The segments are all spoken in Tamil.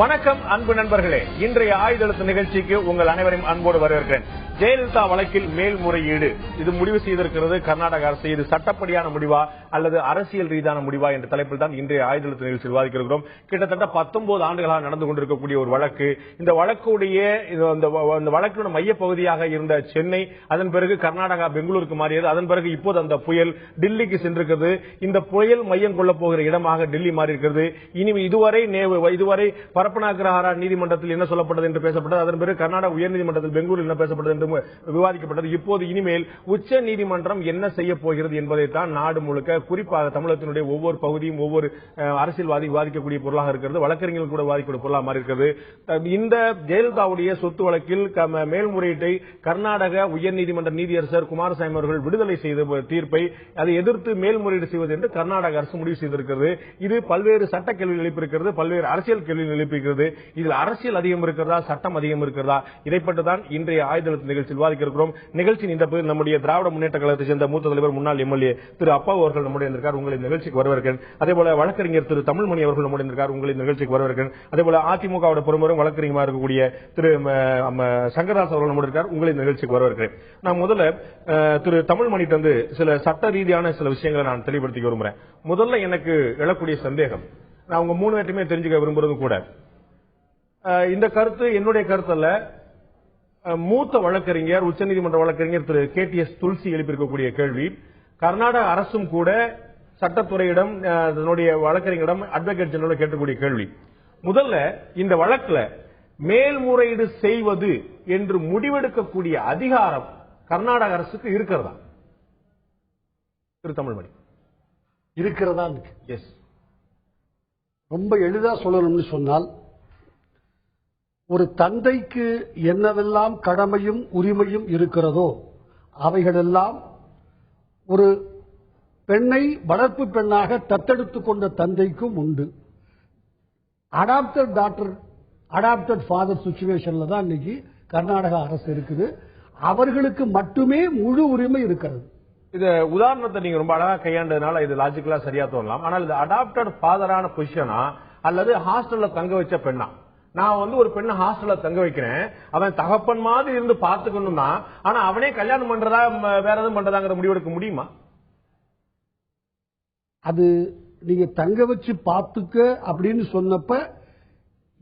வணக்கம் அன்பு நண்பர்களே, இன்றைய ஆயுதெழுத்து நிகழ்ச்சிக்கு உங்கள் அனைவரையும் அன்போடு வரவேற்கிறேன். ஜெயலலிதா வழக்கில் மேல்முறையீடு இது முடிவு செய்திருக்கிறது கர்நாடக அரசு. இது சட்டப்படியான முடிவா அல்லது அரசியல் ரீதியான முடிவா என்ற தலைப்பில் தான் இன்றைய ஆயுதெழுத்து நிகழ்ச்சியில் விவாதிக்கிறோம். கிட்டத்தட்ட 19 ஆண்டுகளாக நடந்து கொண்டிருக்கக்கூடிய ஒரு வழக்கு. இந்த வழக்குடைய வழக்கினுடைய மையப்பகுதியாக இருந்த சென்னை, அதன் பிறகு கர்நாடகா பெங்களூருக்கு மாறியது. அதன் பிறகு இப்போது அந்த புயல் டில்லிக்கு சென்றிருக்கிறது. இந்த புயல் மையம் கொள்ளப் போகிற இடமாக டெல்லி மாறி இருக்கிறது. இனி இதுவரை பரப்பனாகிரஹாரா நீதிமன்றத்தில் என்ன சொல்லப்பட்டது என்று பேசப்பட்டது. அதன் பிறகு கர்நாடக உயர்நீதிமன்றத்தில் பெங்களூரில் என்ன பேசப்பட்டது என்று விவாதிக்கப்பட்டது. இப்போது இனிமேல் உச்ச நீதிமன்றம் என்ன செய்ய போகிறது என்பதைத்தான் நாடு முழுக்க, குறிப்பாக தமிழகத்தினுடைய ஒவ்வொரு பகுதியும் ஒவ்வொரு அரசியல்வாதி விவாதிக்கக்கூடிய பொருளாக இருக்கிறது. வழக்கறிஞர்கள் கூட விவாதிக்கக்கூடிய பொருளாக மாறி இருக்கிறது. இந்த ஜெயலலிதாவுடைய சொத்து வழக்கில் மேல்முறையீட்டை கர்நாடக உயர்நீதிமன்ற நீதியரசர் குமாரசாமி அவர்கள் விடுதலை செய்த தீர்ப்பை அதை எதிர்த்து மேல்முறையீடு செய்வது என்று கர்நாடக அரசு முடிவு செய்திருக்கிறது. இது பல்வேறு சட்ட கேள்விகள் எழுப்பியிருக்கிறது, பல்வேறு அரசியல் கேள்விகள் எழுப்பியிருக்கிறது. இதில் அரசியல் அதிகம் இருக்கிறதா, சட்டம் அதிகம் இருக்கிறதா, இதைப்பட்டுதான் இன்றைய ஆயுதெழுத்து நிகழ்ச்சியில் விவாதிக்க இருக்கிறோம். நிகழ்ச்சியின் இந்த பகுதியில் நம்முடைய திராவிட முன்னேற்ற கழகத்தை சேர்ந்த மூத்த தலைவர் முன்னாள் எம்எல்ஏ திரு அப்பா அவர்கள் நம்முடைய இருக்கார், உங்களை நிகழ்ச்சிக்கு வரவேற்கிறேன். அதேபோல வழக்கறிஞர் திரு தமிழ்மணி அவர்கள் நம்முடைய இருக்கார், உங்களை நிகழ்ச்சிக்கு வரவேற்கிறேன். அதேபோல அதிமுக பிரமுகரும் வழக்கறிஞராக இருக்கக்கூடிய திரு சங்கரதாஸ் அவர்கள் நம்முடைய இருக்கார், உங்களை நிகழ்ச்சிக்கு வரவேற்கிறேன். நான் முதல்ல திரு தமிழ்மணிட்டு வந்து சில சட்ட ரீதியான சில விஷயங்களை நான் தெளிவுபடுத்திக்க விரும்புகிறேன். முதல்ல எனக்கு எழக்கூடிய சந்தேகம், நான் உங்க 3 பேருமே தெரிஞ்சுக்க விரும்புறதும் கூட, இந்த கருத்து என்னுடைய கருத்து அல்ல. மூத்த வழக்கறிஞர், உச்சநீதிமன்ற வழக்கறிஞர் திரு KTS துல்சி எழுப்பியிருக்கக்கூடிய கேள்வி, கர்நாடக அரசும் கூட சட்டத்துறையிடம், அதனுடைய வழக்கறிஞரிடம், அட்வொகேட் ஜெனரல் கேட்கக்கூடிய கேள்வி. முதல்ல இந்த வழக்குல மேல்முறையீடு செய்வது என்று முடிவெடுக்கக்கூடிய அதிகாரம் கர்நாடக அரசுக்கு இருக்கிறதா? திரு தமிழ்மணி. இருக்கிறதா? எஸ். ரொம்ப எளிதா சொல்லணும்னு சொன்னால், ஒரு தந்தைக்கு என்னவெல்லாம் கடமையும் உரிமையும் இருக்கிறதோ அவைகளெல்லாம் ஒரு பெண்ணை வளர்ப்பு பெண்ணாக தத்தெடுத்துக் கொண்ட தந்தைக்கும் உண்டு. அடாப்டட் டாட்டர், அடாப்டட் ஃபாதர் சிச்சுவேஷன்ல தான் இன்னைக்கு கர்நாடக அரசு இருக்குது. அவர்களுக்கு மட்டுமே முழு உரிமை இருக்கிறது. இது உதாரணத்தை நீங்க ரொம்ப அழகா கையாண்டதுனால இது லாஜிக்கலா சரியா தோணலாம். ஆனால் இது அடாப்டட் ஃபாதரான பொசிஷனா அல்லது ஹாஸ்டல்ல தங்க வச்ச பெண்ணா? நான் ஒரு பெண்ணை ஹாஸ்டல்ல தங்க வைக்கிறேன், அவன் தகப்பன் மாதிரி இருந்து பாத்துக்கணும் தான், ஆனா அவனே கல்யாணம் பண்றதா வேற எதுவும் பண்றதாங்கிற முடிவெடுக்க முடியுமா? அது நீங்க தங்க வச்சு பாத்துக்க அப்படின்னு சொன்னப்ப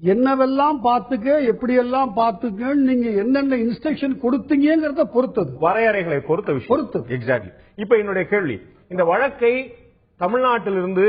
என்னவெல்லாம் பாத்துக்க, எப்படியெல்லாம் பாத்துக்க, நீங்க என்னென்ன இன்ஸ்ட்ரக்ஷன் கொடுத்தீங்கிறத பொறுத்தது, வரையறைகளை பொறுத்த விஷயம் பொறுத்தது. எக்ஸாக்ட்லி. இப்ப என்னுடைய கேள்வி, இந்த வழக்கை தமிழ்நாட்டிலிருந்து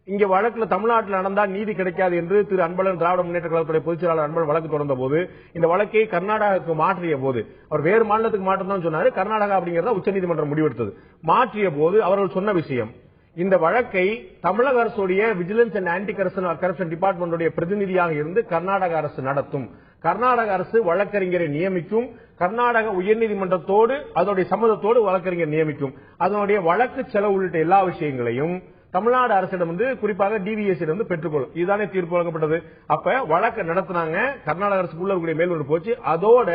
இங்க வழக்குல தமிழ்நாட்டில் நடந்தா நீதி கிடைக்காது என்று திரு அன்பழகன், திராவிட முன்னேற்ற கழகத்துடைய பொதுச்செயலாளர் அன்பழகன் வழக்கு தொடர்ந்த போது, இந்த வழக்கை கர்நாடகாவுக்கு மாற்றிய போது, அவர் வேறு மாநிலத்துக்கு மாற்றம் தான் சொன்னாரு, கர்நாடகா அப்படிங்கறத உச்சநீதிமன்றம் முடிவெடுத்தது. மாற்றிய போது அவர்கள் சொன்ன விஷயம், இந்த வழக்கை தமிழக அரசுடைய vigilance and anti corruption department பிரதிநிதியாக இருந்து கர்நாடக அரசு நடத்தும். கர்நாடக அரசு வழக்கறிஞரை நியமிக்கும். கர்நாடக உயர்நீதிமன்றத்தோடு அதனுடைய சம்மதத்தோடு வழக்கறிஞர் நியமிக்கும். அதனுடைய வழக்கு செலவு உள்ளிட்ட எல்லா விஷயங்களையும் தமிழ்நாடு அரசிடம் குறிப்பாக டிவிஎஸ் பெற்றுக்கொள்ளும். இதுதானே தீர்ப்பு வழங்கப்பட்டது. அப்ப வழக்கு நடத்தினாங்க, கர்நாடக அரசுக்குள்ள மேல்முறை போச்சு. அதோட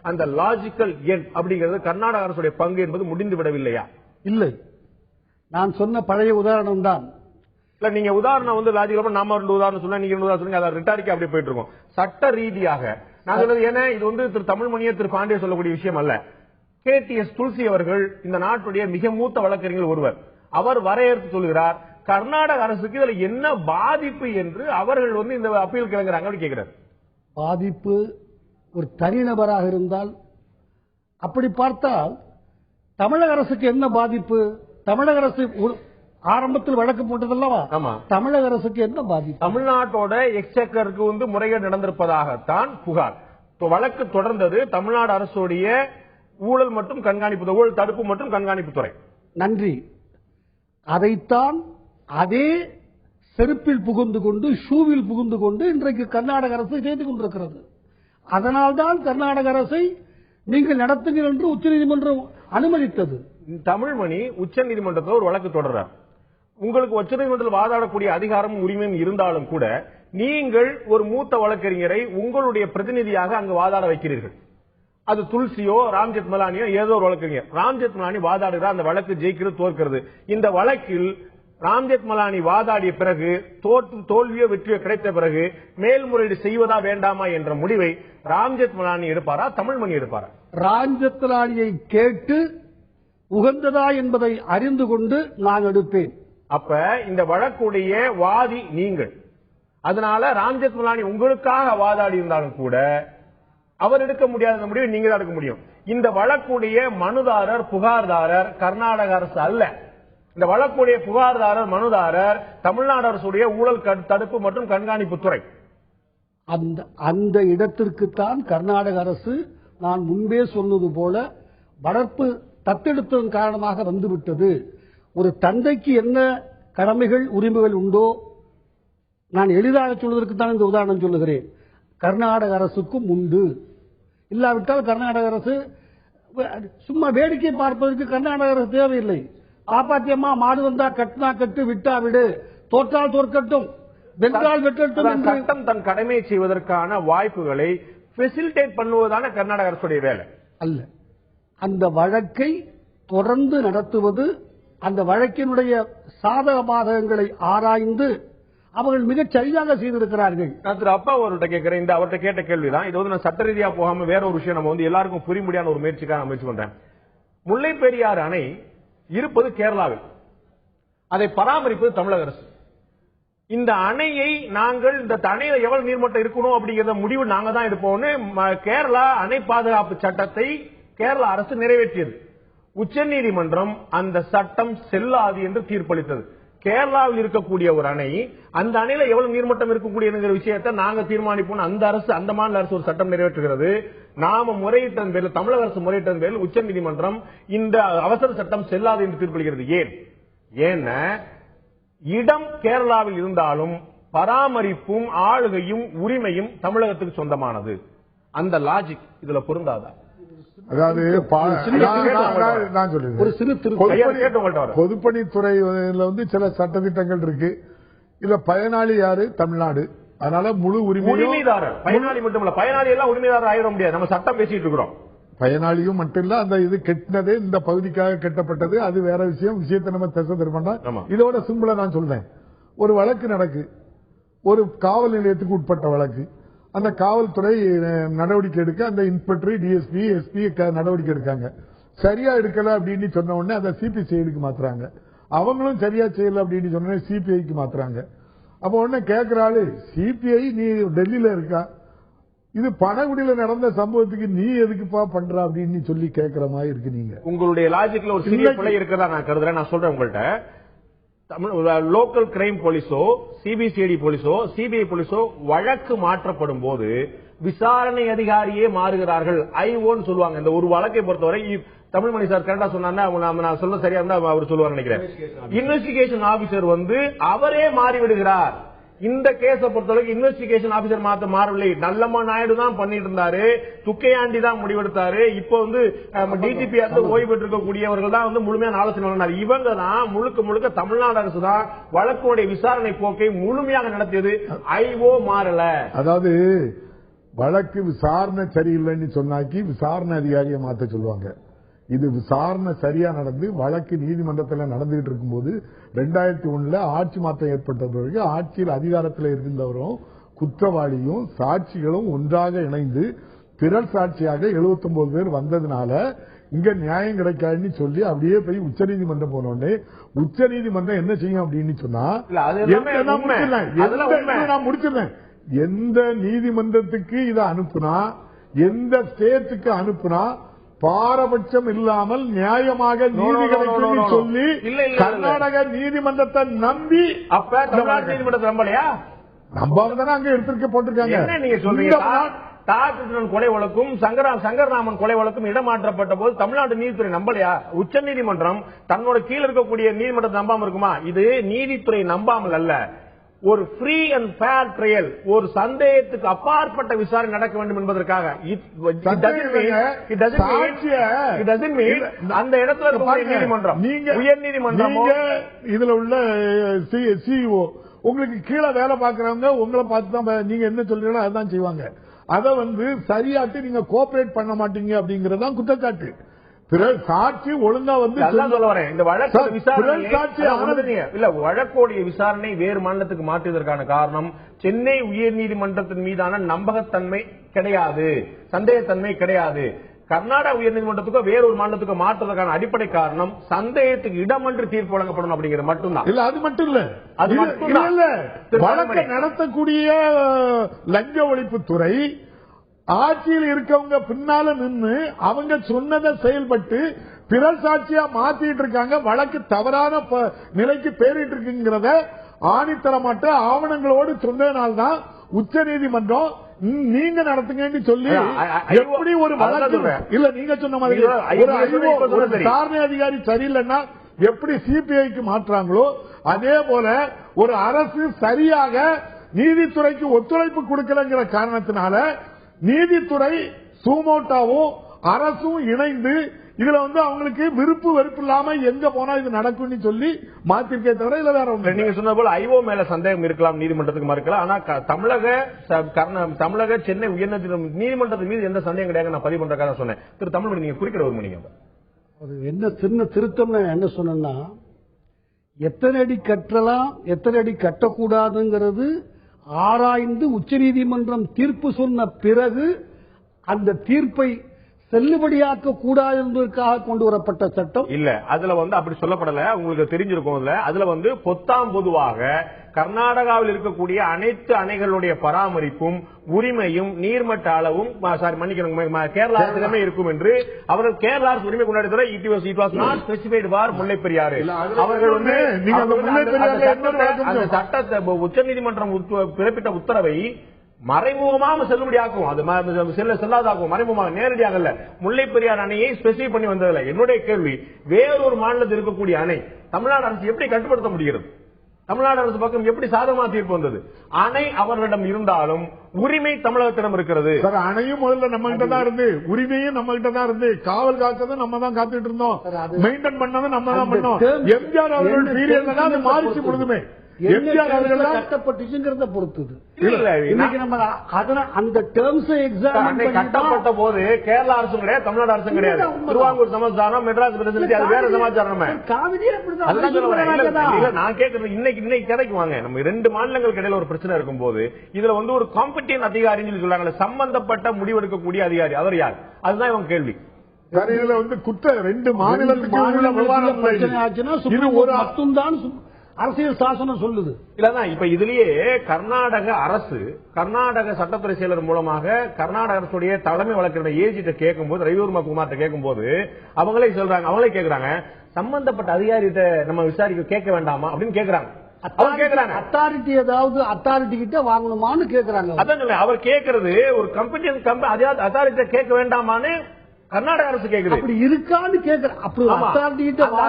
அந்த லாஜிக்கல் எண் அப்படிங்கிறது கர்நாடக அரசுடைய பங்கு என்பது முடிந்து விடவில்லையா? இல்லை. நான் சொன்ன பழைய உதாரணம் தான். இல்ல, நீங்க உதாரணம் லாஜிக்கலா நாம 2 உதாரணம் சொன்னா, நீங்க 2 உதாரணம் சொன்னீங்க, அதை ரிட்டாரிக்கா அப்படியே போயிட்டு இருக்கோம். சட்ட ரீதியாக நாங்கள் ஏன்னா இது திரு தமிழ்மணியை திரு பாண்டிய சொல்லக்கூடிய விஷயம் அல்ல. KTS துல்சி அவர்கள் இந்த நாட்டுடைய மிக மூத்த வழக்கறிஞர் ஒருவர். அவர் வரையறுத்து சொல்கிறார், கர்நாடக அரசுக்கு இதுல என்ன பாதிப்பு என்று அவர்கள் இந்த அப்பீல் கிளங்குறாங்க கேட்கிறார். பாதிப்பு ஒரு தனிநபராக இருந்தால், அப்படி பார்த்தால் தமிழக அரசுக்கு என்ன பாதிப்பு? தமிழக அரசு ஆரம்பத்தில் வழக்கு போட்டதல்லவா? தமிழக அரசுக்கு என்ன பாதிப்பு? தமிழ்நாட்டோட எக்ஸ்செக்கருக்கு முறைகேடு நடந்திருப்பதாகத்தான் புகார். வழக்கு தொடர்ந்தது தமிழ்நாடு அரசுடைய ஊழல் மற்றும் கண்காணிப்பு, ஊழல் தடுப்பு மற்றும் கண்காணிப்பு துறை. நன்றி. அதைத்தான் அதே செருப்பில் புகுந்து கொண்டு, ஷூவில் புகுந்து கொண்டு இன்றைக்கு கர்நாடக அரசு செய்து கொண்டிருக்கிறது. அதனால்தான் கர்நாடக அரசை நீங்கள் நடத்துங்கள் என்று உச்சநீதிமன்றம் அனுமதித்தது. தமிழ்மணி உச்சநீதிமன்றத்தில் ஒரு வழக்கு தொடர்றார். உங்களுக்கு உச்சநீதிமன்றத்தில் வாதாடக்கூடிய அதிகாரமும் உரிமையும் இருந்தாலும் கூட நீங்கள் ஒரு மூத்த வழக்கறிஞரை உங்களுடைய பிரதிநிதியாக அங்கு வாதாட வைக்கிறீர்கள். அது துல்சியோ ராம் ஜெத்மலானியோ ஏதோ ஒரு வழக்கறிஞர். ராம் ஜெத்மலானி வாதாடுகிறார், அந்த வழக்கு ஜெயிக்கிறது, தோற்கிறது. இந்த வழக்கில் ராம்ஜெத் மலானி வாதாடிய பிறகு தோல்வியோ வெற்றியோ கிடைத்த பிறகு மேல்முறையீடு செய்வதா வேண்டாமா என்ற முடிவை ராம்ஜெத் மலானி எடுப்பாரா, தமிழ்மணி எடுப்பாரா? ராம்ஜெத் மலானியை கேட்டு உகந்ததா என்பதை அறிந்து கொண்டு நான் எடுப்பேன். அப்ப இந்த வழக்குடைய வாதி நீங்கள். அதனால ராம்ஜெத் மலானி உங்களுக்காக வாதாடி இருந்தாலும் கூட அவர் எடுக்க முடியாத முடிவை நீங்க தான் எடுக்க முடியும். இந்த வழக்குடைய மனுதாரர் புகார்தாரர் கர்நாடக அரசு அல்ல. இந்த வழக்குடைய புகார்தாரர் மனுதாரர் தமிழ்நாடு அரசுடைய ஊழல் தடுப்பு மற்றும் கண்காணிப்பு துறை. அந்த இடத்திற்குத்தான் கர்நாடக அரசு நான் முன்பே சொன்னது போல வளர்ப்பு தத்தெடுத்ததன் காரணமாக வந்துவிட்டது. ஒரு தந்தைக்கு என்ன கடமைகள் உரிமைகள் உண்டோ, நான் எளிதாக சொல்வதற்கு தான் இந்த உதாரணம் சொல்லுகிறேன், கர்நாடக அரசுக்கும் உண்டு. இல்லாவிட்டால் கர்நாடக அரசு சும்மா வேடிக்கை பார்ப்பதற்கு கர்நாடக அரசு தேவையில்லை. காப்பாத்தியம்மா மாடு வந்தா கட்டினா கட்டு, விட்டா விடு, தோற்றால் தோற்கட்டும், வென்றால் வெற்றட்டும். சட்டம் தன் கடமையை செய்வதற்கான வாய்ப்புகளை பெசிலிட்டேட் பண்ணுவதான கர்நாடக அரசுடைய வேலை அல்ல. அந்த வழக்கை தொடர்ந்து நடத்துவது, அந்த வழக்கினுடைய சாதக பாதகங்களை ஆராய்ந்து அவர்கள் மிகச் சரியாக செய்திருக்கிறார்கள். நான் திரு அப்பா அவர்கிட்ட கேட்கிறேன், இந்த அவர்கிட்ட கேட்ட கேள்விதான். இது வந்து நான் சட்ட ரீதியா போகாம வேற ஒரு விஷயம் நம்ம வந்து எல்லாருக்கும் புரிய முடியாத ஒரு முயற்சிக்காக முயற்சி பண்றேன். முல்லை பெரியாறு அணை இருப்பது கேரளாவில், அதை பராமரிப்பது தமிழக அரசு. இந்த அணையை நாங்கள் இந்த அணையில எவ்வளவு நீர்மட்டம் இருக்கணும் அப்படிங்கிற முடிவு நாங்க தான் எடுப்போம்னு கேரளா அணை பாதுகாப்பு சட்டத்தை கேரளா அரசு நிறைவேற்றியது. உச்சநீதிமன்றம் அந்த சட்டம் செல்லாது என்று தீர்ப்பளித்தது. கேரளாவில் இருக்கக்கூடிய ஒரு அணை, அந்த அணையில எவ்வளவு நீர்மட்டம் இருக்கக்கூடிய விஷயத்தை நாங்க தீர்மானிப்போம். அந்த அரசு, அந்த மாநில அரசு ஒரு சட்டம் நிறைவேற்றுகிறது. நாம முறையிட்டதன் பேரில், தமிழக அரசு முறையிட்டதன் பேரில் உச்சநீதிமன்றம் இந்த அவசர சட்டம் செல்லாது என்று தீர்ப்பளிக்கிறது. ஏன்னா இடம் கேரளாவில் இருந்தாலும் பராமரிப்பும் ஆளுகையும் உரிமையும் தமிழகத்துக்கு சொந்தமானது. அந்த லாஜிக் இதுல பொருந்தாதா? அதாவது நான் சொல்றேன், பொதுப்பணித்துறையில வந்து சில சட்டத்திட்டங்கள் இருக்கு. இதுல பயனாளி யாரு? தமிழ்நாடு. அதனால முழு உரிமைதாரர். பயனாளி மட்டுமல்ல, பயனாளி எல்லாம் உரிமைதாரர் ஆயிட முடியாது. நம்ம சட்டம் பேசிட்டு இருக்கிறோம். பயனாளியும் மட்டும் இல்ல, அந்த இது கெட்டினது இந்த பகுதிக்காக கட்டப்பட்டது, அது வேற விஷயம். விஷயத்தை நம்ம திசை திரும்ப. இதோட சிம்பிளா நான் சொல்றேன், ஒரு வழக்கு நடக்கு, ஒரு காவல் நிலையத்துக்கு உட்பட்ட வழக்கு. அந்த காவல்துறை நடவடிக்கை எடுக்க அந்த இன்ஸ்பெக்டர், டிஎஸ்பி, எஸ்பி நடவடிக்கை எடுக்காங்க. சரியா எடுக்கல அப்படின்னு சொன்ன உடனே அதை சிபிசிஐடிக்கு மாத்துறாங்க. அவங்களும் சரியா செய்யல அப்படின்னு சொன்ன சிபிஐக்கு மாத்துறாங்க. அப்ப உடனே கேட்கிறாள், சிபிஐ நீ டெல்லியில இருக்கா, இது பணகுடியில நடந்த சம்பவத்துக்கு நீ எதுக்குப்பா பண்ற அப்படின்னு சொல்லி கேட்கிற மாதிரி இருக்கு. நீங்க உங்களுடைய லாஜிக்ல ஒரு சிறிய பிழை இருக்கிறதா நான் கருதுறேன். நான் சொல்றேன் உங்கள்கிட்ட, லோக்கல் கிரைம் போலீஸோ, சிபிசிஐடி போலீஸோ, சிபிஐ போலீஸோ வழக்கு மாற்றப்படும் போது விசாரணை அதிகாரியே மாறுகிறார்கள். ஐஓன்னு சொல்லுவாங்க. இந்த ஒரு வழக்கை பொறுத்தவரை தமிழ்மணி சார் கரெக்டா சொன்னா, நான் சொல்ல சரியா இருந்தா அவர் சொல்லுவார் நினைக்கிறேன். இன்வெஸ்டிகேஷன் ஆபீசர் வந்து அவரே மாறிவிடுகிறார். இந்த கேஸை பொறுத்தவரைக்கும் இன்வெஸ்டிகேஷன் ஆபீசர் மாறவில்லை. நல்லம்மா நாயுடு தான் பண்ணிட்டு இருந்தாரு, துக்கையாண்டி தான் முடிவெடுத்தாரு. இப்ப வந்து டிஜிபி ஓய்வு பெற்றிருக்கக்கூடியவர்கள் தான் வந்து முழுமையான ஆலோசனை வந்தார். இவங்க தான் முழுக்க முழுக்க தமிழ்நாடு அரசு தான் வழக்குடைய விசாரணை போக்கை முழுமையாக நடத்தியது. ஐஓ மாறல. அதாவது வழக்கு விசாரணை சரியில்லைன்னு சொன்னாக்கி விசாரணை அதிகாரியை மாத்த சொல்லுவாங்க. இது விசாரணை சரியா நடந்து வழக்கு நீதிமன்றத்தில் நடந்துகிட்டு இருக்கும்போது 2001 ஆட்சி மாற்றம் ஏற்பட்ட பிறகு ஆட்சியில் அதிகாரத்தில் இருந்தவரும் குற்றவாளியும் சாட்சிகளும் ஒன்றாக இணைந்து பிறர் சாட்சியாக 79 பேர் வந்ததுனால இங்க நியாயம் கிடைக்காதுன்னு சொல்லி அப்படியே போய் உச்சநீதிமன்றம் போனோடனே உச்சநீதிமன்றம் என்ன செய்யும் அப்படின்னு சொன்னா, நான் முடிச்சிருந்தேன், எந்த நீதிமன்றத்துக்கு இதை அனுப்புனா, எந்த ஸ்டேட்டுக்கு அனுப்புனா பாரபட்சம் இல்லாமல் நியாயமாக நீதி கிடைக்கும் சொல்லி கர்நாடக நீதிமன்றத்தை நம்பி, அப்ப தமிழ்நாடு நீதிமன்றத்தை நம்பலையா? நம்பாமதானே அங்க எடுத்திருக்க போட்டிருக்காங்க. என்ன நீங்க சொல்றீங்க? தாகிருஷ்ணன் கொலை வழக்கும் சங்கர்ராமன் கொலை வழக்கும் இடமாற்றப்பட்ட போது தமிழ்நாடு நீதித்துறை நம்பலையா? உச்ச நீதிமன்றம் தன்னோட கீழ் இருக்கக்கூடிய நீதிமன்றத்தை நம்பாம இருக்குமா? இது நீதித்துறை நம்பாமல் அல்ல, ஒரு ஃப்ரீ அண்ட் ஃபேர் ட்ரையல், ஒரு சந்தேகத்துக்கு அப்பாற்பட்ட விசாரணை நடக்க வேண்டும் என்பதற்காக. அந்த இடத்துல நீதிமன்றம், உயர் நீதிமன்றம், இதுல உள்ள சிஇஓ உங்களுக்கு கீழே வேலை பார்க்கறவங்க உங்களை பார்த்து தான் நீங்க என்ன சொல்றீங்களோ அதுதான் செய்வாங்க. அதை வந்து சரியாட்டு நீங்க கோஆபரேட் பண்ண மாட்டீங்க அப்படிங்கறதான் குற்றச்சாட்டு. சாட்சி ஒழுங்கா வந்து சொல்ல வரேன். இந்த வழக்கு விசாரணை இல்ல, வழக்கோடைய விசாரணை வேறு மாநிலத்துக்கு மாற்றியதற்கான காரணம் சென்னை உயர்நீதிமன்றத்தின் மீதான நம்பகத்தன்மை கிடையாது, சந்தேகத்தன்மை கிடையாது. கர்நாடக உயர்நீதிமன்றத்துக்கோ வேறொரு மாநிலத்துக்கோ மாற்றுவதற்கான அடிப்படை காரணம் சந்தேகத்துக்கு இடமன்று தீர்ப்பு வழங்கப்படும் அப்படிங்கிற மட்டும்தான். இல்ல அது மட்டும் இல்ல, அது மட்டும் இல்ல. வழக்கை நடத்தக்கூடிய லஞ்ச ஒழிப்புத்துறை ஆட்சியில் இருக்கவங்க பின்னால நின்று அவங்க சொன்னதை செயல்பட்டு பிற சாட்சியா மாத்திட்டு இருக்காங்க. வழக்கு தவறான நிலைக்கு பேரிட்டு இருக்குங்கிறத ஆணித்தரமாட்ட ஆவணங்களோடு சொன்னதுனால்தான் உச்ச நீதிமன்றம் நீங்க நடத்துங்கன்னு சொல்லி எப்படி ஒரு வழக்கு இல்ல நீங்க சொன்ன மாதிரி ஒரு விசாரணை அதிகாரி சரியில்லைன்னா எப்படி சிபிஐக்கு மாற்றாங்களோ அதே போல ஒரு அரசு சரியாக நீதித்துறைக்கு ஒத்துழைப்பு கொடுக்கலங்கிற காரணத்தினால நீதித்துறை சூமோட்டாவும் அரசும் இணைந்து இதுல அவங்களுக்கு விருப்பு வெறுப்பு இல்லாம எங்க போனா இது நடக்கும்னு சொல்லி மாத்திருக்கே தவிர இல்ல வேற ஒன்று. நீங்க சொன்ன போல ஐஓ மேல சந்தேகம் இருக்கலாம், நீதிமன்றத்துக்கு மறுக்கலாம். ஆனா தமிழக சென்னை நீதிமன்றத்தின் மீது எந்த சந்தேகம் கிடையாது நான் பதிவு பண்றதுக்காக சொன்னேன். திரு தமிழ்மணி நீங்க குறிக்கிட ஒரு மணிங்க அது என்ன சின்ன திருத்தம் என்ன சொன்னா எத்தனை அடி கட்டலாம் எத்தனை அடி கட்டக்கூடாதுங்கிறது ஆராய்ந்து உச்சநீதிமன்றம் தீர்ப்பு சொன்ன பிறகு அந்த தீர்ப்பை செல்லுபடியாக்க கூடாது என்பதற்காக கொண்டு வரப்பட்ட சட்டம் இல்ல. அதுல அப்படி சொல்லப்படல, உங்களுக்கு தெரிஞ்சிருக்கும். அதுல பொத்தாம் பொதுவாக கர்நாடகாவில் இருக்கக்கூடிய அனைத்து அணைகளுடைய பராமரிப்பும் உரிமையும் நீர்மட்ட அளவும் கேரளா அரசிடமே இருக்கும் என்று அவர்கள் கேரளா அரசு உரிமை கொண்டாடுகிற it was not specified for Mullai Periyar. அவர்கள் அந்த சட்டத்தை உச்சநீதிமன்றம் பிறப்பித்த உத்தரவை மறைமுகமாக செல்லுபடியாக்கும், அது செல்லாதாக்கும். மறைமுகமாக நேரடியாக இல்ல. முல்லை பெரியார் அணையை ஸ்பெசிஃபை பண்ணி வந்ததில்லை. என்னுடைய கேள்வி, வேறொரு மாநிலத்தில் இருக்கக்கூடிய அணை தமிழ்நாடு அரசு எப்படி கட்டுப்படுத்த முடிகிறது? தமிழ்நாடு அரசு பக்கம் எப்படி சாதகமா தீர்ப்பு வந்தது? அணை அவர்களிடம் இருந்தாலும் உரிமை தமிழகத்திடம் இருக்கிறது. அணையும் முதல்ல நம்ம கிட்ட தான் இருந்து, உரிமையும் நம்ம கிட்ட தான் இருந்து, காவல் காத்ததும் நம்ம தான் காத்துட்டு இருந்தோம், மெயின்டைன் பண்ணதும் நம்ம தான் பண்ணோம். எம்ஜிஆர் அவர்களுடைய பீரியட்ல தான் அது மாறிச்சு முழுதுமே. எம்ஜிஆர் அவர்கள் கட்டப்பட்டுச்சுங்கிறத பொறுத்தது. அந்த டேர்ம்ஸ் எக்ஸாம் கட்டப்பட்ட போது கேரளா அரசும் கிடையாது, தமிழ்நாடு அரசும் கிடையாது. திருவாங்கூர் சமாச்சாரம், மெட்ராஸ் பிரசிடென்சி, அது வேற சமாச்சாரம். நான் கேட்கறது இன்னைக்கு கிடைக்குவாங்க. நம்ம 2 மாநிலங்களுக்கு இடையில ஒரு பிரச்சனை இருக்கும் போது இதுல ஒரு காம்படிட்டிவ் அதிகாரின்னு சொல்றாங்க, சம்பந்தப்பட்ட முடிவெடுக்கக்கூடிய அதிகாரி, அவர் யார்? அதுதான் இவங்க கேள்வி. இதுல குற்ற 2 மாநிலத்துக்கு இது ஒரு மட்டும்தான் அரசியல் சாசனம் சொல்லுது. இல்லதான் இப்ப இதுலயே கர்நாடக அரசு கர்நாடக சட்டத்துறை செயலர் மூலமாக கர்நாடக அரசுடைய தலைமை வழக்கறிஞர் ஏஜிட்ட கேட்கும் போது, ரவிவர்மா குமார்ட்ட கேட்கும் போது அவங்களே சொல்றாங்க, அவங்களே கேட்கிறாங்க, சம்பந்தப்பட்ட அதிகாரிகிட்ட நம்ம விசாரிக்க கேட்க வேண்டாமா அப்படின்னு கேட்கிறாங்க. அத்தாரிட்டி ஏதாவது அத்தாரிட்டி கிட்ட வாங்கணுமான்னு கேட்கிறாங்க. அதான் சொல்ல, அவர் கேட்கறது ஒரு அத்தாரிட்டி கேட்க வேண்டாமான்னு கர்நாடக அரசு கேக்குது. அப்படி இருக்கான்னு கேக்குற. அப்படி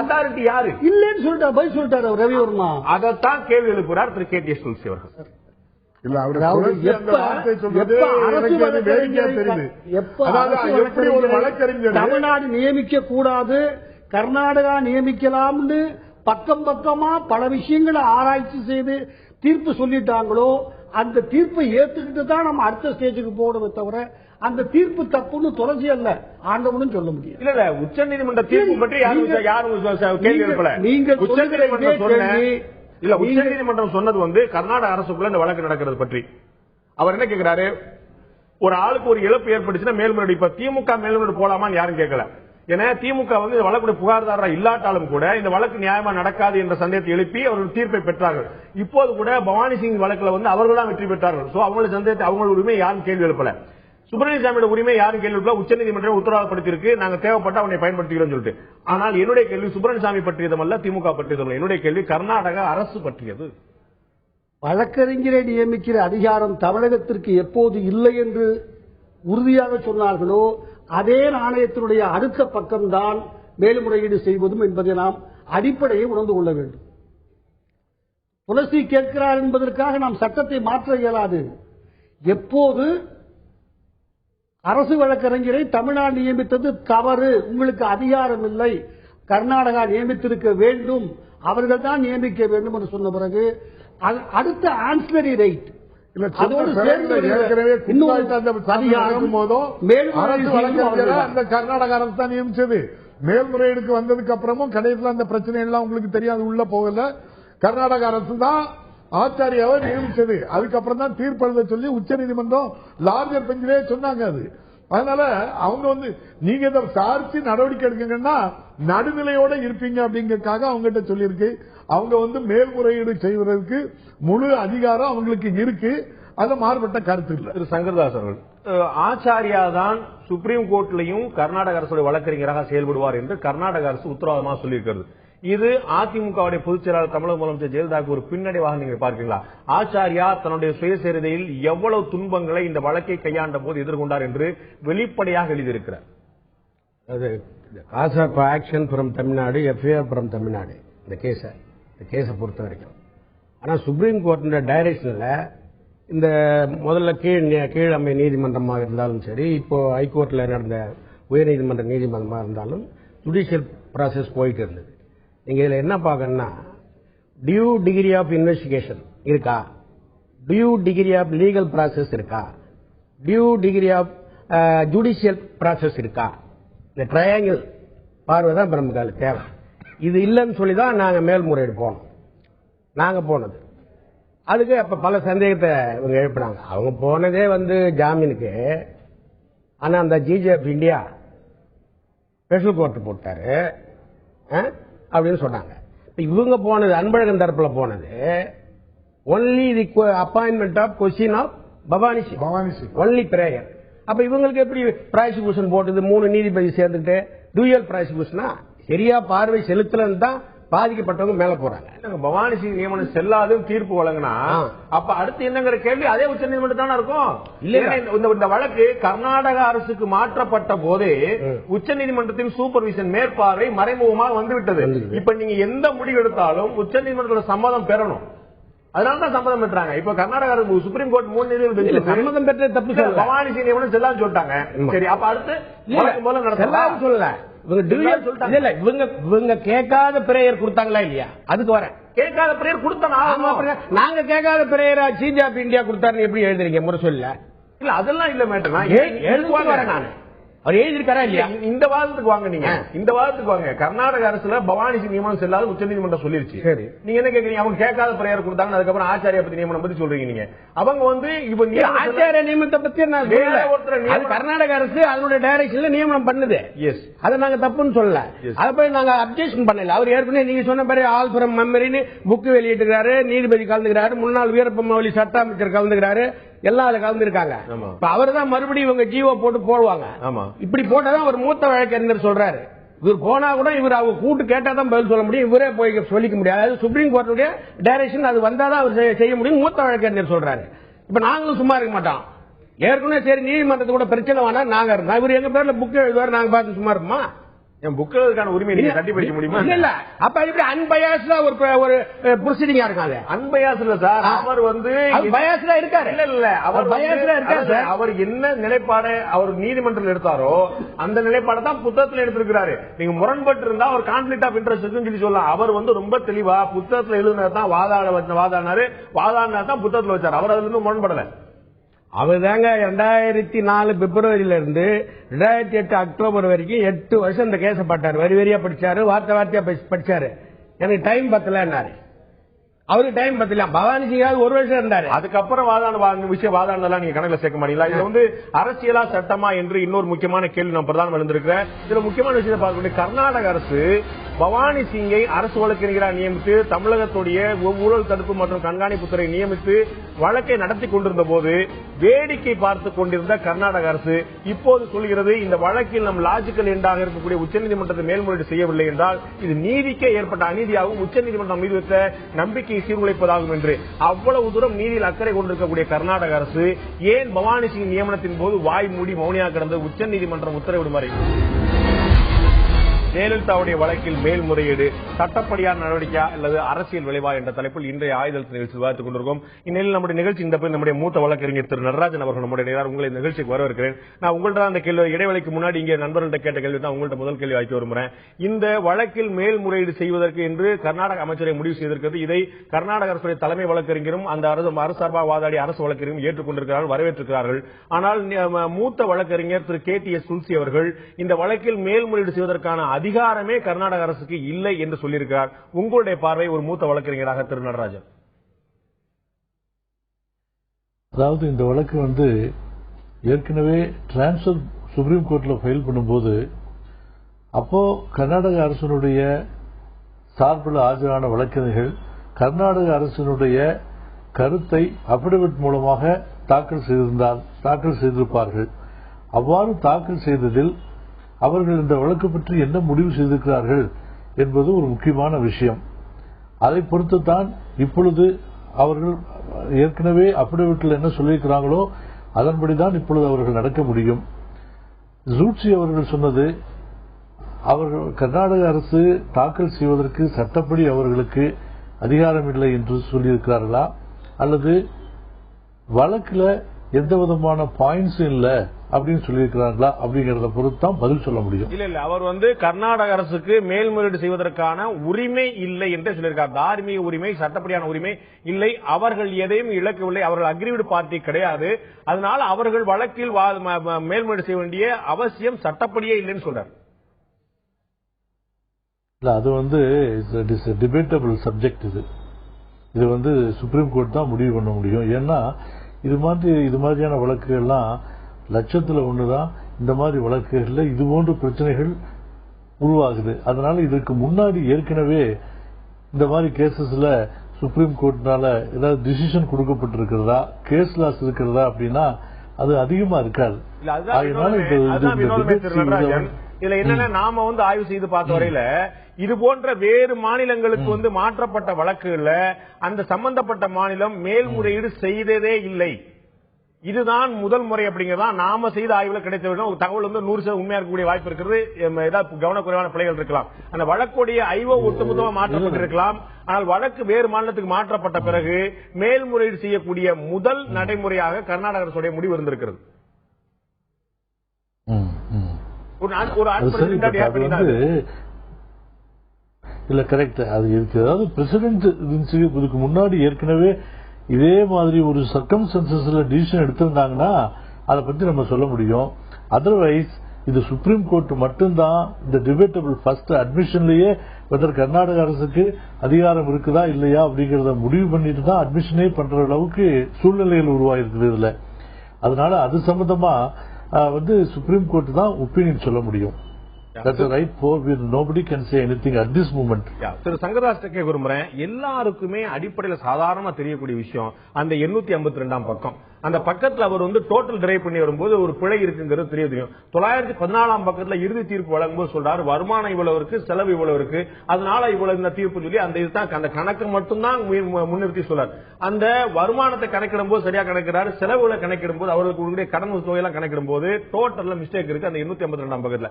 அத்தாரிட்டி யாரு இல்லன்னு சொல்லிட்டாரு, பதில் சொல்லிட்டாரு ரவிவர்மா. அதைத்தான் கேள்வி எழுப்புறார் திரு KTS துளசி அவர்கள். தமிழ்நாடு நியமிக்க கூடாது, கர்நாடகா நியமிக்கலாம்னு பக்கம் பக்கமா பல விஷயங்களை ஆராய்ச்சி செய்து தீர்ப்பு சொல்லிட்டாங்களோ அந்த தீர்ப்பை ஏத்துக்கிட்டு தான் நம்ம அடுத்த ஸ்டேஜுக்கு போகணுமே தவிர அந்த தீர்ப்பு தப்புன்னு தொடர்ச்சி அல்ல ஆண்டவனும் சொல்ல முடியும். இல்ல உச்ச நீதிமன்ற தீர்ப்பு பற்றி யாரும் கேள்வி எழுப்பல. நீங்க உச்ச நீதிமன்றம் சொன்னது கர்நாடக அரசுக்குள்ள இந்த வழக்கு நடக்கிறது பற்றி. அவர் என்ன கேட்கிறாரு, ஒரு ஆளுக்கு ஒரு இழப்பு ஏற்பட்டுச்சுன்னா மேல்முறையீடு, இப்ப திமுக மேல்முறையீடு போலாமான்னு யாரும் கேட்கல. ஏன்னா திமுக இந்த வழக்குடைய புகார்தாரா இல்லாட்டாலும் கூட இந்த வழக்கு நியாயமா நடக்காது என்ற சந்தேகத்தை எழுப்பி அவர்கள் தீர்ப்பை பெற்றார்கள். இப்போது கூட பவானி சிங் வழக்குல அவர்கள் தான் வெற்றி பெற்றார்கள். அவங்களுடைய சந்தேகத்தை, அவங்களுடைய உரிமை யாரும் கேள்வி எழுப்பல. சுப்பிரமணியசாமியோட உரிமை யாரும் கேள்வி எழுப்பல. உச்சநீதிமன்றம் உத்தரவாதப்படுத்தியிருக்கு, நாங்க தேவைப்பட்ட அவனை பயன்படுத்துகிறோம் சொல்லிட்டு. ஆனால் என்னுடைய கேள்வி சுப்பிரமணியசாமி பற்றியதுமல்ல, திமுக பற்றியதும். என்னுடைய கேள்வி கர்நாடக அரசு பற்றியது. வழக்கறிஞரை நியமிக்கிற அதிகாரம் தமிழகத்திற்கு எப்போது இல்லை என்று உறுதியாக சொன்னார்களோ அதே நாணயத்தினுடைய அடுத்த பக்கம்தான் மேல்முறையீடு செய்வதும் என்பதை நாம் அடிப்படையை உணர்ந்து கொள்ள வேண்டும். துளசி கேட்கிறார் என்பதற்காக நாம் சட்டத்தை மாற்ற இயலாது. எப்போது அரசு வழக்கறிஞரை தமிழ்நாடு நியமித்தது தவறு, உங்களுக்கு அதிகாரம் இல்லை, கர்நாடகா நியமித்திருக்க வேண்டும், அவர்கள் தான் நியமிக்க வேண்டும் என்று சொன்ன பிறகு அடுத்த ஆன்சிலரி ரைட் கர்நாடக அரசு தான் நியமிச்சது. மேல்முறையீடுக்கு வந்ததுக்கு அப்புறமும் கடைசியில் அந்த பிரச்சனை எல்லாம் உங்களுக்கு தெரியாது, உள்ள போகல. கர்நாடக அரசு தான் ஆச்சாரியாவை நியமிச்சது. அதுக்கப்புறம் தான் தீர்ப்பு எழுத சொல்லி உச்சநீதிமன்றம் லார்ஜர் பெஞ்சிலே சொன்னாங்க. அது அதனால அவங்க நீங்க இதை சார்த்தி நடவடிக்கை எடுக்கீங்கன்னா நடுநிலையோட இருப்பீங்க அப்படிங்கறதுக்காக அவங்ககிட்ட சொல்லியிருக்கு. அவங்க மேல்முறையீடு செய்வதற்கு முழு அதிகாரம் அவங்களுக்கு இருக்கு. அது மாறுபட்ட கருத்து இல்ல. திரு சங்கர்தாஸ் அவர்கள், ஆச்சாரியா தான் சுப்ரீம் கோர்ட்லயும் கர்நாடக அரசுடைய வழக்கறிஞராக செயல்படுவார் என்று கர்நாடக அரசு உத்தரவாதமாக சொல்லியிருக்கிறது. இது அதிமுகவுடைய பொதுச் செயலாளர் தமிழக முதலமைச்சர் ஜெயலலிதாவுக்கு ஒரு பின்னடைவாக நீங்க பார்க்கிறீங்களா? ஆச்சாரியா தன்னுடைய சுயசரிதையில் எவ்வளவு துன்பங்களை இந்த வழக்கை கையாண்ட போது எதிர்கொண்டார் என்று வெளிப்படையாக எழுதியிருக்கிறார். அது cause of action from Tamil Nadu, FIR from Tamil Nadu இந்த கேஸை பொறுத்த வரைக்கும். ஆனா சுப்ரீம் கோர்ட் டைரக்ஷன்ல இந்த முதல்ல கீழமை நீதிமன்றமாக இருந்தாலும் சரி, இப்போ ஹைகோர்ட்ல நடந்த உயர்நீதிமன்ற நீதிமன்றமாக இருந்தாலும் ஜுடிஷியல் ப்ராசஸ் போயிட்டு இருந்தது. நீங்க இதுல என்ன பார்க்கணும்னா, டியூ டிகிரி ஆஃப் இன்வெஸ்டிகேஷன் இருக்கா, due degree of legal process இருக்கா, due degree of judicial process இருக்கா, இந்த ட்ரையாங்கிள் பார்வை தான் நமக்கு தேவை. இது இல்லைன்னு சொல்லி தான் நாங்க மேல்முறையீடு போனோம். நாங்க போனது அதுக்கு அப்ப பல சந்தேகத்தை இவங்க எழுப்பினாங்க. அவங்க போனதே ஜாமீனுக்கு. ஆனா அந்த ஜிஜிஎஃப் இந்தியா ஸ்பெஷல் கோர்ட் போட்டாரு அப்படின்னு சொன்னாங்க. இவங்க போனது அன்பழகன் தரப்புல போனது only the appointment of question of Bhavani Singh only prayer. அப்ப இவங்களுக்கு எப்படி ப்ராசிக்யூஷன் போட்டது? 3 நீதிபதி சேர்ந்துட்டு டூயல் ப்ராசிக்யூஷனா? சரியா பார்வை செலுத்தலன்னு தான் பாதிக்கப்பட்டவங்க மேல போறாங்க. பவானி சிங் நியமனம் செல்லாது தீர்ப்பு வழங்கினா அப்ப அடுத்து என்னங்கிற கேள்வி அதே உச்சநீதிமன்றம் தானே இருக்கும். இந்த வழக்கு கர்நாடக அரசுக்கு மாற்றப்பட்ட போதே உச்சநீதிமன்றத்தின் சூப்பர்விஷன் மேற்பார்வை மறைமுகமாக வந்துவிட்டது. இப்ப நீங்க எந்த முடிவு எடுத்தாலும் உச்சநீதிமன்றத்தோட சம்மதம் பெறணும். அதனாலதான் சம்மதம் பெற்றாங்க. இப்ப கர்நாடக அரசு சுப்ரீம் கோர்ட் 3 நீதிபதி சம்மதம் பெற்ற தப்பு சொல்ல பவானி சிங் நியமனம் செல்லான்னு சொல்லிட்டாங்க. சரி, அப்ப அடுத்து சொல்லல இவங்க கேட்காத பிரேயர் கொடுத்தாங்களா இல்லையா? அதுக்கு வர கேட்காத பிரேயர் கொடுத்தா நாங்க கேட்காத பிரேயரா சீஃப் ஆஃப் இந்தியா கொடுத்தாருன்னு எப்படி எழுதுறீங்க முறை சொல்ல? இல்ல அதெல்லாம் இல்ல மேட்டர். எழுதுவாங்க நான் அவர் எழுதிருக்காரா இல்லையா? இந்த வாதத்துக்கு வாங்க. நீங்க இந்த வாதத்துக்கு வாங்க. கர்நாடக அரசுல பவானி சிங் நியமனம் செல்லாத உச்சநீதிமன்றம் சொல்லிருச்சு. சரி, நீங்க என்ன கேக்குறீங்க? அவங்க கேட்காத பிரேயர் கொடுத்தாங்க, அதுக்கப்புறம் ஆச்சாரியா பத்தி நியமனம் பத்தி சொல்றீங்க. நீங்க அவங்க இப்ப ஆச்சாரிய நியமனத்தை பத்தி அது கர்நாடக அரசு அதனுடைய டைரக்ஷன்ல நியமனம் பண்ணுது. எஸ், அதை நாங்க தப்புன்னு சொல்லல. அதை போய் நாங்க அப்ஜெக்ஷன் பண்ணல. அவர் ஏற்கனவே நீங்க சொன்ன மாதிரி ஆல் ஃப்ரம் மெமரின்னு புக் வெளியிட்டிருக்காரு, நீதிபதி கலந்துக்கிறாரு, முன்னாள் வீரப்ப மொழி சட்ட அமைச்சர் கலந்துக்கிறாரு, எல்லாம் அதுல கலந்துருக்காங்க. அவர் தான் மறுபடியும் இவங்க ஜீவோ போட்டு போடுவாங்க. இப்படி போட்டதான் ஒரு மூத்த வழக்கறிஞர் சொல்றாரு. இவர் போனா கூட இவர் அவங்க கூட்டு கேட்டாதான் பதில் சொல்ல முடியும், இவரே போய் சொல்லிக்க முடியாது. அதாவது சுப்ரீம் கோர்ட்டுடைய டைரக்ஷன் அது வந்தாதான் அவர் செய்ய முடியும், மூத்த வழக்கறிஞர் சொல்றாரு. இப்ப நாங்களும் சும்மா இருக்க மாட்டோம். ஏற்கனவே சரி நீதிமன்றத்தை கூட பிரச்சனை வேணா நாங்க இருக்கோம். இவர் எங்க பேர்ல புக் எழுதுவார், நாங்க பார்த்து சும்மா இருப்போமா? என் புக்கான உரிமை நீங்க கட்டி படிக்க முடியுமா? இல்ல, அப்ப இப்படி அன்பயாஸ்டா ஒரு ப்ரொசீடிங்கா இருக்காது. அன்பயாஸ் இல்ல சார், அவர் பயாஸ்டா இருக்காரு. இல்ல இல்ல, அவர் பயாஸ்டா இருக்காரு சார். அவர் என்ன நிலைப்பாடு அவர் நீதிமன்றத்தில் எடுத்தாரோ அந்த நிலைப்பாடு தான் புத்தகத்தில் எடுத்திருக்கிறாரு. நீங்க முரண்பட்டு இருந்தா அவர் கான்ஃபிளிக்ட் ஆஃப் இன்ட்ரெஸ்ட் சொல்லி சொல்லலாம். அவர் ரொம்ப தெளிவா புத்தகத்தில் எழுதுனதான் வாதாடினாரு தான் புத்தகத்தில் வச்சாரு. அவர் அதுல இருந்து முரண்படல. அவர் தாங்க 2004 பிப்ரவரியில இருந்து 2008 அக்டோபர் வரைக்கும் 8 வருஷம் இந்த கேஸ பட்டாரு. வரி வரியா படிச்சாரு, வார்த்தை வார்த்தையா படிச்சாரு. எனக்கு டைம் பத்தலன்னாரு. அவருக்கு டைம் பத்தல. பவானி சிங் 1 வருஷம் இருந்தாரு. அதுக்கப்புறம் வாதாடுனதெல்லாம் நீங்க கணக்குல சேர்க்க மாட்டீங்களா? இது அரசியலா சட்டமா என்று இன்னொரு முக்கியமான கேள்வி நான் பிரதானம் எழுந்திருக்கிறேன். இதுல முக்கியமான விஷயத்தை பார்க்க கர்நாடக அரசு பவானி சிங்கை அரசு வழக்கறிஞராக நியமித்து தமிழகத்துடைய ஊழல் தடுப்பு மற்றும் கண்காணிப்புத்துறை நியமித்து வழக்கை நடத்தி கொண்டிருந்த போது வேடிக்கை பார்த்துக் கொண்டிருந்த கர்நாடக அரசு இப்போது சொல்கிறது இந்த வழக்கில் நம் லாஜிக்கல் எண்டாக இருக்கக்கூடிய உச்சநீதிமன்றத்தை மேல்முறையீடு செய்யவில்லை என்றால் இது நீதிக்கே ஏற்பட்ட அநீதியாகவும் உச்சநீதிமன்றம் மீது வைத்த நம்பிக்கை சீர்குலைப்பதாகும் என்று அவ்வளவு தூரம் நீதியில் அக்கறை கொண்டிருக்கக்கூடிய கர்நாடக அரசு ஏன் பவானி சிங் நியமனத்தின் போது வாய் மூடி மௌனியாக கிடந்த உச்சநீதிமன்றம் உத்தரவிடும் வரை ஜெயலலிதாவுடைய வழக்கில் மேல்முறையீடு சட்டப்படியான நடவடிக்கையா அல்லது அரசியல் விளைவா என்ற தலைப்பில் இன்றைய ஆயுதத்தில் நிகழ்ச்சி விவாதித்துக் கொண்டிருக்கோம். இந்நிலையில் நம்முடைய நிகழ்ச்சி இந்த நம்முடைய மூத்த வழக்கறிஞர் திரு நடராஜன் அவர்கள் நம்முடைய உங்களை நிகழ்ச்சிக்கு வரவேற்கிறேன். நான் உங்கள்ட்ட அந்த கேள்வி இடைவெளிக்கு முன்னாடி இங்கே நண்பர்கள்ட்ட கேட்ட கேள்வி தான் உங்கள்ட்ட முதல் கேள்வி வைக்க விரும்புகிறேன். இந்த வழக்கில் மேல்முறையீடு செய்வதற்கு என்று கர்நாடக அமைச்சரை முடிவு செய்திருக்கிறது. இதை கர்நாடக அரசுடைய தலைமை வழக்கறிஞரும் அந்த அரசு சார்பாக வாதாடி அரசு வழக்கறிஞரும் ஏற்றுக்கொண்டிருக்கிறார்கள், வரவேற்றிருக்கிறார்கள். ஆனால் மூத்த வழக்கறிஞர் திரு KTS துல்சி அவர்கள் இந்த வழக்கில் மேல்முறையீடு செய்வதற்கான அதிகாரமே கர்நாடக அரசுக்கு இல்லை என்று சொல்லியிருக்கிறார். உங்களுடைய பார்வை ஒரு மூத்த வழக்கறிஞராக திரு நடராஜன். அதாவது இந்த வழக்கு ஏற்கனவே டிரான்ஸ்பர் சுப்ரீம் கோர்ட்ல ஃபைல் பண்ணும்போது அப்போ கர்நாடக அரசினுடைய சார்பில் ஆஜரான வழக்கறிஞர்கள் கர்நாடக அரசினுடைய கருத்தை அபிடவிட் மூலமாக தாக்கல் செய்திருப்பார்கள். அவ்வாறு தாக்கல் செய்ததில் அவர்கள் இந்த வழக்கு பற்றி என்ன முடிவு செய்திருக்கிறார்கள் என்பது ஒரு முக்கியமான விஷயம். அதை பொறுத்துத்தான் இப்பொழுது அவர்கள் ஏற்கனவே அபிடவிட்டில் என்ன சொல்லியிருக்கிறாங்களோ அதன்படிதான் இப்பொழுது அவர்கள் நடக்க முடியும். ஜூட்சி அவர்கள் சொன்னது அவர்கள் கர்நாடக அரசு தாக்கல் செய்வதற்கு சட்டப்படி அவர்களுக்கு அதிகாரம் இல்லை என்று சொல்லியிருக்கிறார்களா அல்லது வழக்குல எந்த விதமான பாயிண்ட்ஸும் இல்ல அப்படின்னு சொல்லியிருக்கிறார்களா அப்படிங்கறத பொறுத்தான் பதில் சொல்ல முடியும். இல்ல அவர் கர்நாடக அரசுக்கு மேல்முறையீடு செய்வதற்கான உரிமை இல்லை என்று சொல்லியிருக்கார். தார்மீக உரிமை, சட்டப்படியான உரிமை இல்லை. அவர்கள் எதையும் இழக்கவில்லை. அவர்கள் அக்ரிவிட் பார்ட்டி கிடையாது. அதனால அவர்கள் வழக்கில் மேல்முறையீடு செய்ய வேண்டிய அவசியம் சட்டப்படியே இல்லைன்னு சொல்றார். அது டிபேட்டபிள் சப்ஜெக்ட். இது சுப்ரீம் கோர்ட் தான் முடிவு பண்ண முடியும். ஏன்னா இது மாதிரியான வழக்குகள்லாம் லட்சத்துல ஒண்ணுதான். இந்த மாதிரி வழக்குகள்ல இது போன்ற பிரச்சனைகள் உருவாகுது. அதனால இதற்கு முன்னாடி ஏற்கனவே இந்த மாதிரி கேசஸ்ல சுப்ரீம் கோர்ட்னால ஏதாவது டிசிஷன் கொடுக்கப்பட்டிருக்கிறதா, கேஸ் லாஸ் இருக்கிறதா அப்படின்னா அது அதிகமா இருக்காது. இதுல என்னன்னா நாம ஆய்வு செய்து பார்த்த வரையில இது போன்ற வேறு மாநிலங்களுக்கு மாற்றப்பட்ட வழக்குகள்ல அந்த சம்பந்தப்பட்ட மாநிலம் மேல்முறையீடு செய்ததே இல்லை. இதுதான் முதல் முறை அப்படிங்கறதா நாம செய்த ஆய்வுல கிடைத்த ஒரு தகவல் 100% உண்மையா இருக்கக்கூடிய வாய்ப்பு இருக்கிறது. ஏதாவது கவனக்குறைவான பிழைகள் இருக்கலாம். அந்த வழக்குடைய ஐஓ ஒட்டுமொத்தமாக மாற்றப்பட்டிருக்கலாம். ஆனால் வழக்கு வேறு மாநிலத்துக்கு மாற்றப்பட்ட பிறகு மேல்முறையீடு செய்யக்கூடிய முதல் நடைமுறையாக கர்நாடக அரசுடைய முடிவு இருந்திருக்கிறது. இல்ல கரெக்ட். அது ஏதாவது பிரசிடென்ட் இதுக்கு முன்னாடி ஏற்கனவே இதே மாதிரி ஒரு சர்க்கம்ஸ்டன்சஸ்ல டிசிஷன் எடுத்திருந்தாங்கன்னா அதை பத்தி நம்ம சொல்ல முடியும். அதர்வைஸ் இது சுப்ரீம் கோர்ட் மட்டும்தான் இந்த டிபேட்டபிள் ஃபர்ஸ்ட் அட்மிஷன்லயே வெதர் கர்நாடக அரசுக்கு அதிகாரம் இருக்குதா இல்லையா அப்படிங்கறத முடிவு பண்ணிட்டு தான் அட்மிஷனே பண்ற அளவுக்கு சூழ்நிலைகள் உருவாயிருக்குது இதுல. அதனால அது சம்பந்தமா சுப்ரீம் கோர்ட் தான் ஒப்பீனியன் சொல்ல முடியும். That's the right for nobody can say anything at this moment. திரு சங்கராஜ் கேட்க விரும்புறேன். எல்லாருக்குமே அடிப்படையில சாதாரணமா தெரியக்கூடிய விஷயம் அந்த 852ஆம் பக்கம். அந்த பக்கத்துல அவர் டோட்டல் டிரைவ் பண்ணி வரும்போது ஒரு பிழை இருக்குங்கிறது தெரியும். 914ஆம் பக்கத்துல இறுதி தீர்ப்பு வழங்கும்போது சொல்றாரு வருமானம் இவ்வளவு இருக்கு, செலவு இவ்வளவு இருக்கு, அதனால இவ்வளவு இந்த தீர்ப்பு சொல்லி அந்த இதுதான் அந்த கணக்கு மட்டும்தான் முன்னிறுத்தி சொல்றாரு. அந்த வருமானத்தை கணக்கிடும் போது சரியா கணக்கிறாரு, செலவுகளை கணக்கிடும் போது அவர்களுக்கு கடன் தொகையெல்லாம் கணக்கிடும் போது டோட்டல்ல மிஸ்டேக் இருக்கு அந்த 852ஆம் பக்கத்துல.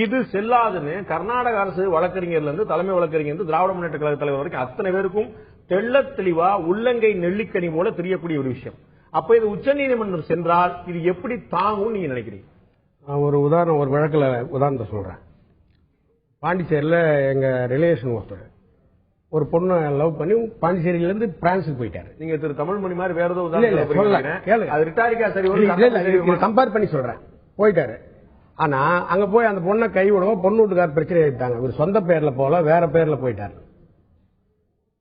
இது செல்லாதுன்னு கர்நாடக அரசு வழக்கறிஞர்ல இருந்து தலைமை வழக்கறிஞர் திராவிட முன்னேற்ற கழக தலைவர் வரைக்கும் அத்தனை பேருக்கும் தெள்ள தெளிவா உள்ளங்கை நெல்லிக்கனி போல தெரியக்கூடிய ஒரு விஷயம். அப்ப இது உச்சநீதிமன்றம் சென்றால் இது எப்படி தாங்கும் நீங்க நினைக்கிறீங்க? ஒரு உதாரணத்தை சொல்றேன். பாண்டிச்சேரியில எங்க ரிலேஷன் ஒருத்தர் ஒரு பொண்ணு லவ் பண்ணி பாண்டிச்சேரியில இருந்து பிரான்ஸுக்கு போயிட்டாரு. நீங்க திரு தமிழ்மணி மாதிரி வேற ஏதோ கம்பேர் பண்ணி சொல்றேன். போயிட்டாரு. ஆனா அங்க போய் அந்த பொண்ணை கை விடவும் பொண்ணு வீட்டுக்கார பிரச்சனை எடுத்தாங்க. இவர் சொந்த பேர்ல போல வேற பேர்ல போயிட்டாரு.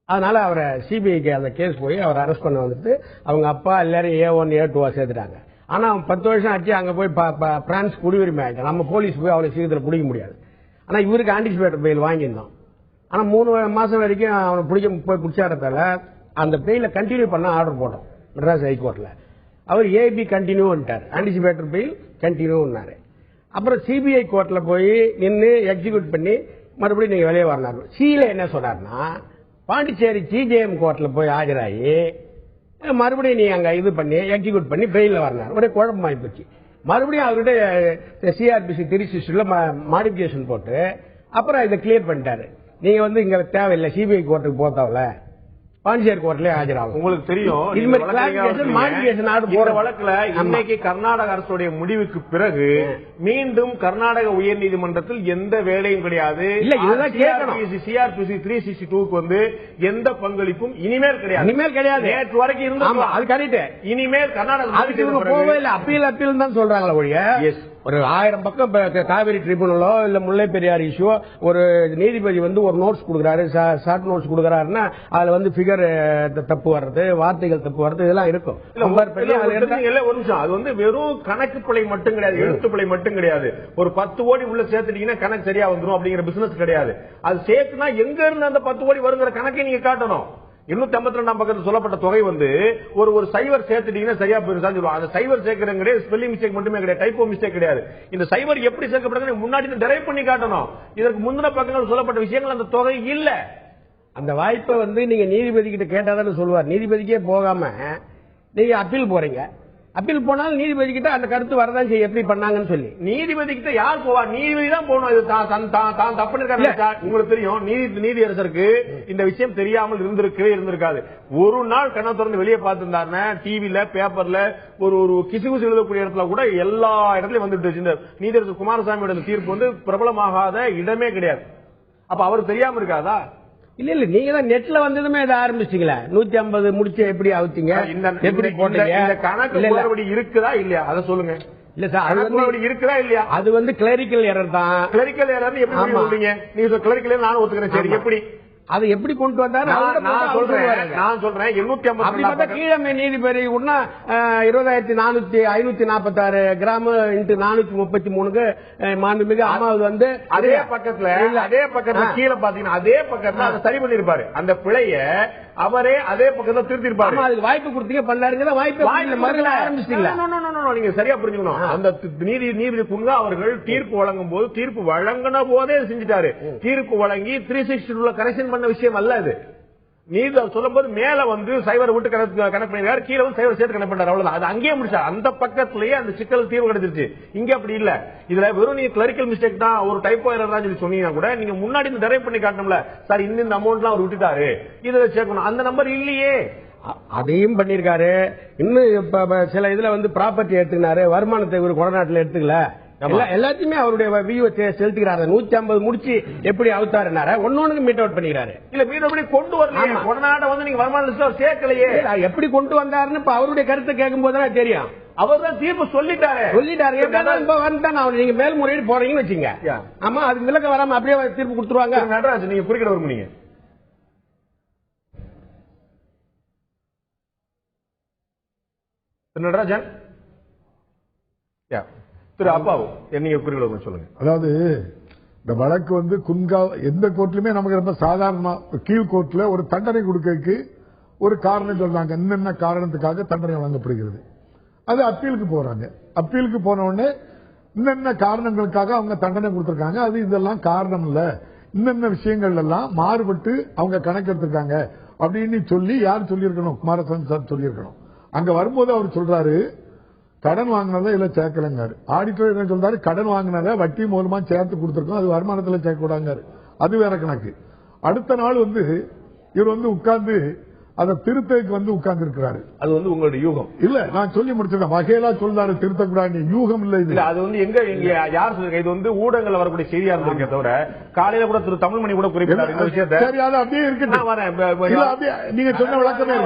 அதனால அவரை சிபிஐக்கு அந்த கேஸ் போய் அவர் அரெஸ்ட் பண்ண வந்துட்டு அவங்க அப்பா எல்லாரும் A1 A2 சேர்த்துட்டாங்க. ஆனா அவன் 10 வருஷம் ஆச்சு அங்க போய் பிரான்ஸ் குடியுரிமை ஆயிட்டான். நம்ம போலீஸ் போய் அவளை சீக்கிரத்தில் பிடிக்க முடியாது. ஆனா இவருக்கு ஆன்டிசிபேட்டர் பெயில் வாங்கியிருந்தோம். ஆனா 3 மாசம் வரைக்கும் அவனை போய் பிடிச்சாடத்தால அந்த பெயில கண்டினியூ பண்ண ஆர்டர் போட்டோம் மெட்ராஸ் ஹைகோர்ட்ல. அவர் ஏபி கண்டினியூட்டார், ஆன்டிசிபேட்டர் பெயில் கண்டினியூன்னாரு. அப்புறம் சிபிஐ கோர்ட்ல போய் நின்று எக்ஸிக்யூட் பண்ணி மறுபடியும் நீங்க வெளியே வரணும். சில என்ன சொன்னார்னா பாண்டிச்சேரி சிஜேஎம் கோர்ட்ல போய் ஆஜராகி மறுபடியும் நீ அங்க இது பண்ணி எக்ஸிக்யூட் பண்ணி பெயில வரணும். ஒரே குழப்பமாயி போச்சு. மறுபடியும் அவர்கிட்ட சிஆர்பிசி 360 மாடிபிகேஷன் போட்டு அப்புறம் இதை கிளியர் பண்ணிட்டாரு. நீங்க இங்க தேவையில்லை, சிபிஐ கோர்ட்டுக்கு போத்தவல பாண்டிச்சேரி கோர்ட்லயே ஆஜராகும். உங்களுக்கு தெரியும் வழக்குல இன்னைக்கு கர்நாடக அரசுடைய முடிவுக்கு பிறகு மீண்டும் கர்நாடக உயர்நீதிமன்றத்தில் எந்த வேலையும் கிடையாது. சிஆர்பிசி 362 எந்த பங்களிப்பும் இனிமேல் கிடையாது. நேற்று வரைக்கும் இனிமேல் கர்நாடக போவே இல்லை. அப்பீல் தான் சொல்றாங்களா ஒழிய ஒரு 1000 பக்கம் காவிரி ட்ரிபியூனலோ இல்ல முல்லை பெரியார் இஷ்யூ ஒரு நீதிபதி வந்து ஒரு நோட்ஸ் கொடுக்குறாரு, ஷார்ட் நோட்ஸ் கொடுக்குறாருன்னா அதுல வந்து ஃபிகர் தப்பு வர்றது, வார்த்தைகள் தப்பு வர்றது இதெல்லாம் இருக்கும். ஒரு நிமிஷம், அது வந்து வெறும் கணக்கு பிழை மட்டும் கிடையாது, எழுத்து பிழை மட்டும் கிடையாது. ஒரு 10 கோடி உள்ள சேர்த்துட்டீங்கன்னா கணக்கு சரியா வந்துடும் அப்படிங்கிற பிசினஸ் கிடையாது. அது சேர்த்துனா எங்க இருந்து அந்த 10 கோடி வருங்கிற கணக்கை நீங்க காட்டணும். 252 பக்கத்தில் சொல்லப்பட்ட தொகை வந்து ஒரு சைவர் சேர்த்துட்டீங்கன்னா சரியா போயிடும். அந்த சைவர் சேர்க்கிறது கிடையாது, ஸ்பெல்லிங் மிஸ்டேக் மட்டுமே கிடையாது, டைப்போ மிஸ்டேக் கிடையாது. இந்த சைவர் எப்படி சேர்க்கப்படுறது முன்னாடி டெரைவ் பண்ணி காட்டணும். இதற்கு முந்தின பக்கங்கள் சொல்லப்பட்ட விஷயங்கள் அந்த தொகை இல்ல. அந்த வாய்ப்பை வந்து நீங்க நீதிபதி கிட்ட கேட்டாதான் சொல்லுவார். நீதிபதிக்கே போகாம நீங்க அப்பீல் போறீங்க. அப்பீல் போனாலும் நீதிபதி கிட்ட அந்த கருத்து வரதான் செய்ய எப்படி பண்ணாங்கன்னு சொல்லி. நீதிபதி கிட்ட யார் போவா? நீதிபதி தான் போகணும். இது தான் தப்பு இருக்காரு. உங்களுக்கு தெரியும் நீதியரசருக்கு இந்த விஷயம் தெரியாமல் இருந்திருக்காது. ஒரு நாள் கண்ணை திறந்து வெளியே பார்த்திருந்தாருன்னா டிவில பேப்பர்ல ஒரு கிசுகுசு எழுதக்கூடிய இடத்துல கூட எல்லா இடத்துலயும் வந்துட்டு நீதியரசர் குமாரசாமியோட தீர்ப்பு வந்து பிரபலமாகாத இடமே கிடையாது. அப்ப அவருக்கு தெரியாம இருக்காதா? இல்ல நீங்க தான் நெட்ல வந்ததுமே இதை ஆரம்பிச்சிட்டீங்களா? 150 முடிச்சு எப்படி அவுத்தீங்க, எப்படி போட்டீங்க? கணக்கு இருக்குதா இல்லையா அதை சொல்லுங்க. இல்ல சார், அது இருக்குதா இல்லையா? அது வந்து கிளரிக்கல் எரர் தான். கிளரிக்கல் எரர் எப்படி சொல்றீங்க? நீங்க கிளரிக்கல் நானும் ஒத்துக்கிறேன். சரி, எப்படி அதை எப்படி கொண்டு வந்தாரு? நான் சொல்றேன் 850 கீழே நீதிபதி 20,546 கிராம் × 433க்கு மாண்புமிகு அம்மாவது வந்து அதே பக்கத்துல கீழே பாத்தீங்கன்னா அதே பக்கத்துல அதை சரி பண்ணிருப்பாரு. அந்த பிழைய அவரே அதே பக்கத்துல திருத்திருப்பாரு. அதுக்கு வாய்ப்பு கொடுத்தீங்க பண்ணாருங்க. வாய்ப்பு ஆரம்பிச்சிட்டீங்களா? நீங்க சரியா புரிஞ்சுக்கணும். அந்த நீதிபதி குன்கா அவர்கள் தீர்ப்பு வழங்கும் போது தீர்ப்பு வழங்கின போதே செஞ்சுட்டாரு. தீர்ப்பு வழங்கி 360 கரெக்ஷன் பண்ண விஷயம் அல்ல அது. நீதி சொல்லும் போது மேல வந்து சைவர் விட்டு கணக்கு பண்ணிருக்காரு, கீழே வந்து சைவர் சேர்த்து கணக்கு பண்ணாரு. அவ்வளவுதான். அது அங்கேயே முடிச்சார். அந்த பக்கத்திலேயே அந்த சிக்கல் தீர்வு கிடைச்சிருச்சு. இங்க அப்படி இல்ல. இதுல வெறும் நீங்க கிளரிக்கல் மிஸ்டேக் தான், ஒரு டைப்போ எரர் தான் சொல்லி சொன்னீங்கன்னா கூட நீங்க முன்னாடி இந்த டெரைவ் பண்ணி காட்டணும்ல. சார் இந்த அமௌண்ட் எல்லாம் அவர் விட்டுட்டாரு, இதுல சேர்க்கணும். அந்த நம்பர் இல்லையே. அதையும் பண்ணிருக்காரு. இன்னும் சில இதுல வந்து ப்ராப்பர்ட்டி எடுத்துக்கினாரு, வருமானத்தை ஒரு கொடநாட்டில் எடுத்துக்கல. எல்லாத்தையுமே அவருடைய வியூ செலுத்துகிறாரு. 150 முடிச்சு எப்படி அவுத்தாருனார ஒன்னொன்னு மீட் அவுட் பண்ணிக்கிறாரு. இல்ல மீட் அவுட் கொண்டு வரல. கொடநாட்டை வந்து நீங்க வருமான லிஸ்ட் சேர்க்கலையே. எப்படி கொண்டு வந்தாருன்னு அவருடைய கருத்தை கேட்கும் போதுதான் தெரியும். அவர் தான் தீர்ப்பு சொல்லிட்டாரு. நீங்க மேல்முறையீடு போறீங்கன்னு வச்சுங்க. ஆமா, அது விலக்க வராம அப்படியே தீர்ப்பு கொடுத்துருவாங்க. நடராஜ், நீங்க குறிக்கிட விரும்புனீங்க. நடராஜன் திரு அப்பாவு நீங்க குறிப்பிட சொல்லுங்க. அதாவது இந்த வழக்கு வந்து குன்கா எந்த கோர்ட்லயுமே நமக்கு ரொம்ப சாதாரணமா கீழ் கோர்ட்ல ஒரு தண்டனை கொடுக்கறதுக்கு ஒரு காரணம் சொல்றாங்க. என்னென்ன காரணத்துக்காக தண்டனை வழங்கப்படுகிறது. அது அப்பீலுக்கு போறாங்க. அப்பீலுக்கு போன உடனே இன்னென்ன காரணங்களுக்காக அவங்க தண்டனை கொடுத்திருக்காங்க. அது இதெல்லாம் காரணம் இல்ல, இன்னென்ன விஷயங்கள் எல்லாம் மாறுபட்டு அவங்க கணக்கெடுத்திருக்காங்க அப்படின்னு சொல்லி யார் சொல்லியிருக்கணும்? குமாரசாமி சார் சொல்லியிருக்கணும். அங்க வரும்போது அவர் சொல்றாரு கடன் வாங்கினதை இல்ல சேர்க்கலங்காரு. ஆடிட்டர் என்ன சொல்றாரு? கடன் வாங்கினதை வட்டி மூலமா சேர்த்து கொடுத்திருக்கோம், அது வருமானத்தில் சேர்க்கக்கூடாங்காரு. அது வேற கணக்கு. அடுத்த நாள் வந்து இவர் வந்து உட்கார்ந்து அதை திருத்தக்கு வந்து உட்கார்ந்து இருக்கிறாரு. அது வந்து உங்களுடைய யூகம் இல்ல, நான் சொல்லி முடிச்சிருக்கேன். வகையெல்லாம் சொல்றாரு திருத்தக்கூடாது. யூகம் இல்ல இது. அது வந்து எங்க யார் சொல்லிருக்க? இது வந்து ஊடகங்கள் வரக்கூடிய செய்தியா இருந்திருக்கே தவிர காலையில கூட திரு தமிழ்மணி கூட குறிப்பிட்டார் இந்த விஷயத்தை. சரி, அது அப்படியே இருக்கு. நீங்க சொன்ன விளக்கமே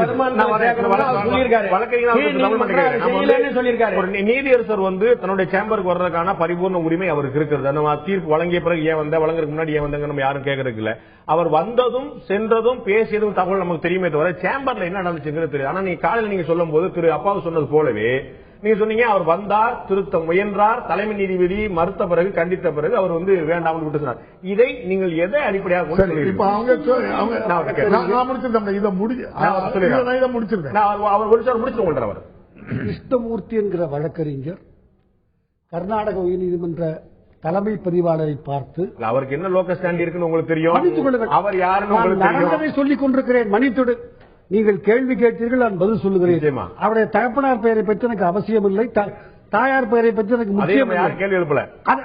ஒரு நீதியரசர் வந்து தன்னுடைய சேம்பருக்கு வர்றதுக்கான பரிபூர்ண உரிமை அவருக்கு இருக்கிறது. நம்ம தீர்ப்பு வழங்கிய பிறகு ஏன் வந்த, வழங்குறதுக்கு முன்னாடி ஏன் வந்தாங்க நம்ம யாரும் கேட்கறதுக்கு இல்ல. அவர் வந்ததும் சென்றதும் பேசியதும் தகவல் நமக்கு தெரியுமே தவிர சேம்பர்ல என்ன நடந்துச்சுங்கிறது தெரியும். ஆனா நீங்க காலையில் நீங்க சொல்லும் போது திரு அப்பாவு சொன்னது போலவே நீங்க சொன்னீங்க அவர் வந்தார், திருத்த முயன்றார், தலைமை நீதிபதி மறுத்த பிறகு கண்டித்த பிறகு அவர் வந்து வேண்டாம் விட்டு சொன்னார். இதை நீங்கள் எதை அடிப்படையாக முடிச்சு அவர் கிருஷ்ணமூர்த்தி என்கிற வழக்கறிஞர் கர்நாடக உயர்நீதிமன்ற தலைமை பதிவாளரை பார்த்து அவருக்கு என்ன லோக்கல் ஸ்டாண்ட் இருக்குன்னு உங்களுக்கு தெரியும். அவர் யாருன்னு நடந்ததை சொல்லிக் கொண்டிருக்கிறேன். மன்னித்துடு, நீங்கள் கேள்வி கேட்டீர்கள், நான் பதில் சொல்லுகிறேன். அவருடைய தகப்பனார் பெயரை பற்றி எனக்கு அவசியம் இல்லை, தாயார் பெயரை பற்றி எனக்கு முக்கியம் கேள்வி எழுப்பல.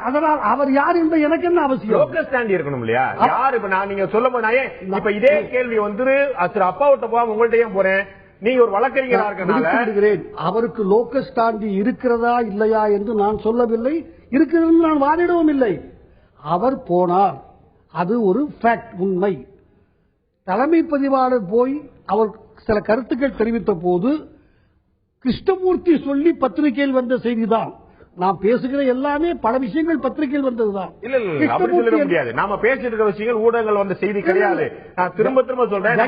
அதனால் அவர் யார் என்று எனக்கு என்ன அவசியம்? லோக்கல் ஸ்டாண்ட் இருக்கணும் இல்லையா? யார் இப்ப நான் நீங்க சொல்லும் போது இப்ப இதே கேள்வி வந்து திரு அப்பாவிட்ட போக உங்கள்ட்ட ஏன் போறேன்? நீங்க ஒரு வழக்கறிஞராக இருக்கிறேன். அவருக்கு லோக்கல் ஸ்டாண்ட் இருக்கிறதா இல்லையா என்று நான் சொல்லவில்லை, இருக்கிறது நான் வாதிடவும் இல்லை. அவர் போனார், அது ஒரு ஃபேக்ட், உண்மை. தலைமை பதிவாளர் போய் அவர் சில கருத்துக்கள் தெரிவித்த போது கிருஷ்ணமூர்த்தி சொல்லி பத்திரிகையில் வந்த செய்திதான். நாம் பேசுகிற எல்லாமே பல விஷயங்கள் பத்திரிகையில் வந்ததுதான். இல்ல அப்படி சொல்லிட முடியாது. நாம பேசிட்டு இருக்கிற விஷயங்கள் ஊடகங்கள் வந்த செய்தி கிடையாது. நான் திரும்ப சொல்றேன்.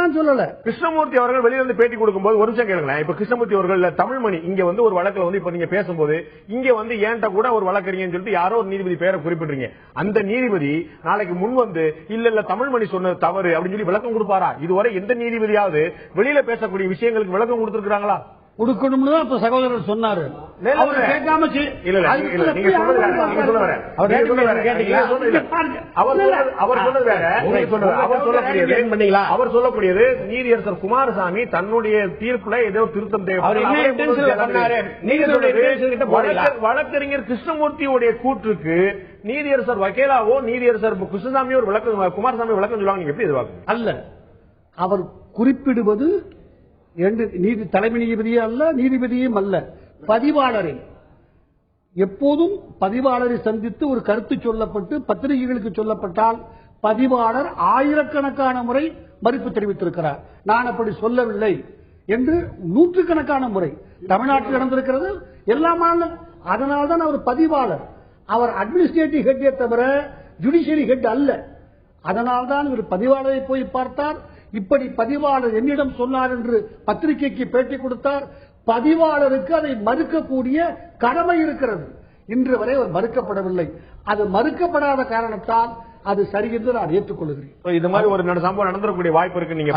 நான் சொல்லல. கிருஷ்ணமூர்த்தி அவர்கள் வெளியிலிருந்து பேட்டி கொடுக்கும்போது ஒரு நிமிஷம் கேளுங்களேன். இப்ப கிருஷ்ணமூர்த்தி அவர்கள் தமிழ்மணி இங்க வந்து ஒரு வழக்குல வந்து இப்ப நீங்க பேசும்போது இங்க வந்து ஏன்ட்ட கூட ஒரு வழக்கறிஞர்னு சொல்லிட்டு யாரோ ஒரு நீதிபதி பேரை குறிப்பிடுறீங்க. அந்த நீதிபதி நாளைக்கு முன் வந்து இல்ல தமிழ்மணி சொன்னது தவறு அப்படின்னு சொல்லி விளக்கம் கொடுப்பாரா? இதுவரை எந்த நீதிபதியாவது வெளியில பேசக்கூடிய விஷயங்களுக்கு விளக்கம் கொடுத்திருக்காங்களா? கொடுக்கணும்னு தான் இப்ப சகோதரர் சொன்னாரு. கேட்காம அவர் சொல்லக்கூடியது நீதியரசர் குமாரசாமி தன்னுடைய தீர்ப்புல ஏதோ திருத்தம் வழக்கறிஞர் கிருஷ்ணமூர்த்தியுடைய கூற்றுக்கு நீதியரசர் வக்கேலாவோ நீதியரசர் கிருஷ்ணசாமியோ விளக்கம் குமாரசாமி விளக்கம் சொல்லுவாங்க. எப்படி எதிர்பார்க்கும்? அல்ல, அவர் குறிப்பிடுவது தலைமை நீதிபதியே அல்ல, நீதிபதியும் அல்ல, பதிவாளரை. எப்போதும் பதிவாளரை சந்தித்து ஒரு கருத்து சொல்லப்பட்டு பத்திரிகைகளுக்கு சொல்லப்பட்டால் பதிவாளர் ஆயிரக்கணக்கான முறை மறுப்பு தெரிவித்திருக்கிறார். நான் அப்படி சொல்லவில்லை என்று நூற்றுக்கணக்கான முறை தமிழ்நாட்டில் நடந்திருக்கிறது. எல்லா அதனால்தான் அவர் பதிவாளர். அவர் அட்மினிஸ்ட்ரேட்டிவ் ஹெட்டே தவிர ஜுடிஷியரி ஹெட் அல்ல. அதனால்தான் இவர் பதிவாளரை போய் பார்த்தார். இப்படி பதிவாளர் என்னிடம் சொன்னார் என்று பத்திரிகைக்கு பேட்டி கொடுத்தார். பதிவாளருக்கு அதை மறுக்கக்கூடிய கடமை இருக்கிறது. இன்று வரை அவர் மறுக்கப்படவில்லை. அது மறுக்கப்படாத காரணத்தால் அது சரி என்று நான் ஏற்றுக்கொள்கிறேன். இது மாதிரி ஒரு சம்பவம் நடந்துடக்கூடிய வாய்ப்பு இருக்கு. நீங்க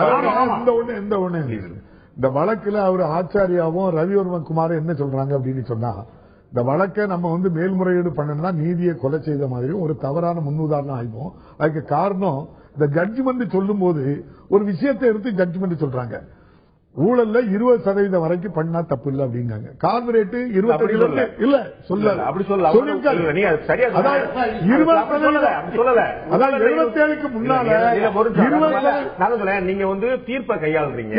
இந்த வழக்குல அவர் ஆச்சாரியாவும் ரவிவர்மன் குமார் என்ன சொல்றாங்க அப்படின்னு சொன்னா, இந்த வழக்கை நம்ம வந்து மேல்முறையீடு பண்ணா நீதியை கொலை செய்த மாதிரி ஒரு தவறான முன்னுதாரணம் ஆயிடும். அதுக்கு காரணம் இந்த ஜட்ஜ்மெண்ட் சொல்லும் போது ஒரு விஷயத்தை எடுத்து ஜட்ஜ்மெண்ட் சொல்றாங்க. ஊழல்ல 20% வரைக்கும் பண்ணா தப்பு இல்ல அப்படிங்காங்க. கார்பரேட் 20% இல்ல சொல்ல அப்படி சொல்ல 77க்கு முன்னால நீங்க வந்து தீர்ப்பை கையாளுறீங்க.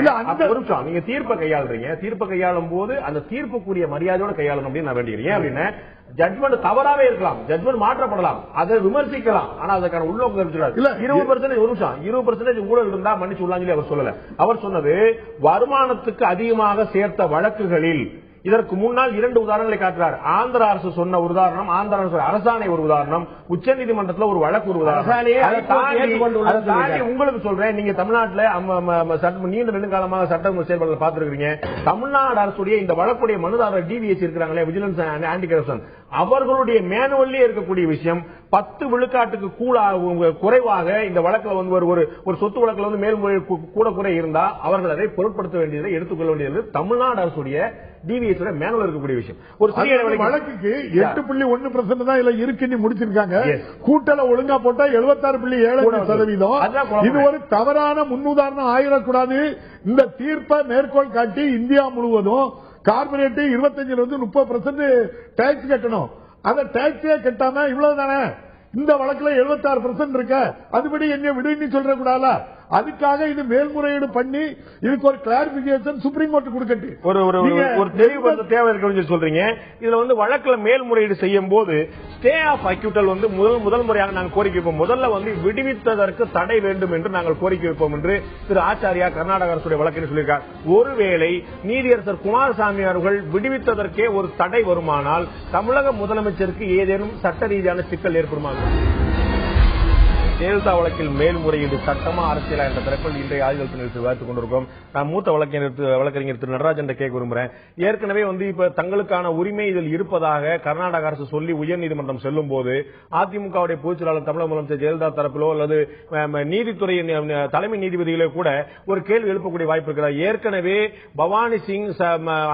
நீங்க தீர்ப்பை கையாளுறீங்க. தீர்ப்பை கையாளும் போது அந்த தீர்ப்புக்குரிய மரியாதையோட கையாளணும் அப்படின்னு நான் வேண்டிக்கிறேன். அப்படின்னா ஜட்மெண்ட் தவறாவே இருக்கலாம், ஜட்மெண்ட் மாற்றப்படலாம், அதை விமர்சிக்கலாம். ஆனா அதுக்கான உள்நோக்கம் இருக்காது. 20% ஊழல் இருந்தா மன்னிச்சு உள்ளாங்க அவர் சொல்லல. அவர் சொன்னது வருமானத்துக்கு அதிகமாக சேர்த்த வழக்குகளில் இதற்கு முன்னால் 2 உதாரணங்களை காட்டுறார். ஆந்திர அரசு சொன்ன ஒரு உதாரணம், ஆந்திர அரசு அரசாணை ஒரு உதாரணம், உச்சநீதிமன்றத்தில் ஒரு வழக்கு ஒரு உதாரணம். உங்களுக்கு சொல்றேன், நீங்க தமிழ்நாட்டில் நீண்ட நெடுங்காலமாக சட்டம் செயல்பாடுகளை பார்த்திருக்கீங்க. தமிழ்நாடு அரசுடைய இந்த வழக்குடைய மனுதாரர் டிவிஎஸ் இருக்கிறாங்களே, விஜிலன்ஸ் ஆன்டி கரப்ஷன், அவர்களுடைய மேனுவல்லே இருக்கக்கூடிய விஷயம் 10 விழுக்காட்டுக்கு குறைவாக இந்த வழக்கில் வந்து ஒரு சொத்து வழக்கில் வந்து மேல்முறை கூட குறை இருந்தா அவர்கள் அதை பொருட்படுத்த வேண்டியதை எடுத்துக்கொள்ள வேண்டியது தமிழ்நாடு அரசுடைய டிவிஎஸ் மேனுவல் இருக்கக்கூடிய விஷயம். ஒரு சிறிய வழக்குக்கு 8.1% தான் இதுல இருக்குன்னு முடிச்சிருக்காங்க. கூட்டல ஒழுங்கா போட்டா 76.7%. இது ஒரு தவறான முன்னுதாரணம் ஆயிடக்கூடாது. இந்த தீர்ப்பை மேற்கோள் காட்டி இந்தியா முழுவதும் கார்பரேட் 25-30% டாக்ஸ் கட்டணும். அந்த டாக்ஸே கட்டாம இவ்வளவுதானே இந்த வழக்குல 76% இருக்க, அதுபடி என்ன விடுன்னு சொல்ற கூடாது. அதுக்காக இது மேல்முறையீடு பண்ணி இதுக்கு ஒரு கிளாரிபிகேஷன் சுப்ரீம் கோர்ட் கொடுக்கட்டு ஒரு தெளிவுபடுத்த தேவை இருக்கு சொல்றீங்க. இதுல வந்து வழக்குல மேல்முறையீடு செய்யும் போது ஸ்டே ஆஃப் அக்யூட்டல் வந்து முதல் முறையாக நாங்கள் கோரிக்கை வைப்போம். முதல்ல வந்து விடுவித்ததற்கு தடை வேண்டும் என்று நாங்கள் கோரிக்கை வைப்போம் என்று திரு ஆச்சாரியா கர்நாடக அரசுடைய வழக்கில் சொல்லியிருக்கார். ஒருவேளை நீதியரசர் குமாரசாமி அவர்கள் விடுவித்ததற்கே ஒரு தடை வருமானால் தமிழக முதலமைச்சருக்கு ஏதேனும் சட்ட ரீதியான சிக்கல் ஏற்படுமா? ஜெயலலிதா வழக்கில் மேல்முறையீடு சட்டமா அரசியலா என்ற தரப்பில் இன்றைய ஆய்வுகள் நிகழ்ச்சி விவாதித்துக் கொண்டிருக்கோம். நான் மூத்த வழக்கறிஞர் திரு நடராஜன் கேட்க விரும்புகிறேன். ஏற்கனவே வந்து இப்ப தங்களுக்கான உரிமை இதில் இருப்பதாக கர்நாடக அரசு சொல்லி உயர்நீதிமன்றம் செல்லும் போது அதிமுகவுடைய பொதுச்செயலாளர் தமிழக முதலமைச்சர் ஜெயலலிதா தரப்பிலோ அல்லது நீதித்துறை தலைமை நீதிபதிகளோ கூட ஒரு கேள்வி எழுப்பக்கூடிய வாய்ப்பு இருக்கிறார். ஏற்கனவே பவானி சிங்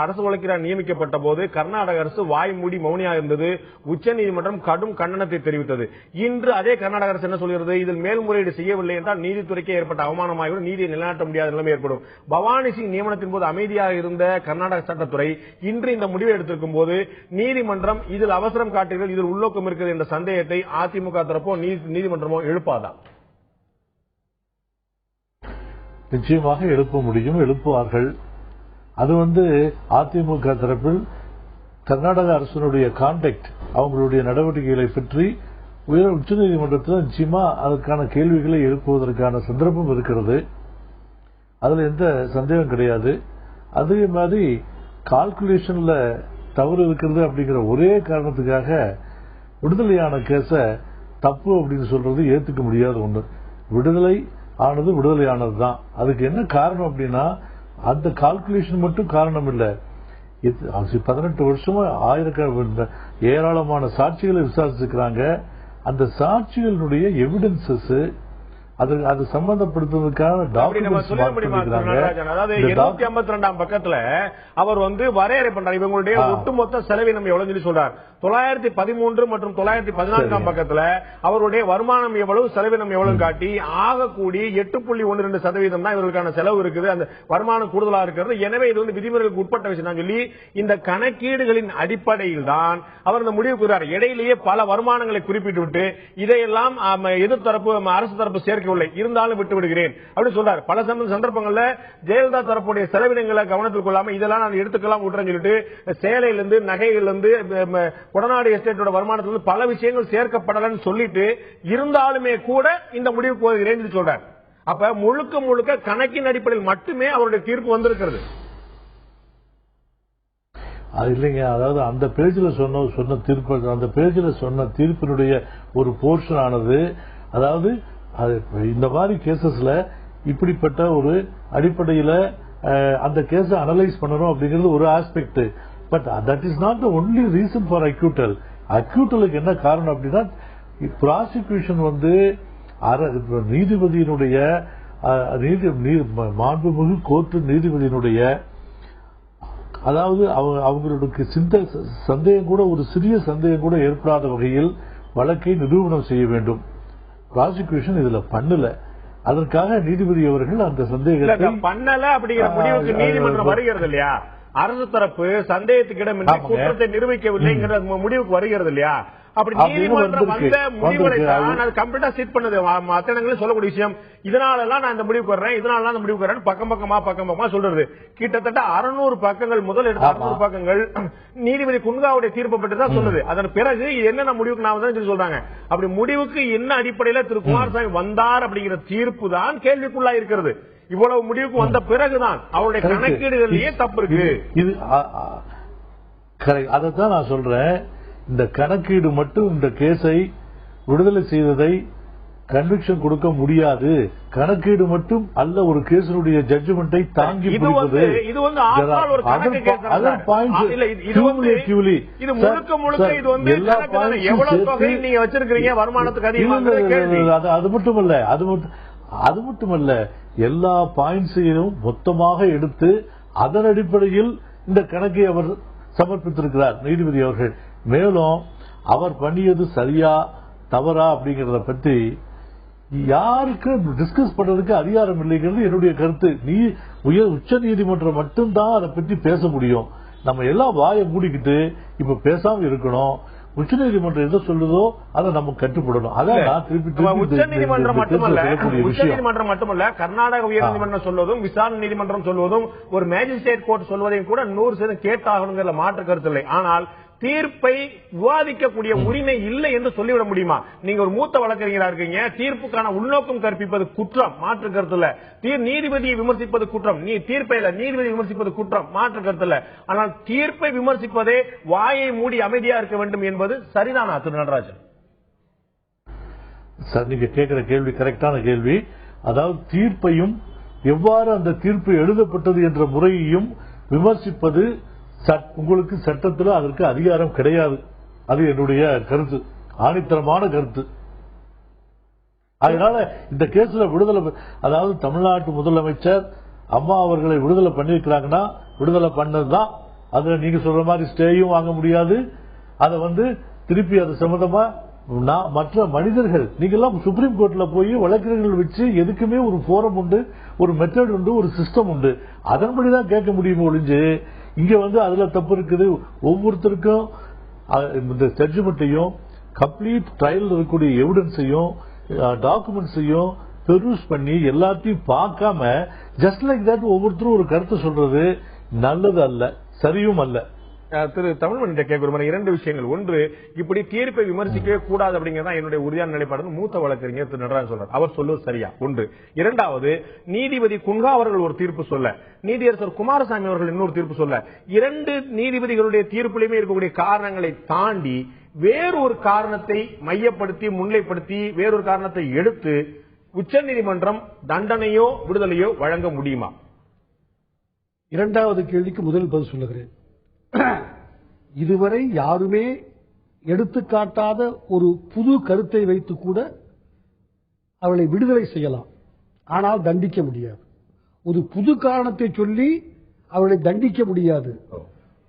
அரசு வழக்கறிஞர் நியமிக்கப்பட்ட போது கர்நாடக அரசு வாய்மூடி மௌனியாக இருந்தது. உச்சநீதிமன்றம் கடும் கண்டனத்தை தெரிவித்தது. இன்று அதே கர்நாடக அரசு என்ன சொல்கிறது? இதில் மேல்முறையீடு செய்யவில்லை என்றால் நீதித்துறைக்கே ஏற்பட்ட அவமானமாகிவிடும், நீதியை நிலைநாட்ட முடியாத நிலைமை ஏற்படும். பவானி சிங் நியமனத்தின் போது அமைதியாக இருந்த கர்நாடக சட்டத்துறை இன்று இந்த முடிவை எடுத்திருக்கும் போது நீதிமன்றம் இதில் அவசரம் காட்டுகிறது, இதில் உள்நோக்கம் இருக்கிறது என்ற சந்தேகத்தை அதிமுக தரப்போ நீதிமன்றமோ எழுப்பாதா? நிச்சயமாக எழுப்ப முடியும், எழுப்புவார்கள். அது வந்து அதிமுக தரப்பில் கர்நாடக அரசினுடைய கான்டாக்ட், அவங்களுடைய நடவடிக்கைகளை பற்றி உச்சநீதிமன்றத்தில் நிச்சயமா அதற்கான கேள்விகளை எழுப்புவதற்கான சந்தர்ப்பம் இருக்கிறது. அதுல எந்த சந்தேகம் கிடையாது. அதே மாதிரி கால்குலேஷன்ல தவறு இருக்கிறது அப்படிங்கிற ஒரே காரணத்துக்காக விடுதலையான கேஸ தப்பு அப்படின்னு சொல்றது ஏத்துக்க முடியாத ஒண்ணு. விடுதலை ஆனது விடுதலை ஆனதுதான். அதுக்கு என்ன காரணம் அப்படின்னா அந்த கால்குலேஷன் மட்டும் காரணம் இல்ல. 18 வருஷமா ஏராளமான சாட்சிகளை விசாரிச்சிருக்கிறாங்க. அந்த சாட்சிகளுடைய எவிடன்சஸ் அது சம்பந்தப்படுத்துவதற்கான அதாவது 252 பக்கத்துல அவர் வரையறை பண்றார். இவங்களுடைய ஒட்டுமொத்த செலவினம் எவ்வளவு சொல்றார். 913 மற்றும் 914 பக்கத்துல அவருடைய வருமானம் எவ்வளவு, செலவினம் எவ்வளவு காட்டி ஆக கூடி 8.12% தான் இவர்களுக்கான செலவு இருக்குது. அந்த வருமானம் கூடுதலா இருக்கிறது. எனவே இது விதிமுறைகளுக்கு உட்பட்ட விஷயம் சொல்லி இந்த கணக்கீடுகளின் அடிப்படையில் தான் அவர் இந்த முடிவு கூறார். இடையிலேயே பல வருமானங்களை குறிப்பிட்டு விட்டு இதையெல்லாம் எதிர்த்தரப்பு அரசு தரப்பு சேர்க்கவில்லை, இருந்தாலும் விட்டு விடுகிறேன் அப்படின்னு சொல்றார். பல சந்தர்ப்பங்கள்ல ஜெயலலிதா தரப்புடைய செலவினங்களை கவனத்தில் கொள்ளாம இதெல்லாம் நான் எடுத்துக்கலாம் விட்டுறேன்னு சொல்லிட்டு சேலையிலிருந்து நகையிலிருந்து கொடநாடு எஸ்டேட்டோட வருமானத்திலிருந்து பல விஷயங்கள் சேர்க்கப்படலன்னு சொல்லிட்டு இருந்தாலுமே கூட இந்த முடிவுக்கு வருகிறேன் சொல்றார். அப்ப முழுக்க முழுக்க கணக்கின் அடிப்படையில் மட்டுமே அவருடைய தீர்ப்பு வந்திருக்கிறது. அது இல்லைங்க. அதாவது அந்த பேஜில் சொன்ன தீர்ப்பு, அந்த பேஜில் சொன்ன தீர்ப்பினுடைய ஒரு போர்ஷன் ஆனது, அதாவது இந்த மாதிரி கேசஸ்ல இப்படிப்பட்ட ஒரு அடிப்படையில் அந்த கேஸை அனலைஸ் பண்ணணும் அப்படிங்கிறது ஒரு aspect. But that is not the only reason for acquittal. அக்யூட்டலுக்கு என்ன காரணம் அப்படின்னா ப்ராசிக்யூஷன் நீதிபதியினுடைய மாண்புமிகு கோர்ட்டு நீதிபதியினுடைய, அதாவது அவங்களுக்கு சந்தேகம் கூட, ஒரு சிறிய சந்தேகம் கூட ஏற்படாத வகையில் வழக்கை நிரூபணம் செய்ய வேண்டும். ப்ராசிக்யூஷன் இதுல பண்ணல. அதற்காக நீதிபதி அவர்கள் அந்த சந்தேகத்தை பண்ணல அப்படிங்கிற முடிவுக்கு நீதிமன்றம் வருகிறது இல்லையா. அரசு தரப்பு சந்தேகத்துக்கு இடமின்றி குற்றத்தை நிரூபிக்கவில்லைங்கிற முடிவுக்கு வருகிறது இல்லையா. அப்படி நீதிமன்றம் வந்த முடிவுகளை கம்ப்ளீட்டா சிட் பண்ணது அத்தனை சொல்லக்கூடிய விஷயம். இதனாலலாம் நான் இந்த முடிவுக்கு வர்றேன், இதனால இந்த முடிவுக்கு வர்றேன் பக்கம் பக்கமா சொல்றது. கிட்டத்தட்ட 600 பக்கங்கள், முதல் எடுத்த 600 பக்கங்கள் நீதிபதி குன்காவுடைய தீர்ப்பு பற்றி தான் சொல்லுது. அதன் பிறகு என்னென்ன முடிவுக்கு நான் வந்து சொல்றாங்க. அப்படி முடிவுக்கு என்ன அடிப்படையில் திரு குமாரசாமி வந்தார் அப்படிங்கிற தீர்ப்பு தான் கேள்விக்குள்ளா இருக்கிறது. இவ்வளவு முடிவுக்கு வந்த பிறகுதான் அவருடைய கணக்கீடுகளிலேயே தப்பு இருக்கு. இது அதைத்தான் நான் சொல்றேன். இந்த கணக்கீடு மட்டும் இந்த கேஸை விடுதலை செய்ததை கன்விக்ஷன் கொடுக்க முடியாது. கணக்கீடு மட்டும் அல்ல ஒரு கேஸினுடைய ஜட்ஜ்மெண்டை தாங்கி பிடிப்பது. இது வந்து ஆத்தால் ஒரு கணக்கு கேஸ் இல்ல. இது வந்து இது முழுக்க முழுக்க இது வந்து எவ்வளவு தொகை நீங்க வச்சிருக்கீங்க வருமானத்துக்கு அதிகமாக. அது மட்டுமல்ல எல்லா பாயிண்ட்ஸையும் மொத்தமாக எடுத்து அதன் அடிப்படையில் இந்த கணக்கை அவர் சமர்ப்பித்திருக்கிறார் நீதிபதி அவர்கள். மேலும் அவர் பண்ணியது சரியா தவறா அப்படிங்கறத பற்றி யாருக்கு டிஸ்கஸ் பண்றதுக்கு அதிகாரம் இல்லைங்கிறது என்னுடைய கருத்து. உச்ச நீதிமன்றம் மட்டும்தான் அதை பற்றி பேச முடியும். நம்ம எல்லாம் வாயை மூடிக்கிட்டு இப்ப பேசாம இருக்கணும். உச்ச நீதிமன்றம் எதை சொல்லுதோ அதை நம்ம கட்டுப்படணும். அதான் உச்ச நீதிமன்றம் மட்டுமல்ல கர்நாடக உயர் நீதிமன்றம் சொல்வதும் விசாரணை நீதிமன்றம் சொல்வதும் ஒரு மேஜிஸ்ட்ரேட் கோர்ட் சொல்வதையும் கூட 100% கேட்டாகணுங்கிற மாற்று கருத்து இல்லை. ஆனால் தீர்ப்பை விவாதிக்கக்கூடிய உரிமை இல்லை என்று சொல்லிவிட முடியுமா? நீங்க ஒரு மூத்த வழக்கறிஞரா இருக்கீங்க. தீர்ப்புக்கான உள்நோக்கம் கற்பிப்பது குற்றம், மாற்று கருத்துல. நீதிபதியை விமர்சிப்பது குற்றம், தீர்ப்பை இல்ல நீதிபதி விமர்சிப்பது குற்றம், மாற்று கருத்துல. ஆனால் தீர்ப்பை விமர்சிப்பதே வாயை மூடி அமைதியா இருக்க வேண்டும் என்பது சரிதானா திரு நடராஜன்? சார், நீங்க கேட்கிற கேள்வி கரெக்டான கேள்வி. அதாவது தீர்ப்பையும் எவ்வாறு அந்த தீர்ப்பு எழுதப்பட்டது என்ற முறையையும் விமர்சிப்பது உங்களுக்கு சட்டத்தில் அதற்கு அதிகாரம் கிடையாது. அது என்னுடைய கருத்து, ஆணித்தரமான கருத்து. அதனால இந்த கேஸ்ல விடுதலை, அதாவது தமிழ்நாட்டு முதலமைச்சர் அம்மா அவர்களை விடுதலை பண்ணிருக்கிறாங்கன்னா விடுதலை பண்ணதுதான். அதுல நீங்க சொல்ற மாதிரி ஸ்டேயும் வாங்க முடியாது. அதை வந்து திருப்பி அது சம்பந்தமா மற்ற மனிதர்கள், நீங்க எல்லாம் சுப்ரீம் கோர்ட்ல போய் வழக்கறிஞர்கள் வச்சு எதுக்குமே ஒரு போரம் உண்டு, ஒரு மெத்தட் உண்டு, ஒரு சிஸ்டம் உண்டு. அதன்படிதான் கேட்க முடியுமே ஒழிஞ்சு இங்க வந்து அதுல தப்பு இருக்குது. ஒவ்வொருத்தருக்கும் இந்த ஜட்ஜ்மெண்ட்டையும் கம்ப்ளீட் ட்ரையல் இருக்கக்கூடிய எவிடன்ஸையும் டாக்குமெண்ட்ஸையும் பெருஸ் பண்ணி எல்லாத்தையும் பார்க்காம ஜஸ்ட் லைக் தட் ஒவ்வொருத்தரும் ஒரு கருத்து சொல்றது நல்லது அல்ல, சரியும் அல்ல. திரு தமிழ்மணி கேட்கிற இரண்டு விஷயங்கள். ஒன்று, இப்படி தீர்ப்பை விமர்சிக்கவே கூடாது அப்படிங்கறத என்னுடைய உறுதியான நிலைப்பாடு மூத்த வழக்கறிஞர் திரு நடராஜன் சொல்றார். அவர் சொல்லுவது சரியா? ஒன்று. இரண்டாவது, நீதிபதி குன்ஹா அவர்கள் ஒரு தீர்ப்பு சொல்ல, நீதியரசர் குமாரசாமி அவர்கள் இன்னொரு தீர்ப்பு சொல்ல, இரண்டு நீதிபதிகளுடைய தீர்ப்பிலுமே இருக்கக்கூடிய காரணங்களை தாண்டி வேறொரு காரணத்தை மையப்படுத்தி முன்னிலைப்படுத்தி வேறொரு காரணத்தை எடுத்து உச்சநீதிமன்றம் தண்டனையோ விடுதலையோ வழங்க முடியுமா? இரண்டாவது கேள்விக்கு முதல் பதில் சொல்லுகிறேன். இதுவரை யாருமே எடுத்துக்காட்டாத ஒரு புது கருத்தை வைத்து கூட அவளை விடுதலை செய்யலாம், ஆனால் தண்டிக்க முடியாது. ஒரு புது காரணத்தை சொல்லி அவளை தண்டிக்க முடியாது,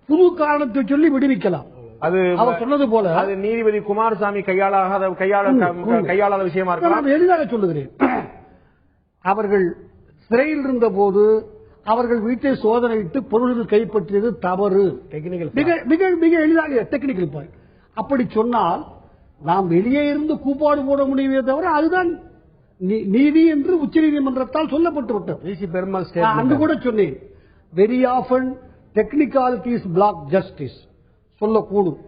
புது காரணத்தை சொல்லி விடுவிக்கலாம். அது அவர் சொன்னது போல அது நீதிபதி குமாரசாமி கையாளாத விஷயமா இருக்கலாம். எளிதாக சொல்லுகிறேன். அவர்கள் சிறையில் இருந்த போது அவர்கள் வீட்டை சோதனையிட்டு பொருள்கள் கைப்பற்றியது தவறு. மிக எளிதாக டெக்னிக்கல் பாயிண்ட். அப்படி சொன்னால் நாம் வெளியே இருந்து கூப்பாடு போட முடியுமே தவிர அதுதான் நீதி என்று உச்சநீதிமன்றத்தால் சொல்லப்பட்டு விட்டது. அங்கு கூட சொன்னேன், very often technicalities block justice சொல்லக்கூடும்.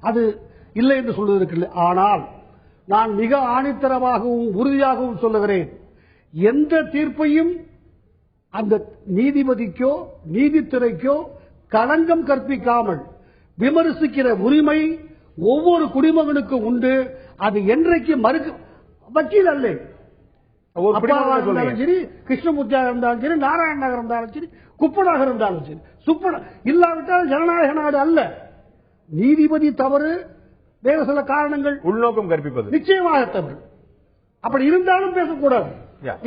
அது இல்லை என்று சொல்வதற்கு. ஆனால் நான் மிக ஆணித்தரமாகவும் உறுதியாகவும் சொல்லுகிறேன், எந்த தீர்ப்பையும் அந்த நீதிபதிக்கோ நீதித்துறைக்கோ களங்கம் கற்பிக்காமல் விமர்சிக்கிற உரிமை ஒவ்வொரு குடிமகனுக்கும் உண்டு. அது என்றைக்கு வக்கீல் அல்ல, சரி கிருஷ்ணமூர்த்தியாக இருந்தாலும் சரி, நாராயணனாக இருந்தாலும் சரி, குப்பனாக இருந்தாலும் சரி, இல்லாவிட்டால் ஜனநாயக நாடு அல்ல. நீதிபதி தவறு, வேறு சில காரணங்கள் உள்நோக்கம் கற்பிப்பது நிச்சயமாக தவறு. அப்படி இருந்தாலும் பேசக்கூடாது,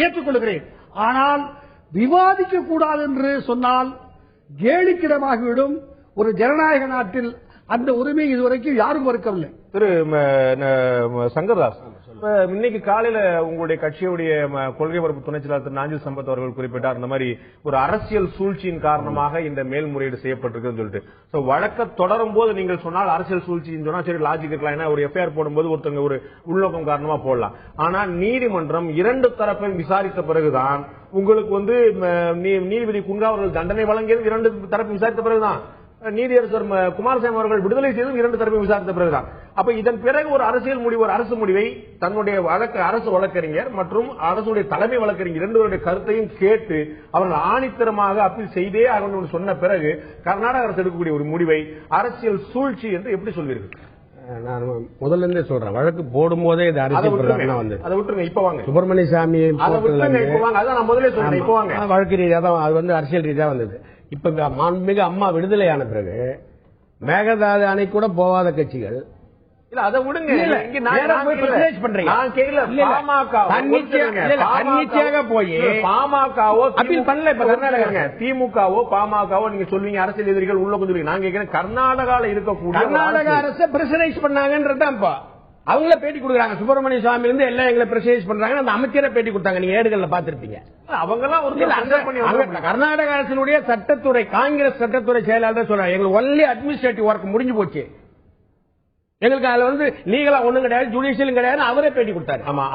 ஏற்றுக்கொள்கிறேன். ஆனால் விவாதிக்க கூடாது என்று சொன்னால் கேலிக்கிடமாகிவிடும். ஒரு ஜனநாயக நாட்டில் அந்த உரிமை இதுவரைக்கும் யாரும் மறுக்கவில்லை. திரு சங்கர்தாஸ், இன்னைக்கு காலையில உங்களுடைய கட்சியுடைய கொள்கை பரப்பு துணை செயலாளர் திரு நாஞ்சில் சம்பத் அவர்கள் குறிப்பிட்டார், இந்த மாதிரி ஒரு அரசியல் சூழ்ச்சியின் காரணமாக இந்த மேல்முறையீடு செய்யப்பட்டிருக்குன்னு சொல்லிட்டு. வழக்க தொடரும் போது நீங்கள் சொன்னால் அரசியல் சூழ்ச்சின்னு சொன்னா சரி லாஜிக் இருக்கலாம். ஏன்னா ஒரு எஃப்ஐஆர் போடும்போது ஒருத்தங்க ஒரு உள்நோக்கம் காரணமா போடலாம். ஆனா நீதிமன்றம் இரண்டு தரப்பை விசாரித்த பிறகுதான் உங்களுக்கு நீதிபதி குன்ஹா அவர்கள் தண்டனை வழங்கியது இரண்டு தரப்பு விசாரித்த பிறகுதான், நீதியரசர் குமாரசாமி அவர்கள் விடுதலை செய்தும் இரண்டு தரப்பை விசாரித்த பிறகுதான். அப்ப இதன் பிறகு ஒரு அரசியல் முடிவு, ஒரு அரசு முடிவை தன்னுடைய அரசு வழக்கறிஞர் மற்றும் அரசுடைய தலைமை வழக்கறிஞர் இரண்டு கருத்தையும் கேட்டு அவர்கள் ஆணித்தரமாக அப்பீல் செய்தே ஆகணும் சொன்ன பிறகு கர்நாடக அரசு எடுக்கக்கூடிய ஒரு முடிவை அரசியல் சூழ்ச்சி என்று எப்படி சொல்வீர்கள்? நான் முதல்ல இருந்தே சொல்றேன், வழக்கு போடும் போதே இது அரசியல் வந்து அதை விட்டுருங்க. இப்ப வாங்க சுப்பிரமணிய சாமி வழக்கு ரீதியா தான் அது அரசியல் ரீதியா வந்தது. இப்ப மாண்புமிகு அம்மா விடுதலையான பிறகு மேகதாது அணை கூட போகாத கட்சிகள் இல்ல அதை விடுங்க, தன்னிச்சையாக போய் பாமகவோ பண்ணல. இப்ப கர்நாடகா திமுகவோ பாமகவோ நீங்க சொல்வீங்க அரசியல் எதிரிகள் உள்ள கொஞ்சம். நான் கேட்கிறேன், கர்நாடகால இருக்கக்கூடிய கர்நாடக அரசை பிரஷரைஸ் பண்ணாங்கன்றதுதான் அவங்கள பேட்டி கொடுக்குறாங்க. சுப்பிரமணிய சுவாமி இருந்து எல்லாம் எங்களை பிரஷரைஸ் பண்றாங்க. அந்த அமைச்சரை பேட்டி கொடுத்தாங்க, நீங்க ஏடுகள்ல பாத்திருப்பீங்க. அவங்க எல்லாம் கர்நாடக அரசினுடைய சட்டத்துறை காங்கிரஸ் சட்டத்துறை செயலாளர் சொல்றாங்க, எங்களுக்கு ஒன்லி அட்மினிஸ்ட்ரேட்டிவ் ஒர்க் முடிஞ்சு போச்சு, எங்களுக்கு அதுல லீகலா ஒண்ணும் கிடையாது, ஜுடிஷியலும் கிடையாது, அவரே பேட்டி கொடுத்தாரு. ஆமா,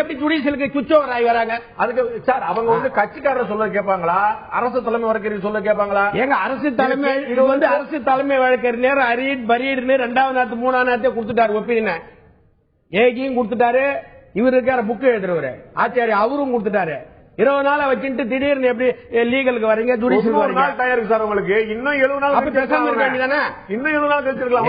எப்படி ஜுடிஷியலுக்கு சுவிட்ச் ஓவர் ஆகி வராங்க? அதுக்கு சார் அவங்க கட்சிக்காரர் சொல்ல கேட்பாங்களா, அரசு தலைமை வழக்கறிஞர் சொல்ல கேட்பாங்களா? எங்க அரசு தலைமை இது அரசு தலைமை வழக்கறிஞர் அரீட் பரீட்னு 2வது நாத்து 3வது நாத்தே கொடுத்துட்டாரு. ஒப்பீனியன் ஏகியும் கொடுத்துட்டாரு, இவரு இருக்கார புக் எழுதுறவரு ஆச்சாரிய அவரும் கொடுத்துட்டாரு. 20 நாளா வச்சுட்டு திடீர்னு எப்படி லீகலுக்கு வரீங்க, ஜுடிஷியல் வரீங்க? தயாரிக்கு சார் உங்களுக்கு இன்னும் 70 நாள் பேசாம இருக்காங்க. இன்னும் 70 நாள் கழிச்சிருக்கலாம்.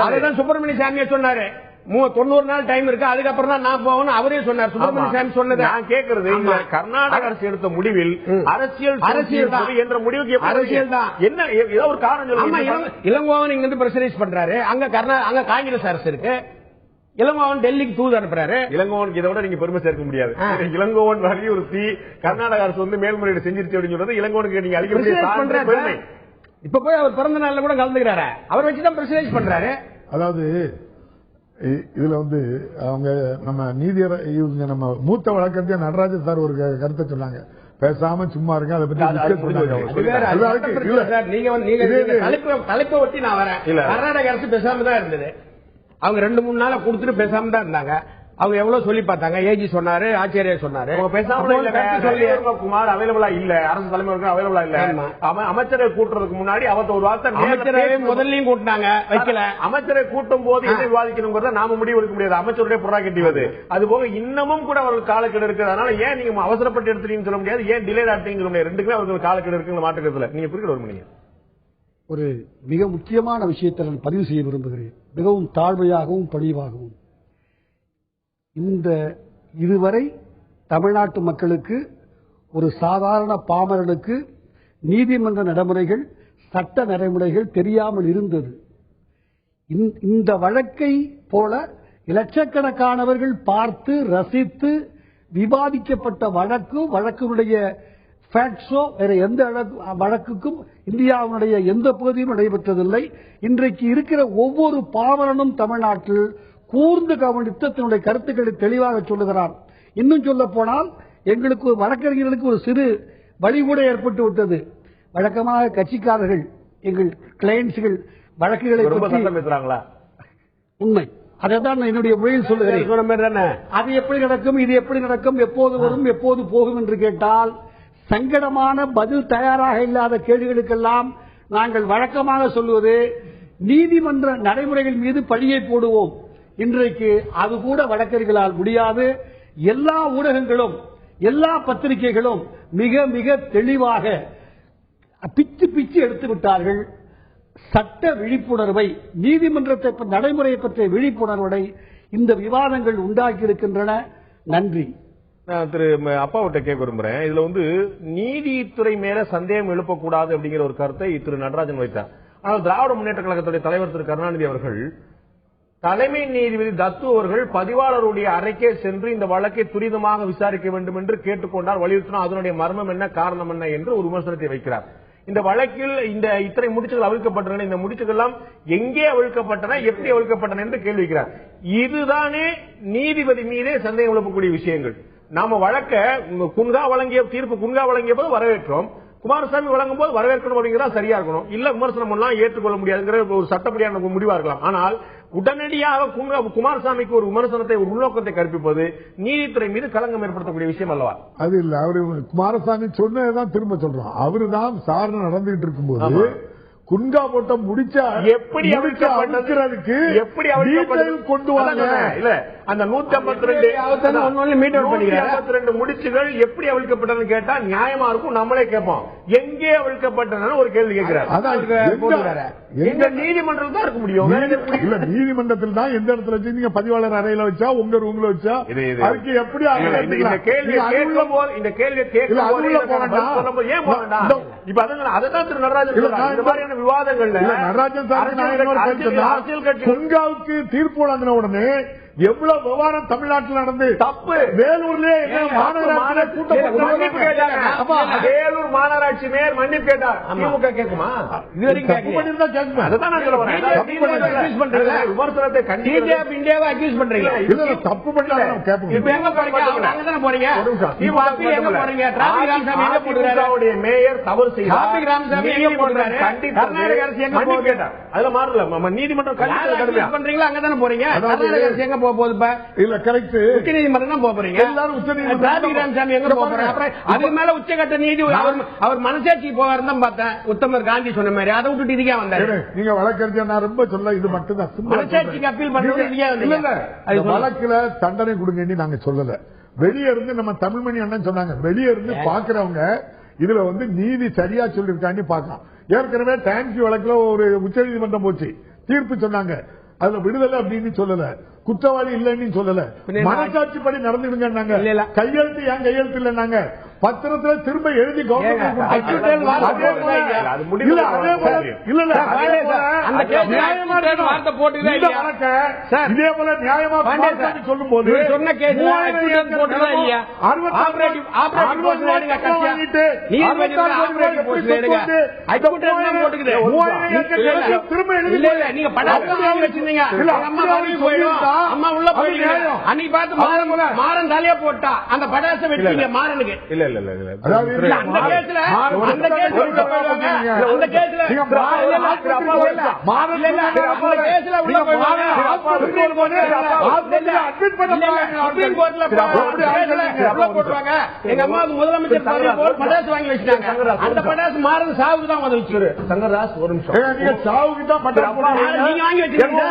அதுதான் சுப்பிரமணிய சாமியை சொன்னாரு, 90 நாள் டைம் இருக்கு, அதுக்கப்புறம் தான் நான் போகணும் அவரே சொன்னார். சுப்பிரமணிய சாமி சொன்னது நான் கேட்கறது, கர்நாடக அரசு எடுத்த முடிவில் அரசியல் என்ற முடிவுக்கு அரசியல் தான் என்ன ஏதோ ஒரு காரணம் சொல்லுங்க. இளங்கோவன் இங்க இருந்து பிரஷரைஸ் பண்றாரு, அங்க காங்கிரஸ் அரசு இருக்கு. இளங்கோவன் டெல்லிக்கு தூது அனுப்புறாரு. இளங்கோவனுக்கு இதை விட நீங்க பெருமை சேர்க்க முடியாது. இளங்கோவன் வலியுறுத்தி கர்நாடக அரசு மேல்முறையீடு செஞ்சிருச்சு அப்படின்னு சொல்றது இளங்கோவனுக்கு நீங்க அளிக்க பெருமை. இப்ப போய் அவர் பிறந்த நாள்ல கூட கலந்துக்கிறாரு, அவர் வச்சுதான் பிரஷரைஸ் பண்றாரு. அதாவது இதுல அவங்க நம்ம நீதியர் நம்ம மூத்த வழக்கறிஞர் நடராஜன் சார் ஒரு கருத்தை சொன்னாங்க, பேசாம சும்மா இருங்க, அதை பத்தி தலைப்பை ஒட்டி நான் வரேன். கர்நாடக அரசு பேசாம தான் இருந்தது, அவங்க 2-3 நாளா கொடுத்துட்டு பேசாம தான் இருந்தாங்க. அவங்க எவ்வளவு சொல்லி பார்த்தாங்க. ஏஜி சொன்னாரு, ஆச்சாரியா சொன்னாரு. குமார் அவைலபிளா இல்ல, அரசு தலைமை அவைலபிளா இல்ல. அமைச்சரை கூட்டுறதுக்கு முன்னாடி அவர் ஒரு வார்த்தை அமைச்சரவை முதல்லையும் கூட்டினாங்க, வைக்கல. அமைச்சரை கூட்டும் போது என்ன விவாதிக்கணுங்கிறத நாம முடிவு எடுக்க முடியாது, அமைச்சருடைய புறாக்கட்டிவது. அது போக இன்னமும் கூட அவர்கள் காலக்கெடு இருக்கு. அதனால ஏன் நீங்க அவசரப்பட்டு எடுத்துட்டீங்கன்னு சொல்ல முடியாது, ஏன் டிலே ஆட்டீங்கன்னு சொல்ல முடியாது. ரெண்டுக்குமே அவர்கள் காலக்கெடு இருக்குன்னு மாற்றுக்கிறதுல நீங்க குறிப்பிட விரும்புறீங்க. ஒரு மிக முக்கியமான விஷயத்தை நான் பதிவு செய்ய விரும்புகிறேன், மிகவும் தாழ்மையாகவும் பணிவாகவும். இந்த இதுவரை தமிழ்நாட்டு மக்களுக்கு, ஒரு சாதாரண பாமரனுக்கு நீதிமன்ற நடைமுறைகள், சட்ட நடைமுறைகள் தெரியாமல் இருந்தது. இந்த வழக்கை போல லட்சக்கணக்கானவர்கள் பார்த்து ரசித்து விவாதிக்கப்பட்ட வழக்கினுடைய ஃபேக்ட்ஸோ வேற எந்த வழக்குக்கும் இந்தியாவினுடைய எந்த பகுதியும் நடைபெற்றதில்லை. இன்றைக்கு இருக்கிற ஒவ்வொரு பாமரனும் தமிழ்நாட்டில் கூர்ந்து கவனித்து தன்னுடைய கருத்துக்களை தெளிவாக சொல்லுகிறார். இன்னும் சொல்ல போனால் எங்களுக்கு வழக்கறிஞர்களுக்கு ஒரு சிறு வழி கூட ஏற்பட்டு விட்டது. வழக்கமாக கட்சிக்காரர்கள், எங்கள் கிளையன்ட்ஸ்கள் வழக்குகளை பேசுறாங்களா? உண்மை, அதைதான் என்னுடைய மொழியில் சொல்லுகிறேன். அது எப்படி நடக்கும், இது எப்படி நடக்கும், எப்போது வரும், எப்போது போகும் என்று கேட்டால், சங்கடமான பதில் தயாராக இல்லாத கேள்விகளுக்கெல்லாம் நாங்கள் வழக்கமாக சொல்வது நீதிமன்ற நடைமுறைகள் மீது பழியை போடுவோம். இன்றைக்கு அது கூட வழக்கறிஞர்களால் முடியாது. எல்லா ஊடகங்களும், எல்லா பத்திரிகைகளும் மிக மிக தெளிவாக பிச்சு பிச்சு எடுத்து விட்டார்கள். சட்ட விழிப்புணர்வை, நீதிமன்றத்தை நடைமுறையை பற்றிய விழிப்புணர்வை இந்த விவாதங்கள் உண்டாக்கி இருக்கின்றன. நன்றி. நான் திரு அப்பாவிட்ட கேட்க விரும்புறேன். இதுல நீதித்துறை மேல சந்தேகம் எழுப்பக்கூடாது அப்படிங்கிற ஒரு கருத்தை திரு நடராஜன் வைத்தார். ஆனால் திராவிட முன்னேற்ற கழகத்துடைய தலைவர் திரு கருணாநிதி அவர்கள், தலைமை நீதிபதி தத்து அவர்கள் பதிவாளருடைய அறைக்கே சென்று இந்த வழக்கை துரிதமாக விசாரிக்க வேண்டும் என்று கேட்டுக்கொண்டார், வலியுறுத்தினார். அதனுடைய மர்மம் என்ன, காரணம் என்ன என்று ஒரு விமர்சனத்தை வைக்கிறார். இந்த வழக்கில் இந்த இத்தனை முடிச்சுகள் அவிழ்க்கப்பட்டன, இந்த முடிச்சுகள் எல்லாம் எங்கே அவிழ்க்கப்பட்டன, எப்படி அவிழ்க்கப்பட்டன என்று கேள்வி வைக்கிறார். இதுதானே நீதிபதி மீதே சந்தேகம் எழுப்பக்கூடிய விஷயங்கள். நாம வழக்க குன்கா வழங்கிய தீர்ப்பு, குன்கா வழங்கிய போது வரவேற்றோம், குமாரசாமி வழங்கும் போது வரவேற்கணும் அப்படிங்கிறதா சரியா இருக்கணும். இல்ல விமர்சனம் எல்லாம் ஏற்றுக்கொள்ள முடியாதுங்கிற ஒரு சட்டப்படியான முடிவா இருக்கலாம். ஆனால் உடனடியாக குமாரசாமிக்கு ஒரு விமர்சனத்தை, ஒரு உள்நோக்கத்தை கற்பிப்பது நீதித்துறை மீது களங்கம் ஏற்படுத்தக்கூடிய விஷயம் அல்லவா? அது இல்ல, அவரு குமாரசாமி சொன்னதான் திரும்ப சொல்றோம். அவருதான் விசாரணை நடந்துகிட்டு இருக்கும்போது குன்கா போட்ட முடிச்சா எப்படி அவிழ்க்கிறதுக்கு எப்படி கொண்டு வாங்க, இல்ல அந்த 152 முடிச்சுகள் எப்படி அவிழ்க்கப்பட்டது கேட்டா நியாயமா இருக்கும். நம்மளே கேட்போம், எங்கே அவிழ்க்கப்பட்டன ஒரு கேள்வி கேட்கிறார். எங்க நீதிமன்றம் தான் இருக்க முடியும். இல்ல, நீதிமன்றத்தில் தான். எந்த இடத்துல வச்சு நீங்க பதிவாளர் அறையில வச்சா, உங்க ரூம்ல வச்சா, அதுக்கு எப்படி இந்த கேள்வி கேட்கும் போது, இந்த கேள்வி கேட்கும் போது ஏன் போக வேண்டாம்? இப்ப அதான் திரு நடராஜன் இந்த மாதிரியான விவாதங்கள்ல நடராஜன் அரசியல் குன்காவுக்கு தீர்ப்பு வழங்கின உடனே எவ்வளவு விவகாரம் தமிழ்நாட்டில் நடந்து தப்பு. வேலூர்ல வேலூர் மாநகராட்சி மேயர் மன்னிப்பு கேட்டார். திமுக கேட்குமா? விமர்சனத்தை இந்தியாவை அக்யூஸ் பண்றீங்க. தப்பு பண்ணி மேயர் தவறு செய்தார். அதுல மாறல. நீதிமன்றம் பண்றீங்களா? அங்கதானே போறீங்க. உச்சகட்ட நீதி அவர் மனசாட்சி போவார் தான் பார்த்தேன். உத்தமர் காந்தி சொன்ன மாதிரி அதை விட்டுட்டு இதுக்கே வந்தாரு. நீங்க வழக்கறிஞர், நான் ரொம்ப சொல்ல இது மட்டும் தான் மனசாட்சிக்கு அப்பீல் பண்றது. வழக்குல தண்டனை கொடுங்க நாங்க சொல்லல. வெளியே இருந்து நம்ம தமிழ்மணி அண்ணன் சொன்னாங்க, வெளியே இருந்து பாக்குறவங்க இதுல நீதி சரியா சொல்லிருக்காங்க பாக்கலாம். ஏற்கனவே டான்சி வழக்குல ஒரு உச்ச நீதிமன்றம் போச்சு, தீர்ப்பு சொன்னாங்க. அதுல விடுதலை அப்படின்னு சொல்லல, குற்றவாளி இல்லைன்னு சொல்லல, மனசாட்சிப்படி நடந்துடுங்க. கையெழுத்து ஏன் கையெழுத்து இல்லைன்னாங்க, பத்திரத்துல திரும்ப எழுதி இதே போல நியாயமா சொல்லும் போது அன்னைக்கு பார்த்து மாறன் தலைய போட்டா அந்த படாசை வெட்டீங்க மாறனுக்கு. இல்ல எங்க அம்மாவுக்கு முதலமைச்சர் பட்டாசு வாங்கி வச்சுட்டாங்க. அந்த பட்டாசு மாறது சாவுக்கு தான் வந்துச்சு. தங்கராஜ் ஒரு நிமிஷம், சாவுக்கு தான் நீங்க வாங்கி வச்சிருக்கீங்க.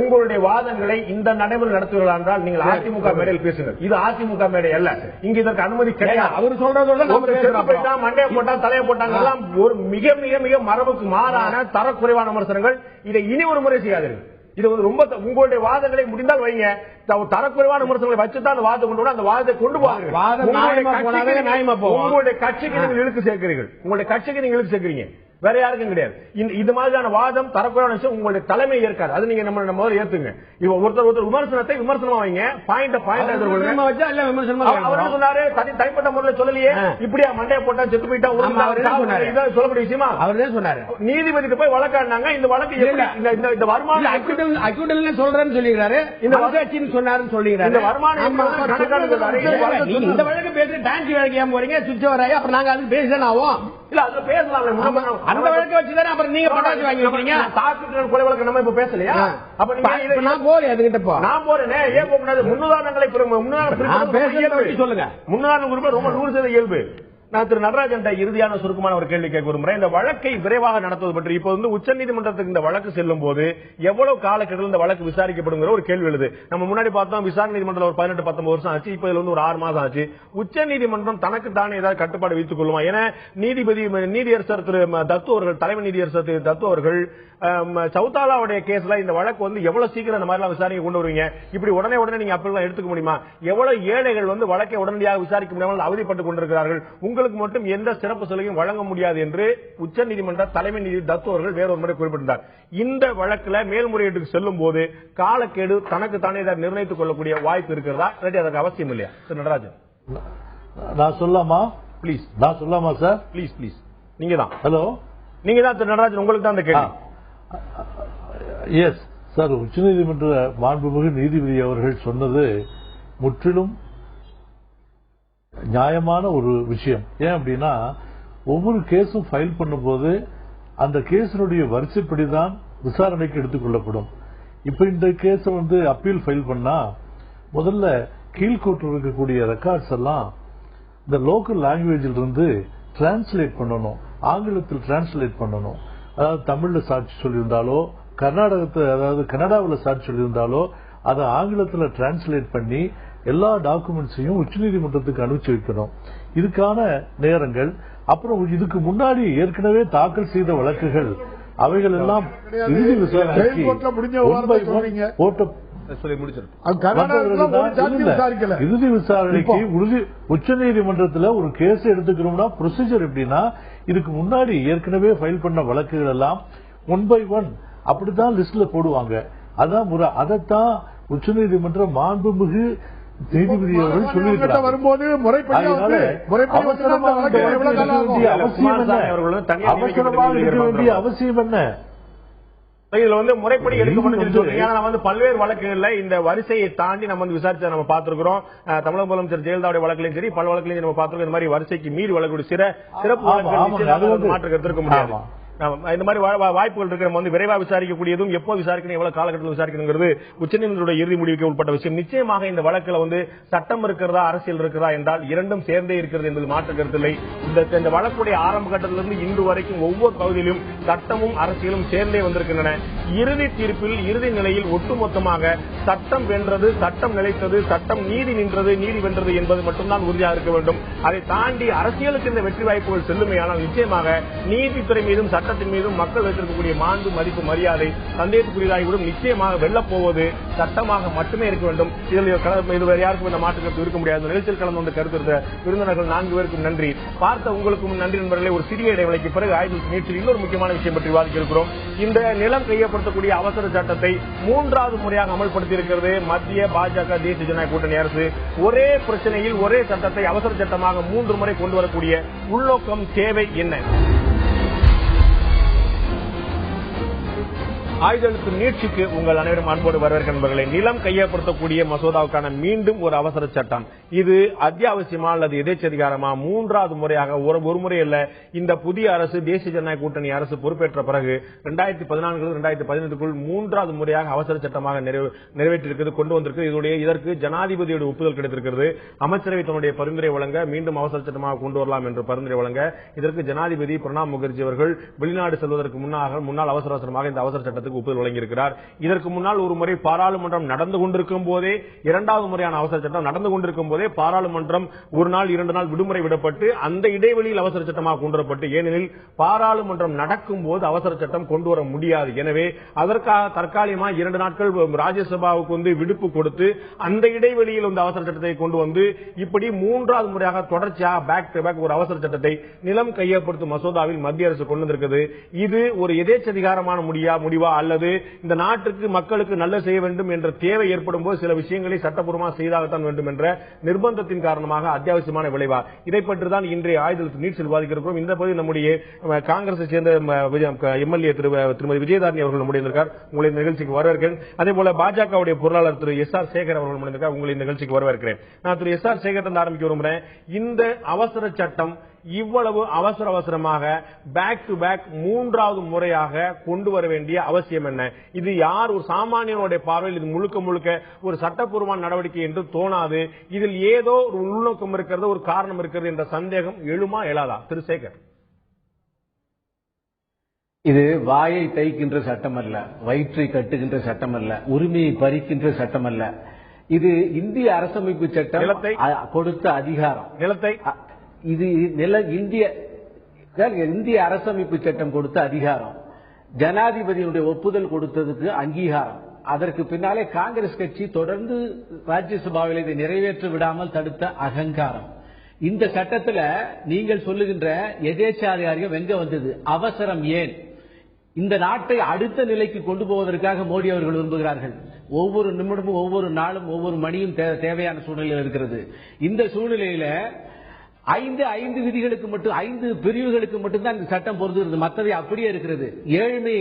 உங்களுடைய வாதங்களை இந்த நடைமுறை நடத்துவீர்களா என்றால் நீங்கள் அதிமுக மேடையில் பேசுங்கள். இது அதிமுக மேடை அல்ல, இங்க இதற்கு அனுமதி கிடையாது. அவர் சொல்றதோட மண்டைய போட்டா தலையை போட்டாங்க ஒரு மிக மிக மிக மரபுக்கு மாறான தரக்குறைவான விமர்சனங்கள். இதை இனி ஒரு முறை செய்யாதீர்கள். இது வந்து ரொம்ப உங்களுடைய வாதங்களை முடிந்தால் வைங்க. தரக்குறைவான விமர்சனங்களை வச்சுதான் அந்த வாதத்தை கொண்டு அந்த வாதத்தை கொண்டு போவாங்க. உங்களுடைய கட்சிக்கு நீங்கள் இழுக்கு சேர்க்கிறீர்கள். உங்களுடைய கட்சிக்கு நீங்க இழுக்கு சேர்க்கிறீங்க, வேற யாருக்கும் கிடையாது. இது மாதிரியான வாதம் தரக்குறைவான விஷயம் உங்களுடைய தலைமை ஏற்காது. அது நீங்க நம்ம முதல்ல ஏத்துங்க. இவ ஒருத்தர் விமர்சனத்தை விமர்சனமா வைங்க, பாயிண்ட் சொன்னாரு தனிப்பட்ட முறையில் சொல்லலையே, இப்படியா மண்டைய போட்டா செத்து போயிட்டா சொல்லக்கூடிய விஷயமா அவரே சொன்னாரு. நீதிபதிக்கு போய் வழக்காடினாங்க. இந்த வழக்கு இந்த வருமானம் அக்யூட்டல் சொல்றேன்னு சொல்லிக்கிறாரு, இந்த வழக்கு சொன்னாருன்னு சொல்லிக்கிறாரு. இந்த வருமானம் இந்த வழக்கு பேசி டான்ஸ் வேலைக்கு ஏன் போறீங்க, சுவிட்ச் வராங்க, அப்புறம் நாங்க அது பேசிதான் ஆகும். இல்ல அதுல பேசலாம். அந்த வழக்கு வச்சுதானே அப்புறம் நீங்க பட்டாசு வாங்கி வைக்கிறீங்க. தாக்குதல் கொலை வழக்கு நம்ம இப்ப பேசலையா? அப்ப நீங்க நான் போறேன், அதுகிட்ட நான் போறேன். ஏன் போகக்கூடாது? முன்னுதாரணங்களை சொல்லுங்க. முன்னுதாரணம் உரிமை ரொம்ப 100% இயல்பு. நான் திரு நடராஜன் இறுதியான சுருக்கமான ஒரு கேள்வி கேட்க விரும்புறேன். இந்த வழக்கை விரைவாக நடத்துவது பற்றி இப்ப வந்து உச்சநீதிமன்றத்துக்கு இந்த வழக்கு செல்லும் போது எவ்வளவு காலக்கெடுவில் இந்த வழக்கு விசாரிக்கப்படும் ஒரு கேள்வி எழுது. நம்ம முன்னாடி பார்த்தோம் விசாரணை நீதிமன்றம் ஒரு 18-19 வருஷம் ஆச்சு. இப்ப இதுல வந்து ஒரு 6 மாதம் ஆச்சு. உச்சநீதிமன்றம் தனக்கு தானே ஏதாவது கட்டுப்பாடு வைத்துக் கொள்ளுமா? ஏன்னா நீதியரசர் திரு தத்து அவர்கள், தலைமை நீதியரசர் திரு தத்து அவர்கள் சௌதாலாவுடைய கேஸ்ல இந்த வழக்கு வந்து எவ்வளவு சீக்கிரம் இந்த மாதிரி விசாரணை கொண்டு வருவீங்க, இப்படி உடனே நீங்க அப்பெல்லாம் எடுத்துக்க முடியுமா? எவ்வளவு ஏழைகள் வந்து வழக்கை உடனடியாக விசாரிக்க முடியாமல் அவதிப்பட்டுக் கொண்டிருக்கிறார்கள். உங்களுக்கு மட்டும் எந்த சிறப்பு சலுகையும் வழங்க முடியாது என்று உச்சநீதிமன்ற தலைமை நீதிபதி தத்து அவர்கள் வேறொரு முறை குறிப்பிட்டார். இந்த வழக்குல மேல்முறையீட்டுக்கு செல்லும் போது காலக்கெடு தனக்கு தானே நிர்ணயித்துக் கொள்ளக்கூடிய வாய்ப்பு இருக்கிறதா? அதற்கு அவசியம் இல்லையா? திரு நடராஜன் நான் சொல்லாமா? பிளீஸ் நான் சொல்லாமா சார்? Please please. நீங்க தான். ஹலோ, நீங்க தான் திரு நடராஜன், உங்களுக்கு தான் அந்த கேள்வி. எஸ் சார், உச்சநீதிமன்ற மாண்புமிகு நீதிபதி அவர்கள் சொன்னது முற்றிலும் நியாயமான ஒரு விஷயம். ஏன் அப்படின்னா, ஒவ்வொரு கேஸும் ஃபைல் பண்ணும்போது அந்த கேஸினுடைய வரிசைப்படிதான் விசாரணைக்கு எடுத்துக் கொள்ளப்படும். இப்ப இந்த கேஸ வந்து அப்பீல் ஃபைல் பண்ணா முதல்ல கீழ்கோர்ட்டில் இருக்கக்கூடிய ரெக்கார்ட்ஸ் எல்லாம் இந்த லோக்கல் லாங்குவேஜில் இருந்து டிரான்ஸ்லேட் பண்ணணும், ஆங்கிலத்தில் டிரான்ஸ்லேட் பண்ணணும். அதாவது தமிழ்ல சாட்சி சொல்லியிருந்தாலோ, கனடாவில் சாட்சி சொல்லியிருந்தாலோ அதை ஆங்கிலத்தில் டிரான்ஸ்லேட் பண்ணி எல்லா டாக்குமெண்ட்ஸையும் உச்சநீதிமன்றத்துக்கு அனுப்பிச்சு வைக்கணும். இதுக்கான நேரங்கள், அப்புறம் இதுக்கு முன்னாடி ஏற்கனவே தாக்கல் செய்த வழக்குகள் அவைகள் எல்லாம் இறுதி விசாரணைக்கு இறுதி விசாரணைக்கு உச்சநீதிமன்றத்தில் ஒரு கேஸ் எடுத்துக்கிறோம்னா ப்ரொசீஜர் எப்படின்னா, இதுக்கு முன்னாடி ஏற்கனவே ஃபைல் பண்ண வழக்குகள் எல்லாம் 1 by 1 அப்படித்தான் லிஸ்ட்ல போடுவாங்க. அதான் முறை. அதைத்தான் உச்சநீதிமன்ற மாண்புமிகு நீதிபதி அவர்கள் சொல்லியிருக்கிறார். வரும்போது அவசியம் என்ன? இதுல வந்து முறைப்படி எடுக்கப்பட்டு பல்வேறு வழக்குகள்ல இந்த வரிசையை தாண்டி நம்ம வந்து விசாரிச்சு நம்ம பார்த்திருக்கிறோம். தமிழக முதலமைச்சர் ஜெயலலிதாவுடைய வழக்கிலையும் சரி, பல வழக்கிலையும் நம்ம பார்த்திருக்கோம். இந்த மாதிரி வரிசைக்கு மீறி வழக்கு சிறப்பு மாற்று கருத்து முடியாது. இந்த மாதிரி வாய்ப்புகள் இருக்கிற வந்து விரைவாக விசாரிக்கக்கூடியதும், எப்போ விசாரிக்கணும், எவ்வளவு காலகட்டத்தில் விசாரிக்கணுங்கிறது உச்சநீதிமன்றத்துடைய இறுதி முடிவுக்கு உட்பட்ட விஷயம். நிச்சயமாக இந்த வழக்கில் வந்து சட்டம் இருக்கிறதா, அரசியல் இருக்கிறதா என்றால் இரண்டும் சேர்ந்தே இருக்கிறது என்பது மாற்று கருத்தில்லை. இந்த வழக்குடைய ஆரம்ப கட்டத்திலிருந்து இன்று வரைக்கும் ஒவ்வொரு பகுதியிலும் சட்டமும் அரசியலும் சேர்ந்தே வந்திருக்கின்றன. இறுதி தீர்ப்பில், இறுதி நிலையில் ஒட்டுமொத்தமாக சட்டம் வென்றது, சட்டம் நிலைத்தது, சட்டம் நீதி நின்றது, நீதி வென்றது என்பது மட்டும்தான் உறுதியாக இருக்க வேண்டும். அதை தாண்டி அரசியலுக்கு இந்த வெற்றி வாய்ப்புகள் செல்லுமையானால் நிச்சயமாக நீதித்துறை மீதும் சட்டத்தின் மீதும் மக்கள் வைத்திருக்கக்கூடிய மாண்பு, மதிப்பு, மரியாதை சந்தேகத்துக்குரியதாகிவிடும். நிச்சயமாக வெல்லப் போவது சட்டமாக மட்டுமே இருக்க வேண்டும். இதில் யாருக்கும் இந்த மாற்று கருத்து இருக்க முடியாது. நிகழ்ச்சியில் கலந்து கொண்டு கருத்து விருந்தினர்கள் 4 பேருக்கும் நன்றி. பார்த்த உங்களுக்கும் நன்றி நண்பர்களே. ஒரு சிறிய இடைவெளிக்கு பிறகு ஆய்வு நிகழ்ச்சியில் இன்னொரு முக்கியமான விஷயம் பற்றி விவாதிக்க இருக்கிறோம். இந்த நிலம் கையப்படுத்தக்கூடிய அவசர சட்டத்தை 3வது முறையாக அமல்படுத்தி இருக்கிறது மத்திய பாஜக தேசிய ஜனநாயக கூட்டணி அரசு. ஒரே பிரச்சனையில் ஒரே சட்டத்தை அவசர சட்டமாக 3 முறை கொண்டு வரக்கூடிய உள்நோக்கம், தேவை என்ன? ஆயுதெழுத்து நீட்சிக்கு உங்கள் அனைவரும் அன்போடு வரவேற்க நண்பர்களே. நிலம் கையப்படுத்தக்கூடிய மசோதாவுக்கான மீண்டும் ஒரு அவசர சட்டம். இது அத்தியாவசியமா அல்லது எதேச்சதிகாரமா? மூன்றாவது முறையாக ஒரு முறை அல்ல, இந்த புதிய அரசு தேசிய ஜனநாயக கூட்டணி அரசு பொறுப்பேற்ற பிறகு 2014 2015 மூன்றாவது முறையாக அவசர சட்டமாக நிறைவேற்றிருக்கிறது, கொண்டு வந்திருக்கு. இதற்கு ஜனாதிபதியுடைய ஒப்புதல் கிடைத்திருக்கிறது. அமைச்சரவை தன்னுடைய பரிந்துரை வழங்க மீண்டும் அவசர சட்டமாக கொண்டு வரலாம் என்று பரிந்துரை வழங்க இதற்கு ஜனாதிபதி பிரணாப் முகர்ஜி அவர்கள் வெளிநாடு செல்வதற்கு முன்னால் அவசரமாக இந்த அவசர சட்டத்துக்கு ஒப்புதல் வழங்கியிருக்கிறார். இதற்கு முன்னால் ஒரு முறை பாராளுமன்றம் நடந்து கொண்டிருக்கும் போதே, இரண்டாவது முறையான அவசர சட்டம் நடந்து கொண்டிருக்கும் போதே பாராளுமன்றம் ஒரு நாள் 2 நாள் விடுமுறை விடப்பட்டு அந்த இடைவெளியில் அவசர சட்டமாக கொண்டு வரப்பட்டு, ஏனெனில் பாராளுமன்றம் நடக்கும் போது அவசர சட்டம் கொண்டு வர முடியாது. எனவே அதற்காக தற்காலிகமாக 2 நாட்கள் ராஜ்யசபாவுக்கு வந்து விடுப்பு கொடுத்து அந்த இடைவெளியில் வந்து அவசர சட்டத்தை கொண்டு வந்து இப்படி மூன்றாவது முறையாக தொடர்ச்சியாக பேக் டு பேக் ஒரு அவசர சட்டத்தை நிலம் கையப்படுத்தும் மசோதாவில் மத்திய அரசு கொண்டு வந்திருக்கிறது. இது ஒரு எதேச்சதிகாரமான முடிவா அல்லது இந்த நாட்டுக்கு மக்களுக்கு நல்ல செய்ய வேண்டும் என்ற தேவை ஏற்படும் போது சில விஷயங்களை சட்டப்பூர்வமாக செய்தாகத்தான் வேண்டும் என்ற நிர்பந்தத்தின் காரணமாக அத்தியாவசியமான விளைவா? இதை பற்றி தான் இன்றைய ஆயுதெழுத்து நீட்சில் விவாதிக்கிறோம். இந்த பகுதி நம்முடைய காங்கிரஸை சேர்ந்த எம்எல்ஏ திருமதி விஜயதாரணி அவர்கள் முடிந்திருக்கார். உங்களை நிகழ்ச்சிக்கு வரவேற்கிறேன். அதே போல பாஜகவுடைய பொருளாளர் திரு எஸ்.ஆர். சேகர் அவர்கள் முடிந்திருக்கார். உங்களை நிகழ்ச்சிக்கு வரவேற்கிறேன். நான் திரு எஸ்.ஆர். சேகர் ஆரம்பிக்க விரும்புகிறேன். இந்த அவசர சட்டம் இவ்வளவு அவசரமாக பேக் டு பேக் மூன்றாவது முறையாக கொண்டு வர வேண்டிய அவசியம் என்ன? இது யார் ஒரு சாமானியனுடைய பார்வையில் இது முழுக்க ஒரு சட்டப்பூர்வமான நடவடிக்கை என்று தோணாது. இதில் ஏதோ ஒரு உள்நோக்கம் இருக்கிறது, ஒரு காரணம் இருக்கிறது என்ற சந்தேகம் எழுமா எழாதா? திரு சேகர், இது வாயை தைக்கின்ற சட்டம் அல்ல, வயிற்றை கட்டுகின்ற சட்டம் அல்ல, உரிமையை பறிக்கின்ற சட்டம் அல்ல. இது இந்திய அரசமைப்பு சட்டம் கொடுத்த அதிகாரம். நிலத்தை இது இந்திய அரசமைப்பு சட்டம் கொடுத்த அதிகாரம், ஜனாதிபதியினுடைய ஒப்புதல் கொடுத்ததுக்கு அங்கீகாரம். அதற்கு பின்னாலே காங்கிரஸ் கட்சி தொடர்ந்து ராஜ்யசபாவில் இதை நிறைவேற்ற விடாமல் தடுத்த அகங்காரம். இந்த சட்டத்தில் நீங்கள் சொல்லுகின்ற எதேச்சாதிகாரியம் எங்க வந்தது? அவசரம் ஏன்? இந்த நாட்டை அடுத்த நிலைக்கு கொண்டு போவதற்காக மோடி அவர்கள் விரும்புகிறார்கள். ஒவ்வொரு நிமிடமும், ஒவ்வொரு நாளும், ஒவ்வொரு மணியும் தேவையான சூழ்நிலையில் இருக்கிறது. இந்த சூழ்நிலையில 5 விதிகளுக்கு மட்டும், 5 பிரிவுகளுக்கு மட்டும்தான் இந்த சட்டம் பொறுத்துகிறது. மற்றவை அப்படியே இருக்கிறது. ஏழ்மை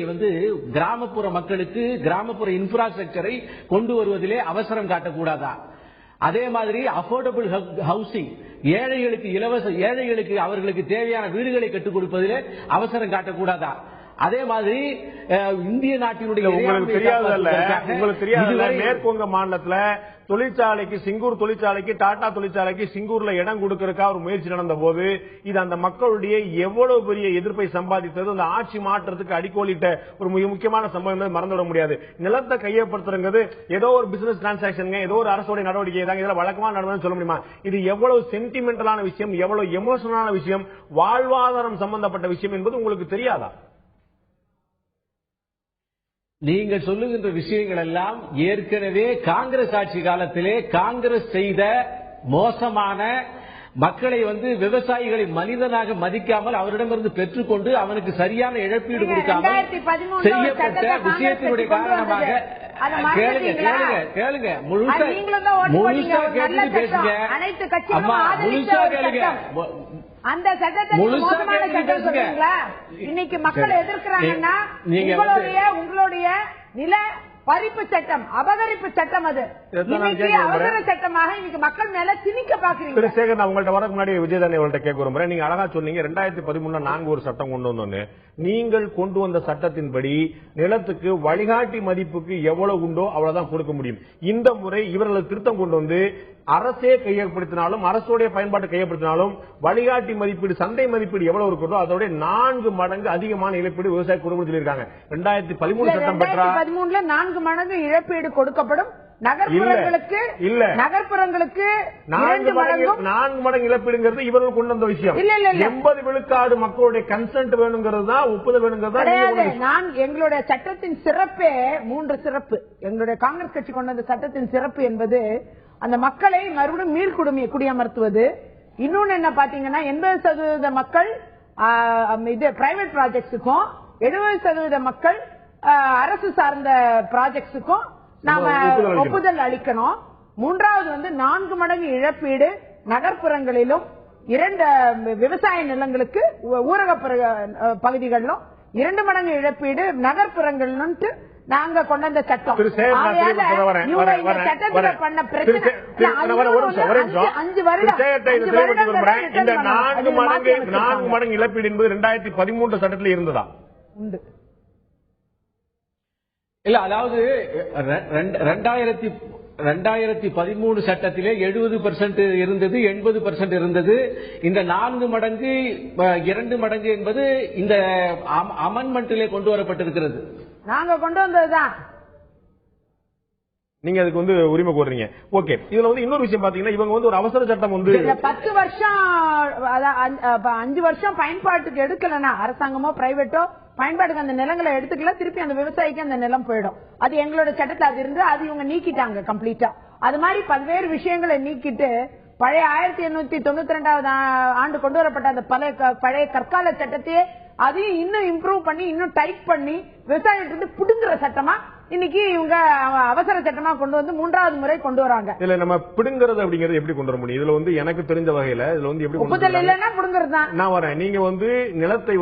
கிராமப்புற மக்களுக்கு கிராமப்புற இன்ஃப்ராஸ்ட்ரக்சரை கொண்டு வருவதிலே அவசரம் காட்டக்கூடாதா? அதே மாதிரி அஃபோர்டபிள் ஹவுசிங், ஏழைகளுக்கு அவர்களுக்கு தேவையான வீடுகளை கட்டுக் கொடுப்பதிலே அவசரம் காட்டக்கூடாதா? அதே மாதிரி இந்திய நாட்டினுடைய உங்களுக்கு தெரியாதல்ல, மேற்குவங்க மாநிலத்தில் தொழிற்சாலைக்கு, சிங்கூர் தொழிற்சாலைக்கு, டாடா தொழிற்சாலைக்கு சிங்கூர்ல இடம் கொடுக்கறதுக்காக ஒரு முயற்சி நடந்த போது இது அந்த மக்களுடைய எவ்வளவு பெரிய எதிர்ப்பை சம்பாதித்தது, அந்த ஆட்சி மாற்றத்துக்கு அடிக்கோலிட்ட ஒரு மிக முக்கியமான சம்பவம் மறந்துவிட முடியாது. நிலத்தை கையப்படுத்துறது ஏதோ ஒரு பிசினஸ் டிரான்சாக்சன், ஏதோ ஒரு அரசுடைய நடவடிக்கை தான், இதெல்லாம் வழக்கமான நடவடிக்கை சொல்ல முடியுமா? இது எவ்வளவு சென்டிமெண்டலான விஷயம், எவ்வளவு எமோஷனலான விஷயம், வாழ்வாதாரம் சம்பந்தப்பட்ட விஷயம் என்பது உங்களுக்கு தெரியாதா? நீங்கள் சொல்லுகின்ற விஷயங்கள் எல்லாம் ஏற்கனவே காங்கிரஸ் ஆட்சி காலத்திலே காங்கிரஸ் செய்த மோசமான, மக்களை விவசாயிகளை மனிதனாக மதிக்காமல் அவரிடமிருந்து பெற்றுக்கொண்டு அவனுக்கு சரியான இழப்பீடு கொடுக்காமல் செய்யப்பட்ட விஷயத்தினுடைய காரணமாக. கேளுங்க முழுசா கேட்டு பேசுங்க. அம்மா முழுசா கேளுங்க. அந்த சட்டத்தை மோசமான சட்டம் சொல்றீங்களா? இன்னைக்கு மக்கள் எதிர்க்கிறாங்கன்னா உங்களுடைய நில பறிப்பு சட்டம், அபகரிப்பு சட்டம், அது இன்னைக்கு அவசர சட்டமாக இன்னைக்கு மக்கள் மேல திணிக்க பாக்குறீங்க. திரு சேகர், நான் உங்கள்ட்ட வரக்கு முன்னாடி விஜயதானி அவங்கள்ட்ட கேட்க விரும்புறேன். நீங்க அழகா சொன்னீங்க 2013 நாங்க ஒரு சட்டம் கொண்டு வந்தோன்னு. நீங்கள் கொண்டு வந்த சட்டத்தின்படி நிலத்துக்கு வழிகாட்டி மதிப்புக்கு எவ்வளவு உண்டோ அவ்வளவுதான் கொடுக்க முடியும். இந்த முறை இவர்கள் திருத்தம் கொண்டு வந்து அரசே கையப்படுத்தினாலும், அரசுடைய பயன்பாட்டு கையப்படுத்தினாலும் வழிகாட்டி மதிப்பீடு, சந்தை மதிப்பீடு எவ்வளவு இருக்கிறதோ அதோட 4 மடங்கு அதிகமான இழப்பீடு விவசாய குடும்பம் சொல்லியிருக்காங்க. 2013 சட்டம் பெற்றா 2013 4 மடங்கு இழப்பீடு கொடுக்கப்படும். நகர்ப்புறங்களுக்கு 4 மடங்கு இழப்பீடுங்கிறது இவர்கள் கொண்டு வந்த விஷயம். 80 விழுக்காடு மக்களுடைய கன்சென்ட் வேணுங்கிறது தான், ஒப்புதல் வேணுங்கிறது. எங்களுடைய சட்டத்தின் சிறப்பே 3 சிறப்பு. எங்களுடைய காங்கிரஸ் கட்சி கொண்ட அந்த சட்டத்தின் சிறப்பு என்பது அந்த மக்களை மறுபடியும் குடியமர்த்துவது. இன்னொன்னு என்ன பாத்தீங்கன்னா, 80% மக்கள் இது பிரைவேட் ப்ராஜெக்ட்ஸுக்கும், 70% மக்கள் அரசு சார்ந்த ப்ராஜெக்ட்ஸுக்கும் நாம ஒப்புதல் அளிக்கணும். 3வது 4 மடங்கு இழப்பீடு நகர்ப்புறங்களிலும், 2 விவசாய நிலங்களுக்கு ஊரக பகுதிகளிலும் 2 மடங்கு இழப்பீடு நகர்ப்புறங்கள் நாங்க கொண்டு வந்த சட்டம். பண்ண பிரச்சனை 5 வருடம் இந்த 4 மடங்கு இழப்பீடு என்பது 2013 சட்டத்தில் இருந்ததா? உண்டு. இல்ல, அதாவது 2013 சட்டத்திலே 70% இருந்தது, 80% இருந்தது. இந்த 4 மடங்கு 2 மடங்கு என்பது இந்த அமெண்ட்மெண்டிலே கொண்டு வரப்பட்டிருக்கிறது. நாங்க கொண்டு வந்ததுதான். நீங்க அதுக்கு உரிமை கோருறீங்க. ஓகே, இதுல இன்னொரு விஷயம் பாத்தீங்கன்னா, இவங்க ஒரு அவசர சட்டம் 10 வருஷம் 5 வருஷம் பயன்பாட்டுக்கு எடுக்கலன்னா அரசாங்கமோ பிரைவேட்டோ பயன்பாட்டுக்கு அந்த நிலங்களை எடுத்துக்கல, திருப்பி அந்த விவசாயிக்கு அந்த நிலம் போயிடும். அது எங்களோட சட்டத்தில் அது இருந்து அது இவங்க நீக்கிட்டாங்க கம்ப்ளீட்டா. அது மாதிரி பல்வேறு விஷயங்களை நீக்கிட்டு பழைய 1892 ஆண்டு கொண்டு வரப்பட்ட அந்த பழைய கற்கால சட்டத்தையே அதையும் இன்னும் இம்ப்ரூவ் பண்ணி இன்னும் டைட் பண்ணி விவசாயிகிட்ட புடுங்குற சட்டமா இன்னைக்கு இவங்க அவசர சட்டமா கொண்டு வந்து 3வது முறை கொண்டு வராங்க. இல்ல, நம்ம பிடுங்கிறது அப்படிங்கறது எப்படி கொண்டு வர முடியும்? இதுல எனக்கு தெரிஞ்ச வகையில இதுல எப்படி ஒப்புதல் இல்லைன்னா பிடுங்கிறது தான். நான் வரேன். நீங்க நிலத்தை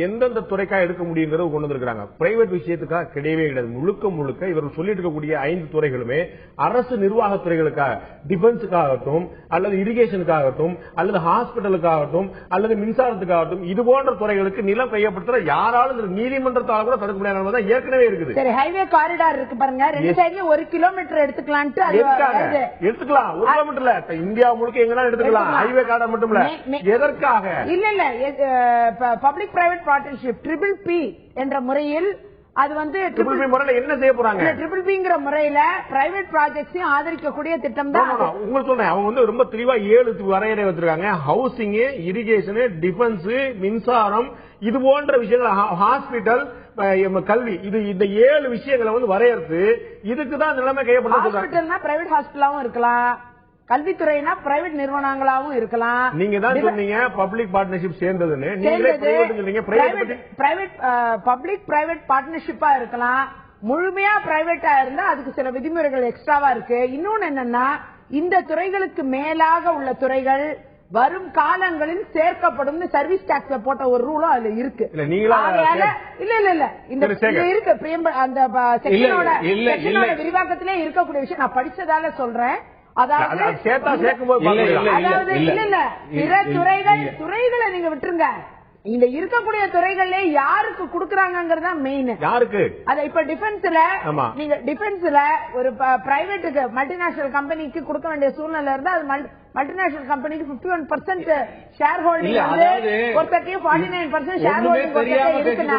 எந்தெந்த துறைக்கா எடுக்க முடியுங்கிறத கொண்டு வந்திருக்காங்க. பிரைவேட் விஷயத்துக்காக கிடையவே கிடையாது. முழுக்க இவர்கள் சொல்லிட்டு இருக்கக்கூடிய 5 துறைகளுமே அரசு நிர்வாக துறைகளுக்காக, டிஃபென்ஸுக்காகட்டும் அல்லது இரிகேஷனுக்காகட்டும் அல்லது ஹாஸ்பிட்டலுக்காகட்டும் அல்லது மின்சாரத்துக்காகட்டும் இது போன்ற துறைகளுக்கு நிலம் கையப்படுத்த யாராலும் நீதிமன்றத்தால் கூட தடுக்க முடியாத ஏற்கனவே இருக்குது. சரி, ஹைவே காரிடார் இருக்கு பாருங்க, 2 சைடுலயும் 1 கிலோமீட்டர் எடுத்துக்கலாம். எடுத்துக்கலாம், 1 கிலோமீட்டர் இல்ல, இந்தியா முழுக்க எங்கன்னா எடுத்துக்கலாம். ஹைவே காரிடார் மட்டும் இல்ல. எதற்காக? இல்ல பப்ளிக் பிரைவேட் பார்ட்னர்ஷிப் PPP என்ற முறையில் அது முறையில என்ன செய்ய போறாங்க? PPPங்கிற முறையில பிரைவேட் ப்ராஜெக்ட்ஸையும் ஆதரிக்கக்கூடிய திட்டம் தான். உங்களுக்கு சொல்றேன், அவங்க ரொம்ப தெளிவா 7 வரையறை வச்சிருக்காங்க. ஹவுசிங், இரிகேஷன், டிஃபென்ஸ், மின்சாரம், இது போன்ற விஷயங்கள், ஹாஸ்பிட்டல், கல்வி, இது இந்த 7 விஷயங்களை வரையறுத்து இதுக்குதான் நிலைமை கையப்படுத்த. பிரைவேட் ஹாஸ்பிட்டலாவும் இருக்கலாம், கல்வித்துறைனா பிரைவேட் நிறுவனங்களாவும் இருக்கலாம். நீங்க தான் சொன்னீங்க பப்ளிக் பார்ட்னர்ஷிப் சேர்ந்ததுன்னு. பப்ளிக் பிரைவேட் பார்ட்னர்ஷிப்பா இருக்கலாம். முழுமையா பிரைவேட்டா இருந்தா அதுக்கு சில விதிமுறைகள் எக்ஸ்ட்ராவா இருக்கு. இன்னொன்னு என்னன்னா, இந்த துறைகளுக்கு மேலாக உள்ள துறைகள் வரும் காலங்களில் சேர்க்கப்படும் சர்வீஸ் டாக்ஸ்ல போட்ட ஒரு ரூலும் அதுல இருக்கு. இல்ல இந்த இருக்கு அந்த செக்ஷனோட விரிவாக்கத்திலே இருக்கக்கூடிய விஷயம் நான் படிச்சதால சொல்றேன். அதாவது துறைகளை நீங்க விட்டுருங்க, இந்த இருக்கக்கூடிய துறைகள்ல யாருக்கு கொடுக்கறாங்கிறது தான் மெயின். யாருக்கு? அத இப்ப நீங்க டிஃபென்ஸ்ல ஒரு பிரைவேட்டுக்கு மல்டிநேஷனல் கம்பெனிக்கு கொடுக்க வேண்டிய சூழ்நிலை இருந்தா அது மல்டிநேஷனல் கம்பெனிக்கு 51% ஷேர் ஹோல்டிங் ஒருத்தருக்கு 49% ஷேர் ஹோல்டிங் இருக்குன்னா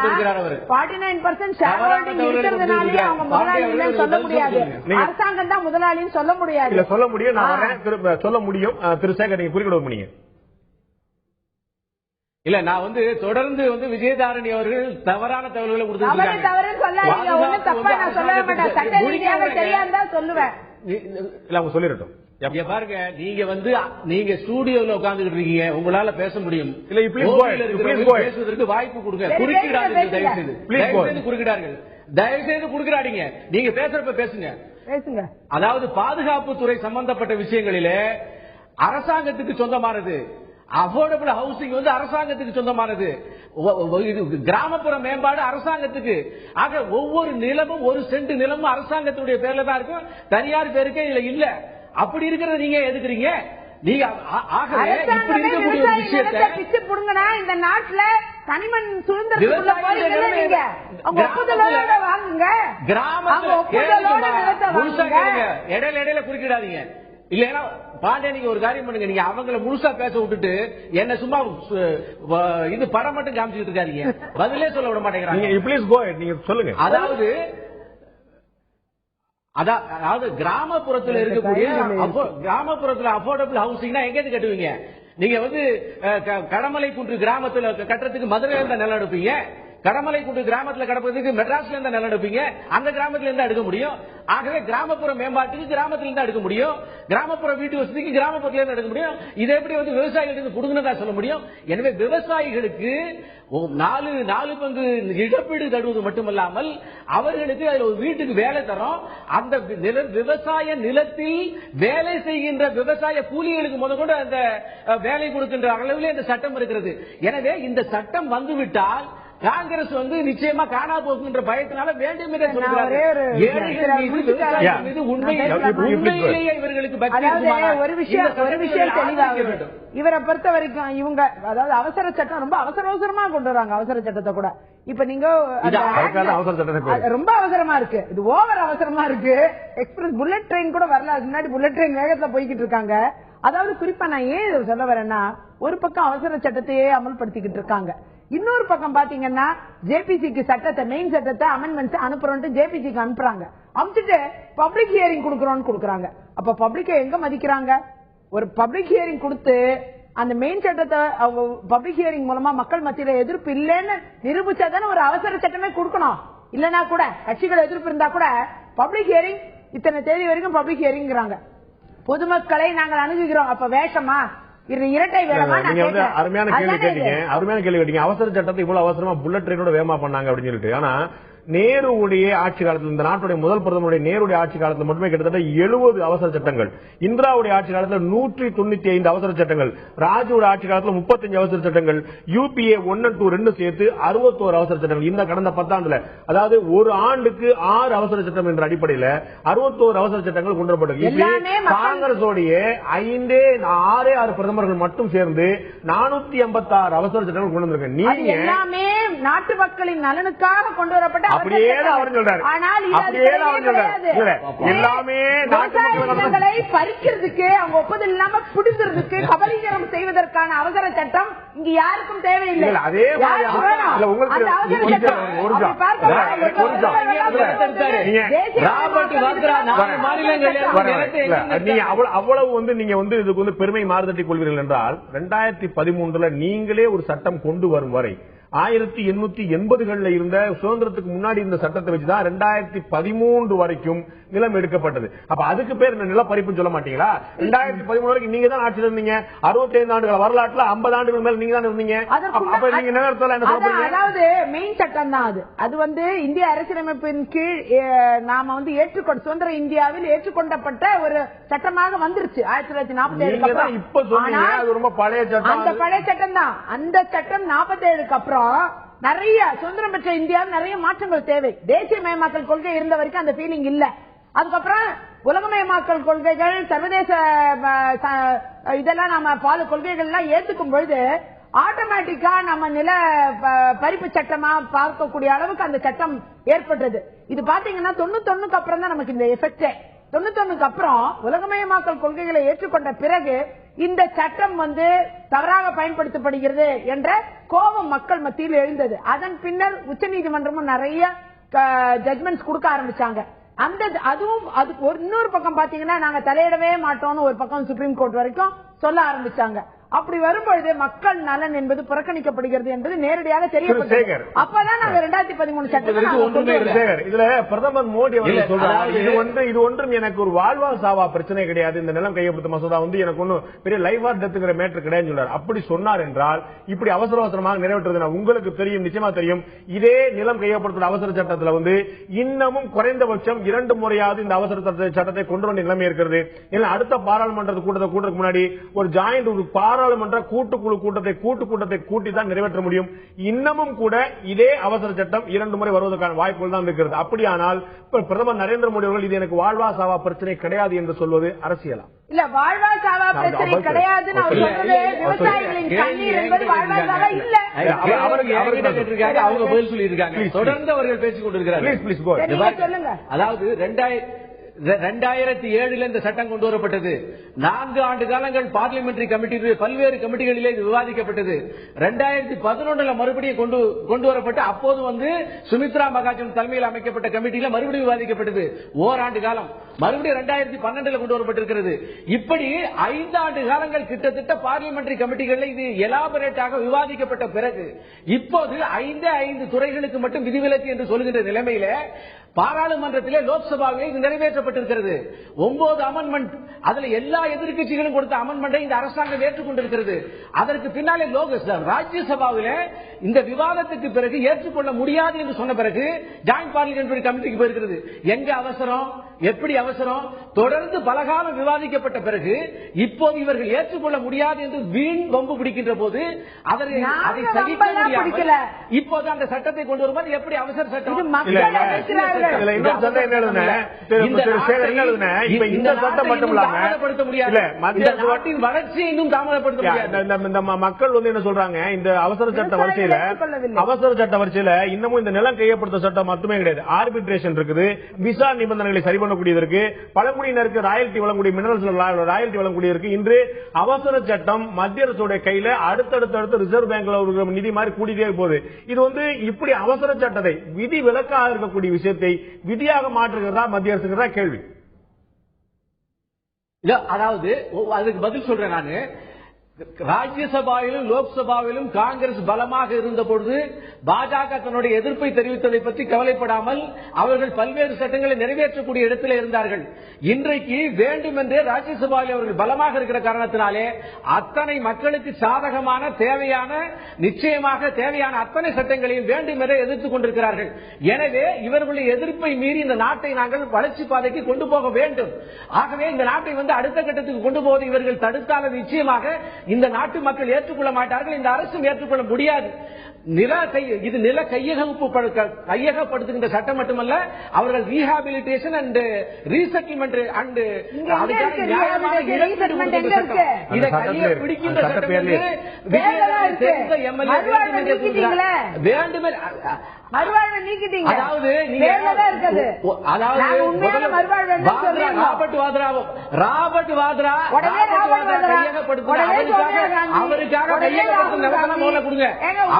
49% ஷேர் ஹோல்டிங் இருக்கிறதுனாலே அவங்க முதலாளி இல்லைன்னு சொல்ல முடியாது. அரசாங்கம் தான் முதலாளின்னு சொல்ல முடியாது. இல்ல, சொல்ல முடியும். நான் சொல்ல முடியும். திரு சேகர், நீங்க குறிப்பிட முடியுங்க. இல்ல, நான் தொடர்ந்து விஜயதாரணி அவர்கள் தவறான தகவல்களை சொல்லிடட்டும். பாருங்க, நீங்க ஸ்டுடியோல உட்கார்ந்துட்டு இருக்கீங்க, உங்களால பேச முடியும். பேசுவதற்கு வாய்ப்பு கொடுங்க. குறுக்கிடாதீங்க, தயவுசெய்து குறுக்கிடார்கள், தயவுசெய்து குறுக்கிடாதீங்க. நீங்க பேசுறப்ப பேசுங்க. அதாவது பாதுகாப்பு துறை சம்பந்தப்பட்ட விஷயங்களிலே அரசாங்கத்துக்கு சொந்தமானது. அஃபோர்டபிள் ஹவுசிங் அரசாங்கத்துக்கு சொந்தமானது. கிராமப்புற மேம்பாடு அரசாங்கத்துக்கு. ஆக ஒவ்வொரு நிலமும், 1 சென்ட் நிலமும் அரசாங்கத்துடைய பேர்ல தான் இருக்கும், தனியார் பேருக்கே இதுல இல்ல. அப்படி இருக்கிறத நீங்க எதுக்குறீங்க? நீங்க ஆகவே இப்படி இருக்கக்கூடிய ஒரு விஷயத்தை பிச்சு புடுங்கனா இந்த நாட்டுல தனிமண் சுதந்திரத்துக்குள்ள போறீங்க. அவங்க ஒப்புதலோட வாங்குங்க. இடையில குறுக்கிடாதீங்க. இல்லைன்னா பாண்டே, நீங்க ஒரு காரியம் பண்ணுங்க, நீங்க அவங்கள முழுசா பேச விட்டுட்டு என்ன சும்மா இது படம் மட்டும் காமிச்சுட்டு இருக்காதீங்க. பதிலே சொல்ல விட மாட்டேங்கிறாங்க. நீங்க சொல்லுங்க. அதாவது கிராமப்புறத்தில் இருக்கக்கூடிய கிராமப்புறத்தில் அஃபோர்டபிள் ஹவுசிங்னா எங்க கட்டுவீங்க? நீங்க கடமலை குன்று கிராமத்தில் கட்டுறதுக்கு மதுரையில இருந்தா நிலம் எடுப்பீங்க. கடமலை குன்று கிராமத்தில் கடப்பதற்கு மெட்ராஸ்ல இருந்தா நிலம் எடுப்பீங்க. அந்த கிராமத்துல இருந்தா எடுக்க முடியும். ஆகவே கிராமப்புற மேம்பாட்டுக்கு கிராமத்துல இருந்தா எடுக்க முடியும். கிராமப்புற வீட்டு வசதிக்கு கிராமப்புறத்துல இருந்து எடுக்க முடியும். இதை எப்படி விவசாயிகளுக்கு கொடுங்கன்னு சொல்ல முடியும்? எனவே விவசாயிகளுக்கு 4 பங்கு இழப்பீடு தருவது மட்டுமல்லாமல் அவர்களுக்கு அதுல ஒரு வீட்டுக்கு வேலை தரும். அந்த விவசாய நிலத்தில் வேலை செய்கின்ற விவசாய கூலிகளுக்கு முதற்கொண்டு அந்த வேலை கொடுக்கின்ற அளவில் இந்த சட்டம் இருக்கிறது. எனவே இந்த சட்டம் வந்துவிட்டால் காங்கிரஸ் வந்து நிச்சயமா காணா போக்குன்ற பயத்தினால வேண்டும் என்று சொல்கிறாரு. உண்மையிலேயே இவர்களுக்கு ஒரு விஷயம் தெளிவாக இவரை பொறுத்த வரைக்கும் இவங்க அதாவது அவசர சட்டம் ரொம்ப அவசரமா கொண்டு வராங்க. அவசர சட்டத்தை கூட இப்ப நீங்க ரொம்ப அவசரமா இருக்கு, இது ஓவர் அவசரமா இருக்கு. எக்ஸ்பிரஸ் புல்லட் ட்ரெயின் கூட வரல, அதுக்கு முன்னாடி புல்லட் ட்ரெயின் வேகத்துல போய்கிட்டு இருக்காங்க. அதாவது குறிப்பா நான் ஏன் சொல்ல வரேன்னா, ஒரு பக்கம் அவசர சட்டத்தையே அமல்படுத்திக்கிட்டு இருக்காங்க, இன்னொரு பக்கம் பாத்தீங்கன்னா ஜேபிசிக்கு சட்டத்தை மெயின் சட்டத்தை அமெண்ட்மெண்ட்ஸ் அனுப்புறோம் ஜேபிசிக்கு அனுப்புறாங்க. அனுப்பிச்சுட்டு பப்ளிக் ஹியரிங் கொடுக்கறோம்னு கொடுக்குறாங்க. அப்ப பப்ளிக்கை எங்க மதிக்கிறாங்க? ஒரு பப்ளிக் ஹியரிங் கொடுத்து அந்த மெயின் சட்டத்தை பப்ளிக் ஹியரிங் மூலமா மக்கள் மத்தியில எதிர்ப்பு இல்லைன்னு நிரூபிச்சாதானே ஒரு அவசர சட்டமே கொடுக்கணும். இல்லன்னா கூட கட்சிகள் எதிர்ப்பு இருந்தா கூட பப்ளிக் ஹியரிங் இத்தனை தேதி வரைக்கும் பப்ளிக் ஹியரிங்கிறாங்க. பொதுமக்களை நாங்கள் அணுகுகிறோம். அப்ப வேஷமா இரட்டை வேடமா? அருமையான கேள்வி கேட்டீங்க. அவசர சட்டத்தை இவ்வளவு அவசரமா புல்லட் ட்ரெயினோட வேகமா பண்ணாங்க அப்படின்னு சொல்லிட்டு. ஆனா நேருடைய ஆட்சி காலத்தில், இந்த நாட்டுடைய முதல் பிரதமருடைய நேருடைய ஆட்சி காலத்தில் மட்டுமே கிட்டத்தட்ட 70 அவசர சட்டங்கள், இந்திராவுடைய ஆட்சி காலத்தில் 195 அவசர சட்டங்கள், ராஜுவோட ஆட்சி காலத்தில் 35 அவசர சட்டங்கள், யூபிஏ 1 and 2 ரெண்டு சேர்த்து 61 அவசர சட்டங்கள். இந்த கடந்த 10 ஆண்டுல, அதாவது ஒரு ஆண்டுக்கு 6 அவசர சட்டம் என்ற அடிப்படையில் 61 அவசர சட்டங்கள் கொண்டு வரப்பட்டது. காங்கிரஸோடைய 6 பிரதமர்கள் மட்டும் சேர்ந்து 486 அவசர சட்டங்கள் கொண்டு வந்திருக்காங்க. நீங்க எல்லாமே நாட்டு மக்களின் நலனுக்காக கொண்டு வரப்பட்ட அப்படியே அவர் சொல்றாரு. எல்லாமே நிலங்களை பறிக்கிறதுக்கு, அவங்க ஒப்புதல் இல்லாம பிடிக்கிறதுக்கு, கபலீகரம் செய்வதற்கான அவசர சட்டம் இங்க யாருக்கும் தேவையில்லை. அதே அவ்வளவு வந்து நீங்க வந்து இதுக்கு வந்து பெருமை மாறுதட்டிக் கொள்வீர்கள் என்றால், 2013 நீங்களே ஒரு சட்டம் கொண்டு வரும் வரை 1880களில் இருந்த சுதந்திரத்துக்கு முன்னாடி இந்த சட்டத்தை வச்சுதான் 2013 வரைக்கும் நிலம் எடுக்கப்பட்டது. அப்ப அதுக்கு பேர் நில பறிப்புன்னு சொல்ல மாட்டீங்களா? 2013 வரைக்கும் நீங்க தான் ஆட்சியில் இருந்தீங்க. 65 ஆண்டுகள் வரலாற்றுல 50 ஆண்டுகள் மேல நீங்க தான் இருந்தீங்க. அப்ப நீங்க நேரத்தில் என்ன சொல்றீங்க? அதாவது மெயின் சட்டம் தான் அது. அது வந்து இந்திய அரசியலமைப்பின் கீழ் நாம வந்து ஏற்றுக்கொண்ட சுதந்திர இந்தியாவில் ஏற்றுக்கொண்டப்பட்ட ஒரு சட்டமாக வந்துருச்சு 1947. இப்ப சொன்னீங்க அது ரொம்ப பழைய சட்டம். அந்த பழைய சட்டம் தான். அந்த சட்டம் 47க்கு அப்புறம் நிறைய சுதந்திரம் பெற்ற இந்தியாவில் நிறைய மாற்றங்கள் தேவை. தேசியமயமாக்கல் கொள்கை இருந்த வரைக்கும் அந்த ஃபீலிங் இல்ல. அதுக்கப்புறம் உலகமயமாக்கல் கொள்கைகள், சர்வதேச இதெல்லாம் நம்ம பால கொள்கைகள் எல்லாம் ஏத்துக்கும் பொழுது ஆட்டோமேட்டிக்கா நம்ம நில பறிப்பு சட்டமா பார்க்கக்கூடிய அளவுக்கு அந்த சட்டம் ஏற்பட்டது. இது பாத்தீங்கன்னா 91க்கு அப்புறம் தான் நமக்கு இந்த எஃபெக்ட். 91க்கு அப்புறம் உலகமயமாக்கல் கொள்கைகளை ஏற்றுக்கொண்ட பிறகு இந்த சட்டம் வந்து தவறாக பயன்படுத்தப்படுகிறது என்ற கோபம் மக்கள் மத்தியில் எழுந்தது. அதன் பின்னர் உச்சநீதிமன்றமும் நிறைய ஜட்மெண்ட்ஸ் கொடுக்க ஆரம்பிச்சாங்க. அதுவும் அதுக்கு இன்னொரு பக்கம் பாத்தீங்கன்னா நாங்க தலையிடவே மாட்டோம்னு ஒரு பக்கம் சுப்ரீம் கோர்ட் வரைக்கும் சொல்ல ஆரம்பிச்சாங்க. அப்படி வரும்பொழுது மக்கள் நலன் என்பது புறக்கணிக்கப்படுகிறது என்பது நேரடியாக தெரியப்பட்டது. அப்பதான் நாங்க 2013 சட்டத்தை இதுல பிரதமர் மோடி அவர்கள் சொல்றாரு, இது ஒன்றும் எனக்கு ஒரு வாழ்வா சாவா பிரச்சனை கிடையாது, இந்த நிலம் கையப்படுத்த மசோதா வந்து எனக்கு ஒன்னும் பெரிய லைஃப் ஆர் டெத்துங்கிற மேட்டர் கிடையாது சொல்றாரு. அப்படி சொன்னார் என்றால் இப்படி அவசர அவசரமாக நிறைவேற்றுறது உங்களுக்கு தெரியும், நிச்சயமா தெரியும். இதே நிலம் கையப்படுத்துற அவசர சட்டத்தில் வந்து இன்னமும் குறைந்தபட்சம் 2 முறையாவது இந்த அவசர சட்டத்தை கொண்டு வந்த நிலைமை இருக்கிறது. அடுத்த பாராளுமன்ற கூட்டத்துக்கு முன்னாடி ஒரு ஜாயிண்ட் ஒரு பாராளுமன்ற கூட்டுக்குழு கூட்டத்தை கூட்டி தான் நிறைவேற்ற முடியும். இன்னமும் கூட இதே அவசர சட்டம் 2 முறை வருவதற்கான வாய்ப்புகள் தான் இருக்கிறது. அப்படியானால் பிரதமர் நரேந்திர மோடி அவர்கள் இது எனக்கு வாழ்வா சாவா பிரச்சனை கிடையாது என்று சொல்வது அரசியலா? இல்ல, வாழ்வா சாவா பிரச்சனை கிடையாதுன்னு அவர் சொல்றது விவசாயிகளின் கண்ணீர் என்பது வாழ்வா சாவா இல்ல. அவங்க பதில் சொல்லி இருக்காங்க. தொடர்ந்து அவர்கள் பேசிக் கொண்டிருக்கிறார்கள். சொல்லுங்க. அதாவது 2007 இந்த சட்டம் கொண்டு வரப்பட்டது. 4 ஆண்டு காலங்கள் பார்லிமெண்டரி கமிட்டி பல்வேறு கமிட்டிகளிலே விவாதிக்கப்பட்டது. 2011 மறுபடியும் கொண்டு வரப்பட்டு அப்போது வந்து சுமித்ரா மகாஜன் தலைமையில் அமைக்கப்பட்ட கமிட்டியில மறுபடியும் விவாதிக்கப்பட்டது. ஓராண்டு காலம். மறுபடியும் 2012 கொண்டு வரப்பட்டிருக்கிறது. இப்படி 5 ஆண்டு காலங்கள் கிட்டத்தட்ட பார்லிமெண்டரி கமிட்டிகளில் இது எலாபரேட்டாக விவாதிக்கப்பட்ட பிறகு இப்போது 5 துறைகளுக்கு மட்டும் விதிவிலக்கு என்று சொல்லுகின்ற நிலைமையில பாராளுமன்றத்திலே லோக்சபாவிலே இது நிறைவேற்ற நிறைவேற்றப்பட்டிருக்கிறது. 9 அமெண்ட்மெண்ட், அதுல எல்லா எதிர்க்கட்சிகளும் கொடுத்த அமெண்ட்மெண்டை இந்த அரசாங்கம் ஏற்றுக்கொண்டிருக்கிறது. அதற்கு பின்னாலே ராஜ்யசபாவில் இந்த விவாதத்துக்கு பிறகு ஏற்றுக்கொள்ள முடியாது என்று சொன்ன பிறகு ஜாயிண்ட் பார்லிமெண்டரி கமிட்டிக்கு போயிருக்கிறது. எங்க அவசரம், எப்படி அவசரம்? தொடர்ந்து பலகாலம் விவாதிக்கப்பட்ட பிறகு இப்போது இவர்கள் ஏற்றுக்கொள்ள முடியாது என்று வீண் வம்பு பிடிக்கின்ற போது அதை சகிக்க முடியாமல் இப்போது அந்த சட்டத்தை கொண்டு வரும்போது எப்படி அவசர சட்டம்? நாட்டின் வளர்ச்சியை இன்னும் தாமதப்படுத்த முடியாது. மக்கள் என்ன சொல்றாங்க, இந்த அவசர சட்ட வரிசையில இன்னமும் இந்த நிலம் கையப்படுத்த சட்டம் மட்டுமே கிடையாது, ஆர்பிட்ரேஷன் இருக்குது, விசா நிபந்தனைகளை சரி பண்ணக்கூடியது இருக்கு, பழங்குடியினருக்கு ராயல்டி வழங்கக்கூடிய மினரல்ஸ் ராயல்டி வழங்கக்கூடியதற்கு. இன்று அவசர சட்டம் மத்திய அரசுடைய கையில அடுத்தடுத்து ரிசர்வ் பேங்க்ல நிதி மாதிரி கூடிட்டே போகுது. இது இப்படி அவசர சட்டத்தை விதி விலக்காக இருக்கக்கூடிய விஷயத்தை விதியாக மாற்றுகிறதா மத்திய அரசுங்கிறதா கேள்வி. அதாவது அதுக்கு பதில் சொல்றேன் நானு. ராஜ்யசபாவிலும் லோக்சபாவிலும் காங்கிரஸ் பலமாக இருந்த பொழுது பாஜக தன்னுடைய எதிர்ப்பை தெரிவித்ததை பற்றி கவலைப்படாமல் அவர்கள் பல்வேறு சட்டங்களை நிறைவேற்றக்கூடிய இடத்தில் இருந்தார்கள். இன்றைக்கு வேண்டுமென்றே ராஜ்யசபாவில் அவர்கள் பலமாக இருக்கிற காரணத்தினாலே அத்தனை மக்களுக்கு சாதகமான தேவையான நிச்சயமாக தேவையான அத்தனை சட்டங்களையும் வேண்டுமென்றே எதிர்த்துக் கொண்டிருக்கிறார்கள். எனவே இவர்களுடைய எதிர்ப்பை மீறி இந்த நாட்டை நாங்கள் வளர்ச்சி பாதைக்கு கொண்டு போக வேண்டும். ஆகவே இந்த நாட்டை அடுத்த கட்டத்துக்கு கொண்டு போவதை இவர்கள் தடுத்தால் நிச்சயமாக இந்த நாட்டு மக்கள் ஏற்றுக்கொள்ள மாட்டார்கள், இந்த அரசும் ஏற்றுக்கொள்ள முடியாது. இது நில கையகப்படுத்துகின்ற சட்டம் மட்டுமல்ல, அவர்கள் ரீஹாபிலிட்டேஷன் அண்ட் ரீசெட்டில்மெண்ட் அண்ட் இதை கையை பிடிக்கின்ற சட்டம் வேண்டுமே. மறுவாழ்வு நீக்கிட்டீங்க. அதாவது ராபர்ட் வாத்ரா அவருக்காக கையகப்படுத்தும் நிலத்தெல்லாம் முதல்ல கொடுங்க,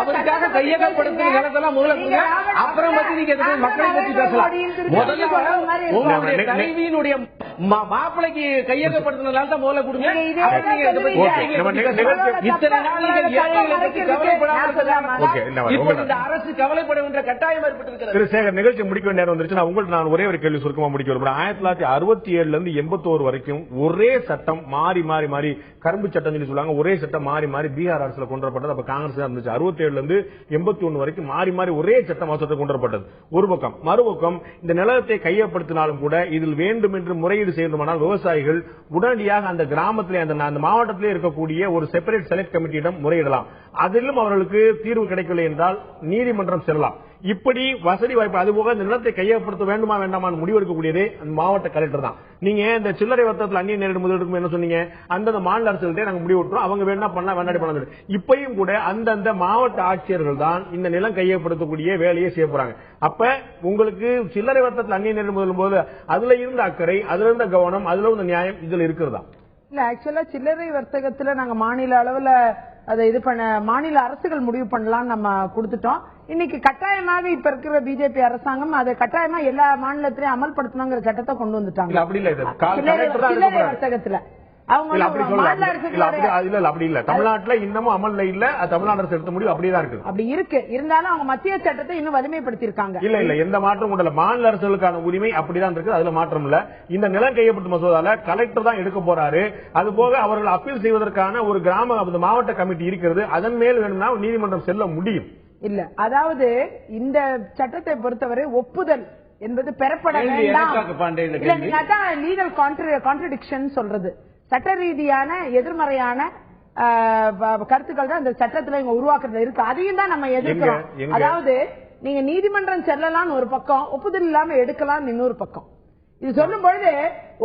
அவருக்காக கையகப்படுத்தும் நிலத்தெல்லாம் முதல்ல கொடுங்க. அப்புறம் பத்தி நீங்க மக்களை பத்தி பேசலாம். முதல்ல உங்களுடைய தலைவியினுடைய மாப்பிளைக்கு கையகப்படுத்தின நிலத்தை முதல்ல கொடுங்க. இத்தனை நாள் ஏழைகளை பற்றி கவலைப்படாமல் இப்ப இந்த அரசு கவலைப்பட வேண்டிய கட்டாயம் ஏற்பட்டிருக்கிறது. திரு சேகர், நிகழ்ச்சி முடிக்க வேண்டிய நேரம் வந்துருச்சு. நான் உங்களுக்கு நான் ஒரே ஒரு கேள்வி சுருக்கமா முடிக்க விரும்புறேன். 1967 இருந்து 81 வரைக்கும் ஒரே சட்டம் மாறி மாறி மாறி, கரும்பு சட்டம் சொல்லி சொல்லுவாங்க, ஒரே சட்டம் மாறி மாறி பீகார் அரசுல கொண்டு வரப்பட்டது. அப்ப காங்கிரஸ் தான் இருந்துச்சு. 67 இருந்து 81 வரைக்கும் மாறி மாறி ஒரே சட்டம் அவசரத்தை கொண்டு வரப்பட்டது ஒரு பக்கம். மறுபக்கம் இந்த நிலத்தை கையப்படுத்தினாலும் கூட இதில் வேண்டும் என்று முறையீடு செய்யணுமானால் விவசாயிகள் உடனடியாக அந்த கிராமத்திலே அந்த மாவட்டத்திலே இருக்கக்கூடிய ஒரு செப்பரேட் செலக்ட் கமிட்டியிடம் முறையிடலாம். அதிலும் அவர்களுக்கு தீர்வு கிடைக்கவில்லை என்றால் நீதிமன்றம் செல்லலாம். இப்படி வசதி வாய்ப்பு. அதுபோக இந்த நிலத்தை கையப்படுத்த வேண்டுமா வேண்டாமான்னு முடிவெடுக்கக்கூடியதே மாவட்ட கலெக்டர் தான். நீங்க இந்த சில்லறை வர்த்தகத்தில் அந்நிய நேரடி முதலீடு என்ன சொன்னீங்க, அந்தந்த மாநில அரசுகிட்டே நாங்க முடிவு விட்டுறோம், அவங்க வேணா பண்ணலாம் வேண்டாடி பண்ணலாம். இப்பயும் கூட அந்தந்த மாவட்ட ஆட்சியர்கள் தான் இந்த நிலம் கையப்படுத்தக்கூடிய வேலையை செய்ய போறாங்க. அப்ப உங்களுக்கு சில்லறை வர்த்தகத்தில் அந்நிய நேரடி முதலும் போது அதுல இருந்த அக்கறை, அதுல இருந்த கவனம், அதுல இருந்த நியாயம் இதுல இருக்கிறதா? இல்ல, ஆக்சுவலா சில்லறை வர்த்தகத்துல நாங்க மாநில அளவுல அதை இது பண்ண மாநில அரசுகள் முடிவு பண்ணலாம் நம்ம கொடுத்துட்டோம். இன்னைக்கு கட்டாயமாக இப்ப இருக்கிற பிஜேபி அரசாங்கம் அதை கட்டாயமா எல்லா மாநிலத்திலையும் அமல்படுத்தணுங்கிற சட்டத்தை கொண்டு வந்துட்டாங்க. அப்படி இல்ல, சில்லறை வர்த்தகத்துல தமிழ்நாட்டில் இன்னமும் அமல்ல இல்ல, தமிழ்நாடு அரசு எடுத்த முடிவு அப்படியே இருக்கு. அப்படி இருக்கு. இருந்தாலும் அவங்க மத்திய சட்டத்தை இன்னும் வலிமைப்படுத்தி இருக்காங்க. இல்ல எந்த மாற்றம் கூட மாநில அரசுகளுக்கான உரிமை அப்படிதான் இருக்கு, அதுல மாற்றம் இல்ல. இந்த நிலம் கையப்படுத்தும் மசோதால கலெக்டர் தான் எடுக்க போறாரு. அது போக அவர்கள் அப்பீல் செய்வதற்கான ஒரு கிராம மாவட்ட கமிட்டி இருக்கிறது. அதன் மேல் வேணும்னா நீதிமன்றம் செல்ல முடியும். இல்ல, அதாவது இந்த சட்டத்தை பொறுத்தவரை ஒப்புதல் என்பது பெறப்பட வேண்டாம். லீகல் கான்ட்ரடிக்ஷன் சொல்றது சட்ட ரீதியான எதிர்மறையான கருத்துக்கள் தான் இந்த சட்டத்துல இங்க உருவாக்குறது இருக்கு. அதையும் தான் நம்ம எதிர்க்கிறோம். அதாவது நீங்க நீதிமன்றம் செல்லலாம் ஒரு பக்கம், ஒப்புதல் இல்லாம எடுக்கலாம் இன்னொரு பக்கம். இது சொல்லும் பொழுது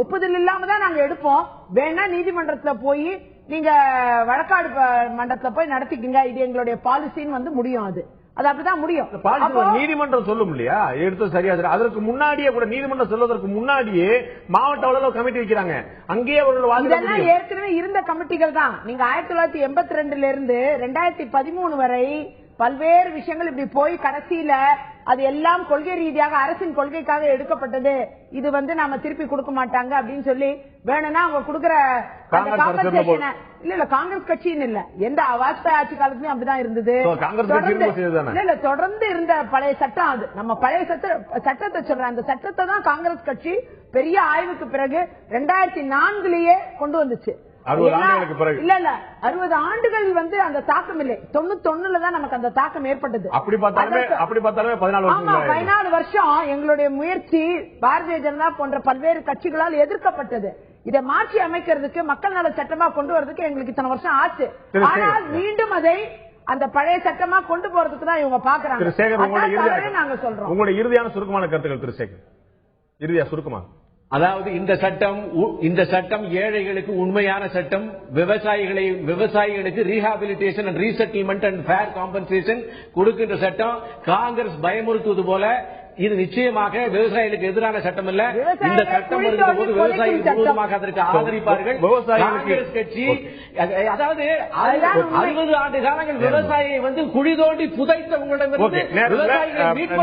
ஒப்புதல் இல்லாம தான் நாங்க எடுப்போம், வேணா நீதிமன்றத்துல போய் நீங்க வழக்காடு மன்றத்துல போய் நடத்திக்கங்க, இது எங்களுடைய பாலிசின்னு முடியும். அது அப்படிதான் முடியும். நீதிமன்றம் சொல்லும் இல்லையா, எடுத்து சரியா. அதற்கு முன்னாடியே கூட நீதிமன்றம் சொல்வதற்கு முன்னாடியே மாவட்ட அளவில் கமிட்டி வைக்கிறாங்க. அங்கேயே அவர்கள் ஏற்கனவே இருந்த கமிட்டிகள் தான். நீங்க 1982 இருந்து 2013 வரை பல்வேறு விஷயங்கள் இப்படி போய் கடைசியில அது எல்லாம் கொள்கை ரீதியாக அரசின் கொள்கைக்காக எடுக்கப்பட்டது, இது நாம திருப்பி கொடுக்க மாட்டாங்க அப்படின்னு சொல்லி வேணும்னா அவங்க கொடுக்கிற இல்ல காங்கிரஸ் கட்சின்னு இல்ல, எந்த வாஜ்பாய் ஆட்சி காலத்துலயும் அப்படிதான் இருந்தது. தொடர்ந்து இருந்த பழைய சட்டம் அது. நம்ம பழைய சட்டத்தை சொல்றேன், அந்த சட்டத்தை தான் காங்கிரஸ் கட்சி பெரிய ஆய்வுக்கு பிறகு 2004 கொண்டு வந்துச்சு. 60 ஆண்டுகள் அந்த தாக்கம் இல்லை. 91 தான் நமக்கு அந்த தாக்கம் ஏற்பட்டது. அப்படி பார்த்தாலே 14 வருஷம் எங்களுடைய முயற்சி பாரதிய ஜனதா போன்ற பல்வேறு கட்சிகளால் எதிர்க்கப்பட்டது. இதை மாற்றி அமைக்கிறதுக்கு, மக்கள் நல சட்டமா கொண்டு வரதுக்கு எங்களுக்கு இத்தனை வருஷம் ஆச்சு. ஆனால் மீண்டும் அதை அந்த பழைய சட்டமா கொண்டு போறதுக்கு தான் இவங்க பாக்குறாங்க. நாங்க சொல்றோம். உங்களுடைய இறுதியான சுருக்கமான கருத்துக்கள் திரு சேகர், இறுதியா சுருக்கமா. அதாவது இந்த சட்டம் ஏழைகளுக்கு உண்மையான சட்டம், விவசாயிகளுக்கு rehabilitation and resettlement and fair compensation கொடுக்கின்ற சட்டம். காங்கிரஸ் பயமுறுத்துவது போல இது நிச்சயமாக விவசாயிகளுக்கு எதிரான சட்டம் இல்ல. இந்த சட்டம் வருகிற போது விவசாயிகள் முழுவதுமாக அதற்கு ஆதரிப்பார்கள். காங்கிரஸ் கட்சி அதாவது 60 ஆண்டு காலங்கள் விவசாயியை குழி தோண்டி புதைத்த உங்களிடமிருந்து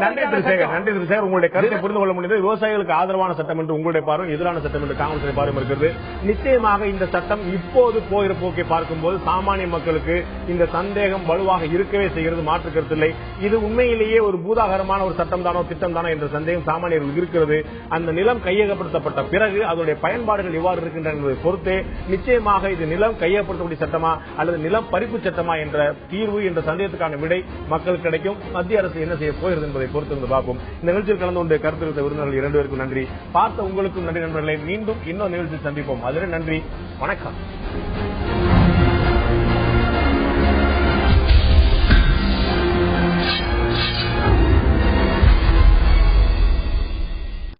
நன்றி திரு சேகர், உங்களுடைய கருத்தை புரிந்து கொள்ள முடியுது. விவசாயிகளுக்கு ஆதரவான சட்டம் என்று உங்களுடைய பார்வை, எதிரான சட்டம் என்று காங்கிரஸ் பார்வை இருக்கிறது. நிச்சயமாக இந்த சட்டம் இப்போது போகிற போக்கை பார்க்கும்போது சாமானிய மக்களுக்கு இந்த சந்தேகம் வலுவாக இருக்கவே செய்கிறது, மாற்று கருத்தில்லை. இது உண்மையிலேயே ஒரு பூதாகரமான ஒரு சட்டம் தானோ திட்டம் தானோ என்ற சந்தேகம் சாமானியர்கள் இருக்கிறது. அந்த நிலம் கையகப்படுத்தப்பட்ட பிறகு அதனுடைய பயன்பாடுகள் எவ்வாறு இருக்கின்றன என்பதை பொறுத்தே நிச்சயமாக இது நிலம் கையகப்படுத்தக்கூடிய சட்டமா அல்லது நிலம் பறிப்பு சட்டமா என்ற தீர்வு என்ற சந்தேகத்துக்கான விடை மக்களுக்கு கிடைக்கும். மத்திய அரசு என்ன செய்ய போகிறது என்பதை பொறுத்து பார்ப்போம். இந்த நிகழ்ச்சியில் கலந்து கொண்டு கருத்து தெரிவித்த விருந்தினர்கள் 2 பேருக்கும் நன்றி. பார்த்த உங்களுக்கும் நன்றி நண்பர்களே. மீண்டும் இன்னொரு நிகழ்ச்சியில் சந்திப்போம். அதுவரை நன்றி, வணக்கம்.